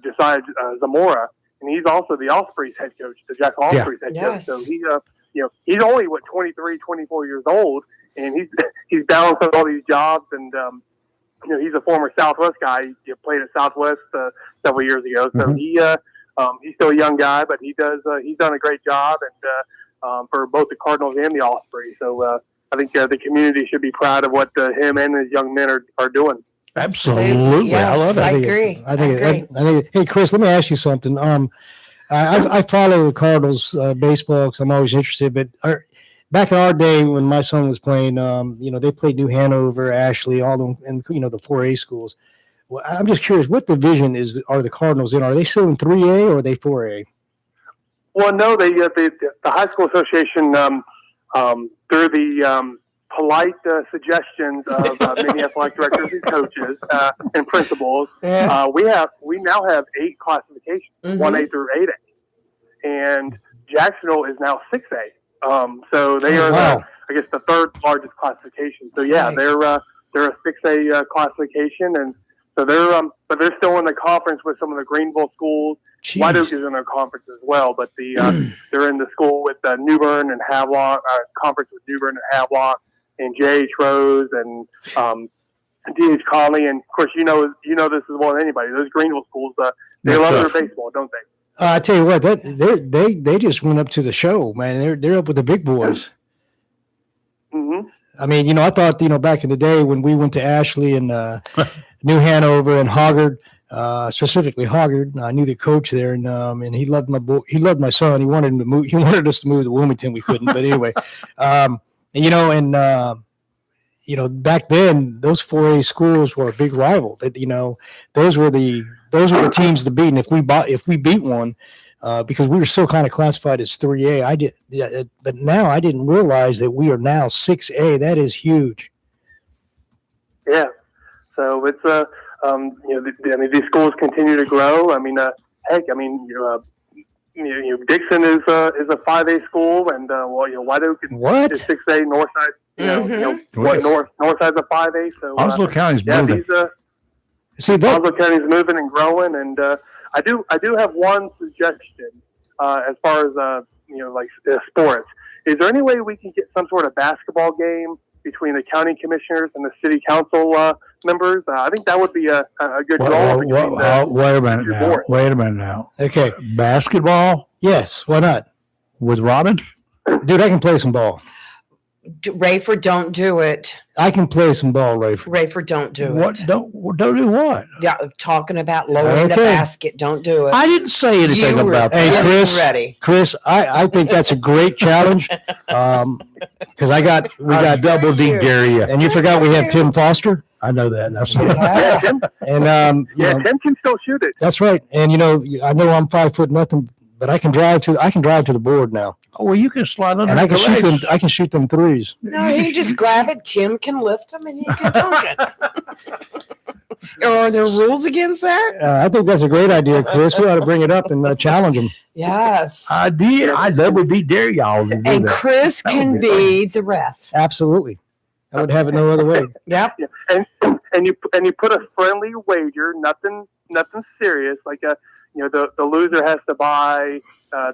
Josiah Zamora, and he's also the Ospreys head coach, the Jacksonville Ospreys head coach. So he's only 23, 24 years old, and he's balancing all these jobs. And he's a former Southwest guy. He played at Southwest several years ago. So he's still a young guy, but he's done a great job, and for both the Cardinals and the Ospreys. So I think the community should be proud of what him and his young men are doing. Absolutely. Yes, I love it. I agree. I think. Hey, Chris, let me ask you something. I follow the Cardinals baseball because I'm always interested. But back in our day when my son was playing, they played New Hanover, Ashley, all them, and the 4A schools. Well, I'm just curious, what division are the Cardinals in? Are they still in 3A or are they 4A? Well, no, the high school association through the polite suggestions of many athletic directors and coaches and principals, we now have 8 classifications, 1A through 8A, and Jacksonville is now 6A. So they are, the third largest classification. So they're a 6A classification, and so but they're still in the conference with some of the Greenville schools. Jeez. White Oak is in their conference as well, but they're in the school with New Bern and Havelock, conference with New Bern and Havelock, and J.H. Rose and D.H. Conley, and of course you know this as well as anybody. Those Greenville schools, they love their baseball, don't they? I tell you what, they just went up to the show, man. They're up with the big boys. Mm-hmm. I mean, I thought, back in the day when we went to Ashley and New Hanover and Hoggard, specifically Hoggard, I knew the coach there, and he loved my son. He wanted him to move. He wanted us to move to Wilmington. We couldn't, but anyway. And back then those 4A schools were a big rival. That those were the teams to beat. And if we beat one, because we were still kind of classified as 3A, but now I didn't realize that we are now 6A. That is huge. Yeah. So it's these schools continue to grow. I mean, Dixon is a 5A school, and White Oak is 6A. Northside, Northside's a 5A. So Oslo County's moving. Oslo County's moving and growing, and I do have one suggestion as far as sports. Is there any way we can get some sort of basketball game between the county commissioners and the city council members? I think that would be a good goal. Wait a minute now. Okay. Basketball? Yes. Why not? With Robin? Dude, I can play some ball. Rayford, don't do it. I can play some ball, Rayford. Rayford, don't do it. Don't do what? Yeah, talking about lowering the basket. Don't do it. I didn't say anything about that. Hey, Chris, I think that's a great challenge. Because we got double D dare you. And you forgot we have Tim Foster. I know that. Tim. And Tim can still shoot it. That's right. And I know I'm 5 foot nothing, but I can drive to the board now. Oh, well, you can slide under and I can the shoot legs. them. I can shoot them threes. No, you just grab it. Tim can lift them, and you can dunk it. Are there rules against that? I think that's a great idea, Chris. We ought to bring it up and challenge them. Yes. I did. I double D dare y'all to do and that. Chris can be the ref. Absolutely. I would have it no other way. Yep. Yeah. And you put a friendly wager, nothing serious, like the loser has to buy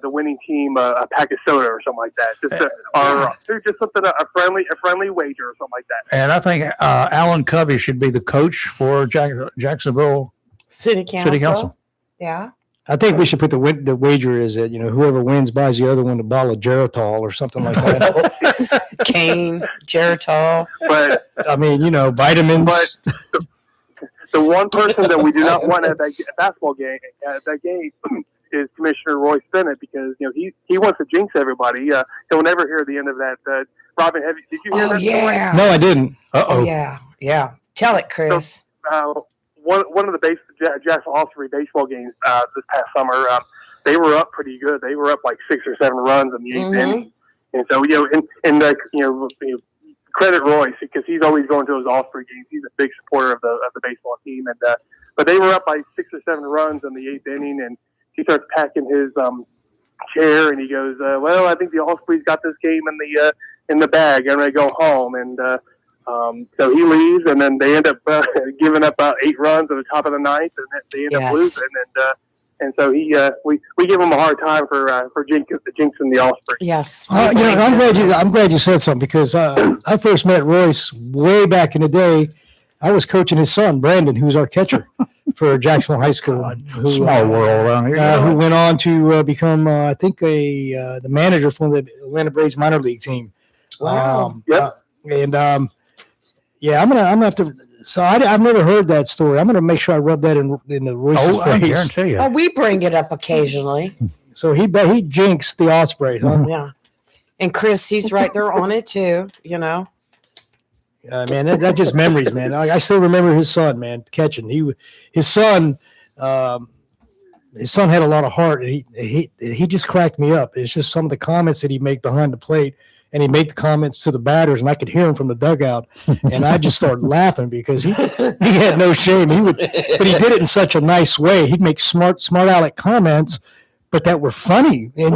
the winning team a pack of soda or something like that. Just something a friendly wager or something like that. And I think Alan Covey should be the coach for Jacksonville City Council. Yeah. I think we should put the wager is that whoever wins buys the other one a bottle of Geritol or something like that. Cane, Geritol. But I mean, vitamins. But the one person that we do not want at that basketball game is Commissioner Roy Bennett, because he wants to jinx everybody. He'll never hear the end of that. Robin, did you hear that story? No, I didn't. Oh yeah. Tell it, Chris. So, one of the Jacksonville Osprey baseball games this past summer, they were up pretty good. They were up like 6 or 7 runs in the 8th inning, and so credit Royce, because he's always going to those Osprey games. He's a big supporter of the baseball team, and but they were up by 6 or 7 runs in the 8th inning, and he starts packing his chair, and he goes, "Well, I think the Ospreys got this game in the bag. I'm gonna go home." And so he leaves, and then they end up giving up 8 runs at the top of the 9th, and they end up losing. And so we give him a hard time for jinxing the Ospreys. Yes. I'm glad you said something, because I first met Royce way back in the day. I was coaching his son, Brandon, who's our catcher for Jacksonville High School. Small world around here. Who went on to become, I think, the manager for the Atlanta Braves minor league team. Wow. I'm gonna have to. So I've never heard that story. I'm gonna make sure I rub that in the Royce's I face. guarantee you. Oh, we bring it up occasionally. So he jinxed the Ospreys, huh? Yeah. And Chris, he's right there on it too. Man, that just memories, man. I still remember his son, man, catching. His son had a lot of heart, and he just cracked me up. It's just some of the comments that he made behind the plate, and he made the comments to the batters, and I could hear him from the dugout, and I just started laughing because he had no shame. But he did it in such a nice way. He'd make smart aleck comments, but that were funny, and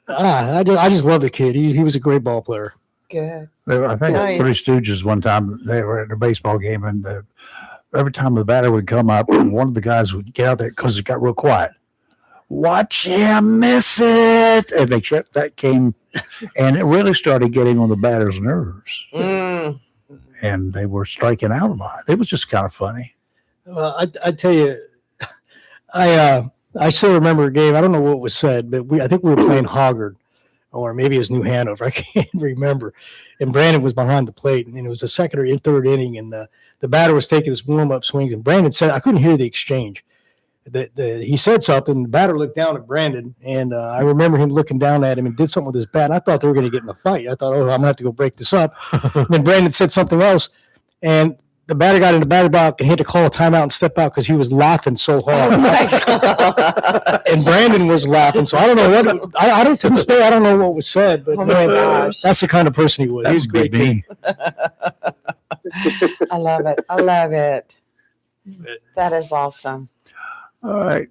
I just love the kid. He was a great ball player. Good. I think Nice. Three Stooges one time, they were at a baseball game, and every time the batter would come up, one of the guys would get out there because it got real quiet. Watch him miss it. And that came, and it really started getting on the batter's nerves. Mm. And they were striking out a lot. It was just kind of funny. Well, I tell you, I still remember a game. I don't know what was said, but I think we were playing Hoggard, or maybe it was New Hanover. I can't remember. And Brandon was behind the plate, and it was the second or third inning, and the batter was taking his warm-up swings, and Brandon said, I couldn't hear the exchange. he said something. The batter looked down at Brandon, and I remember him looking down at him and did something with his bat. And I thought they were going to get in a fight. I thought, oh, I'm going to have to go break this up. And then Brandon said something else, and the batter got in the batter box and had to call a timeout and step out because he was laughing so hard. Oh my God. And Brandon was laughing. So I don't know what I don't to this day I don't know what was said, but Oh my man, gosh. that's the kind of person he was. That He was a would great be kid. me. I love it. I love it. That is awesome. All right.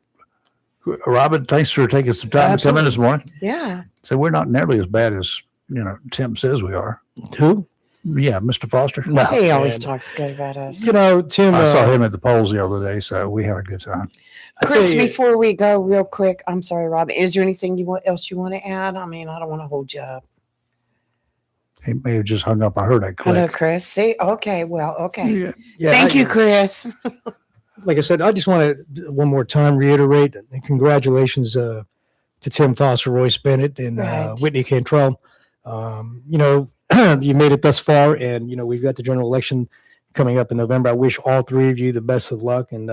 Robin, thanks for taking some time to come in this morning. Yeah. So we're not nearly as bad as, Tim says we are. Who? Yeah, Mr. Foster. No, He always man. talks good about us. You know, Tim. I saw him at the polls the other day, so we had a good time. I tell Chris, you- before we go real quick, I'm sorry, Rob. Is there anything else you want to add? I mean, I don't want to hold you up. He may have just hung up. I heard that click. Hello, Chris. See? Okay. Well, okay. Yeah. Yeah, Thank you, Chris. Like I said, I just want to one more time reiterate and congratulations to Tim Foster, Royce Bennett, and Right. Whitney Cantrell. You made it thus far, and we've got the general election coming up in November. I wish all three of you the best of luck and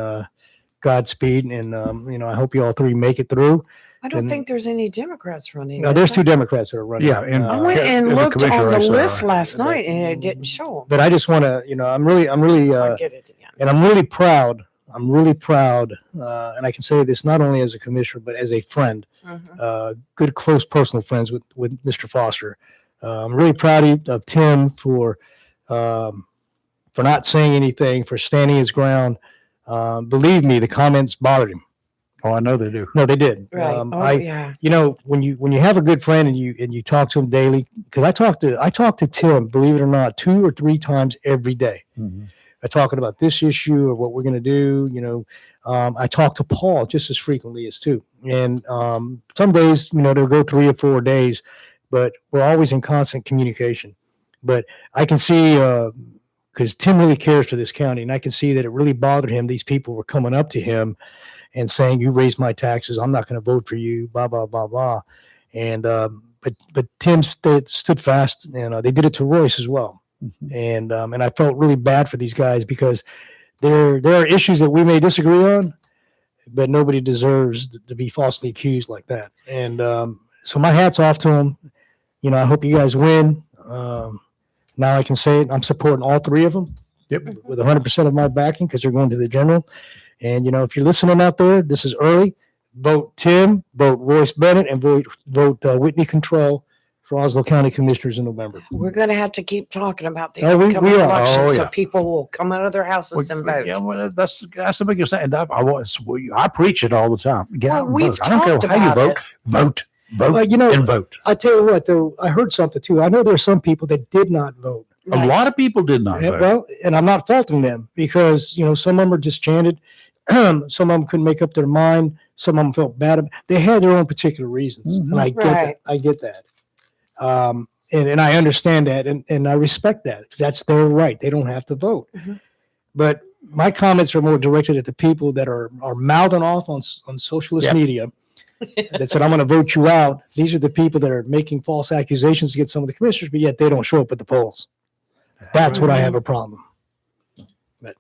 Godspeed, and I hope you all three make it through. I don't And- think there's any Democrats running. Now, there's is two there? Democrats that are running. Yeah, and I went Yeah, and there's a looked commissioner on the race there. list last night, and it didn't show 'em. But I just want to, I'm really, I get it again. and I'm really proud. I'm really proud, and I can say this not only as a commissioner but as a friend. Mhm. Good, close personal friends with Mr. Foster. I'm really proud of Tim for not saying anything, for standing his ground. Believe me, the comments bothered him. Oh, I know they do. No, they did. Right. Yeah. When you have a good friend and you talk to him daily, because I talk to Tim, believe it or not, 2 or 3 times every day. Mhm. I talking about this issue or what we're going to do. I talk to Paul just as frequently as too. And some days, they'll go 3 or 4 days, but we're always in constant communication. But I can see, because Tim really cares for this county, and I can see that it really bothered him. These people were coming up to him and saying, "You raised my taxes. I'm not going to vote for you." Blah blah blah blah. And but Tim stood fast, and they did it to Royce as well. And I felt really bad for these guys because there are issues that we may disagree on, but nobody deserves to be falsely accused like that. And so my hat's off to them. I hope you guys win. Now I can say it. I'm supporting all 3 of them. Yep. With 100% of my backing because they're going to the general. And if you're listening out there, this is early. Vote Tim, vote Royce Bennett, and vote Whitney Control for Oslo County Commissioners in November. We're going to have to keep talking about the Oh, we upcoming are. election Oh, so yeah. people will come out of their houses and vote. Yeah, well, that's the biggest thing. And I preach it all the time. Get Well, out and we've vote. I don't care talked how you about vote. it. Vote. Well, And vote. I tell you what, though, I heard something too. I know there are some people that did not vote. A lot of people did not Yeah, vote. well, and I'm not faulting them because some of them are disenchanted. Some of them couldn't make up their mind. Some of them felt bad. They had their own particular reasons, and I get Right. that. I get that, and I understand that, and I respect that. That's their right. They don't have to vote. Mhm. But my comments are more directed at the people that are mouthing off on socialist Yep. media that said, "I'm going to vote you out." These are the people that are making false accusations against some of the commissioners, but yet they don't show up at the polls. That's what I have a problem. But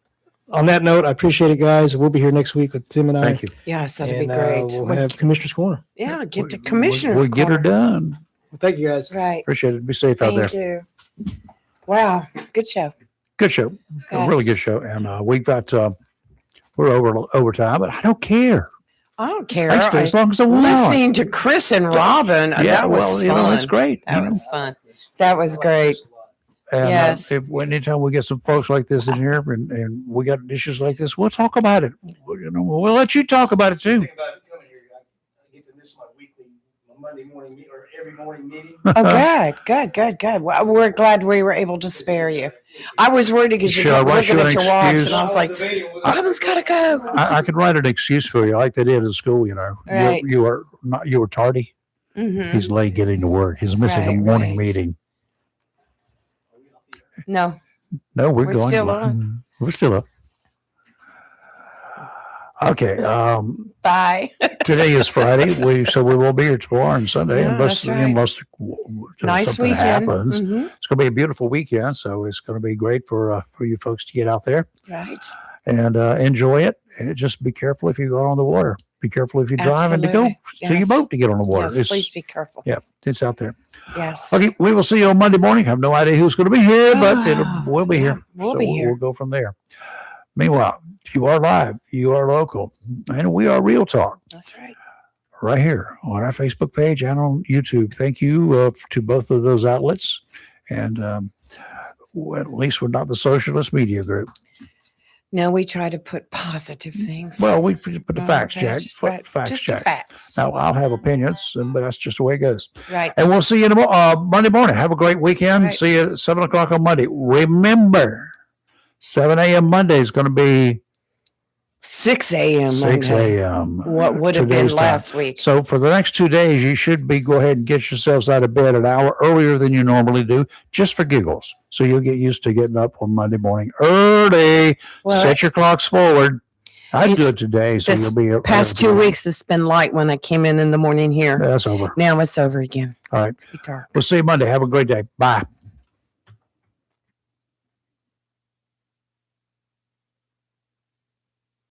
on that note, I appreciate it, guys. We'll be here next week with Tim and I. Thank you. Yes, that'd be And, great. we'll have Commissioner's Corner. Yeah, get the We- commissioner's We'll get her corner. done. Well, thank you, guys. Right. Appreciate it. Be safe out there. Thank you. Wow. Good show. Good show. A really good Yes. show. And we've got, we're over time, but I don't care. I don't care. As long as I want. Listening to Chris and Robin, that was fun. That's great. That was fun. That was great. And Yes. anytime we get some folks like this in here and we got issues like this, we'll talk about it. We'll let you talk about it too. About coming here, I get to miss my Monday morning meeting or every morning meeting. Oh, good. Well, we're glad we were able to spare you. I was worried because you Shall I kept write you looking an at your watch, excuse? and I was like, Robin's got to go. I could write an excuse for you like they did in school, Right. You were tardy. Mhm. He's late getting to work. He's missing a Right, morning right. meeting. No, No, we're We're going. still on. We're still up. Okay. bye. Today is Friday. We will be here tomorrow and Sunday Yeah, unless that's right. Nice something weekend. happens. Mhm. It's going to be a beautiful weekend, so it's going to be great for you folks to get out there. Right. and enjoy it. And just be careful if you go on the water. Be careful if you're driving to go Absolutely. to your Yes. boat to get on the water. Yes, please be careful. Yeah, it's out there. Yes. Okay, we will see you on Monday morning. I have no idea who's going to be here, but we'll be here. We'll be here. We'll go from there. Meanwhile, you are live, you are local, and we are Real Talk That's right. right here on our Facebook page and on YouTube. Thank you to both of those outlets. And well, at least we're not the socialist media group. No, we try to put positive things. Well, we put the on facts, our Jack. page. Right. Facts, Just Jack. the facts. Now, I'll have opinions, but that's just the way it goes. Right. And we'll see you Monday morning. Have a great weekend. Right. See you at 7 o'clock on Monday. Remember, 7 a.m. Monday is going to be 6 a.m. 6 Monday. a.m. What would have been today's time. last week. So for the next 2 days, you should go ahead and get yourselves out of bed an hour earlier than you normally do, just for giggles. So you'll get used to getting up on Monday morning early. Well, Set your clocks forward. I These- do it today, so this you'll be past 2 weeks, it's been light when I came in the morning here. That's over. Now it's over again. All right. It's dark. We'll see you Monday. Have a great day. Bye.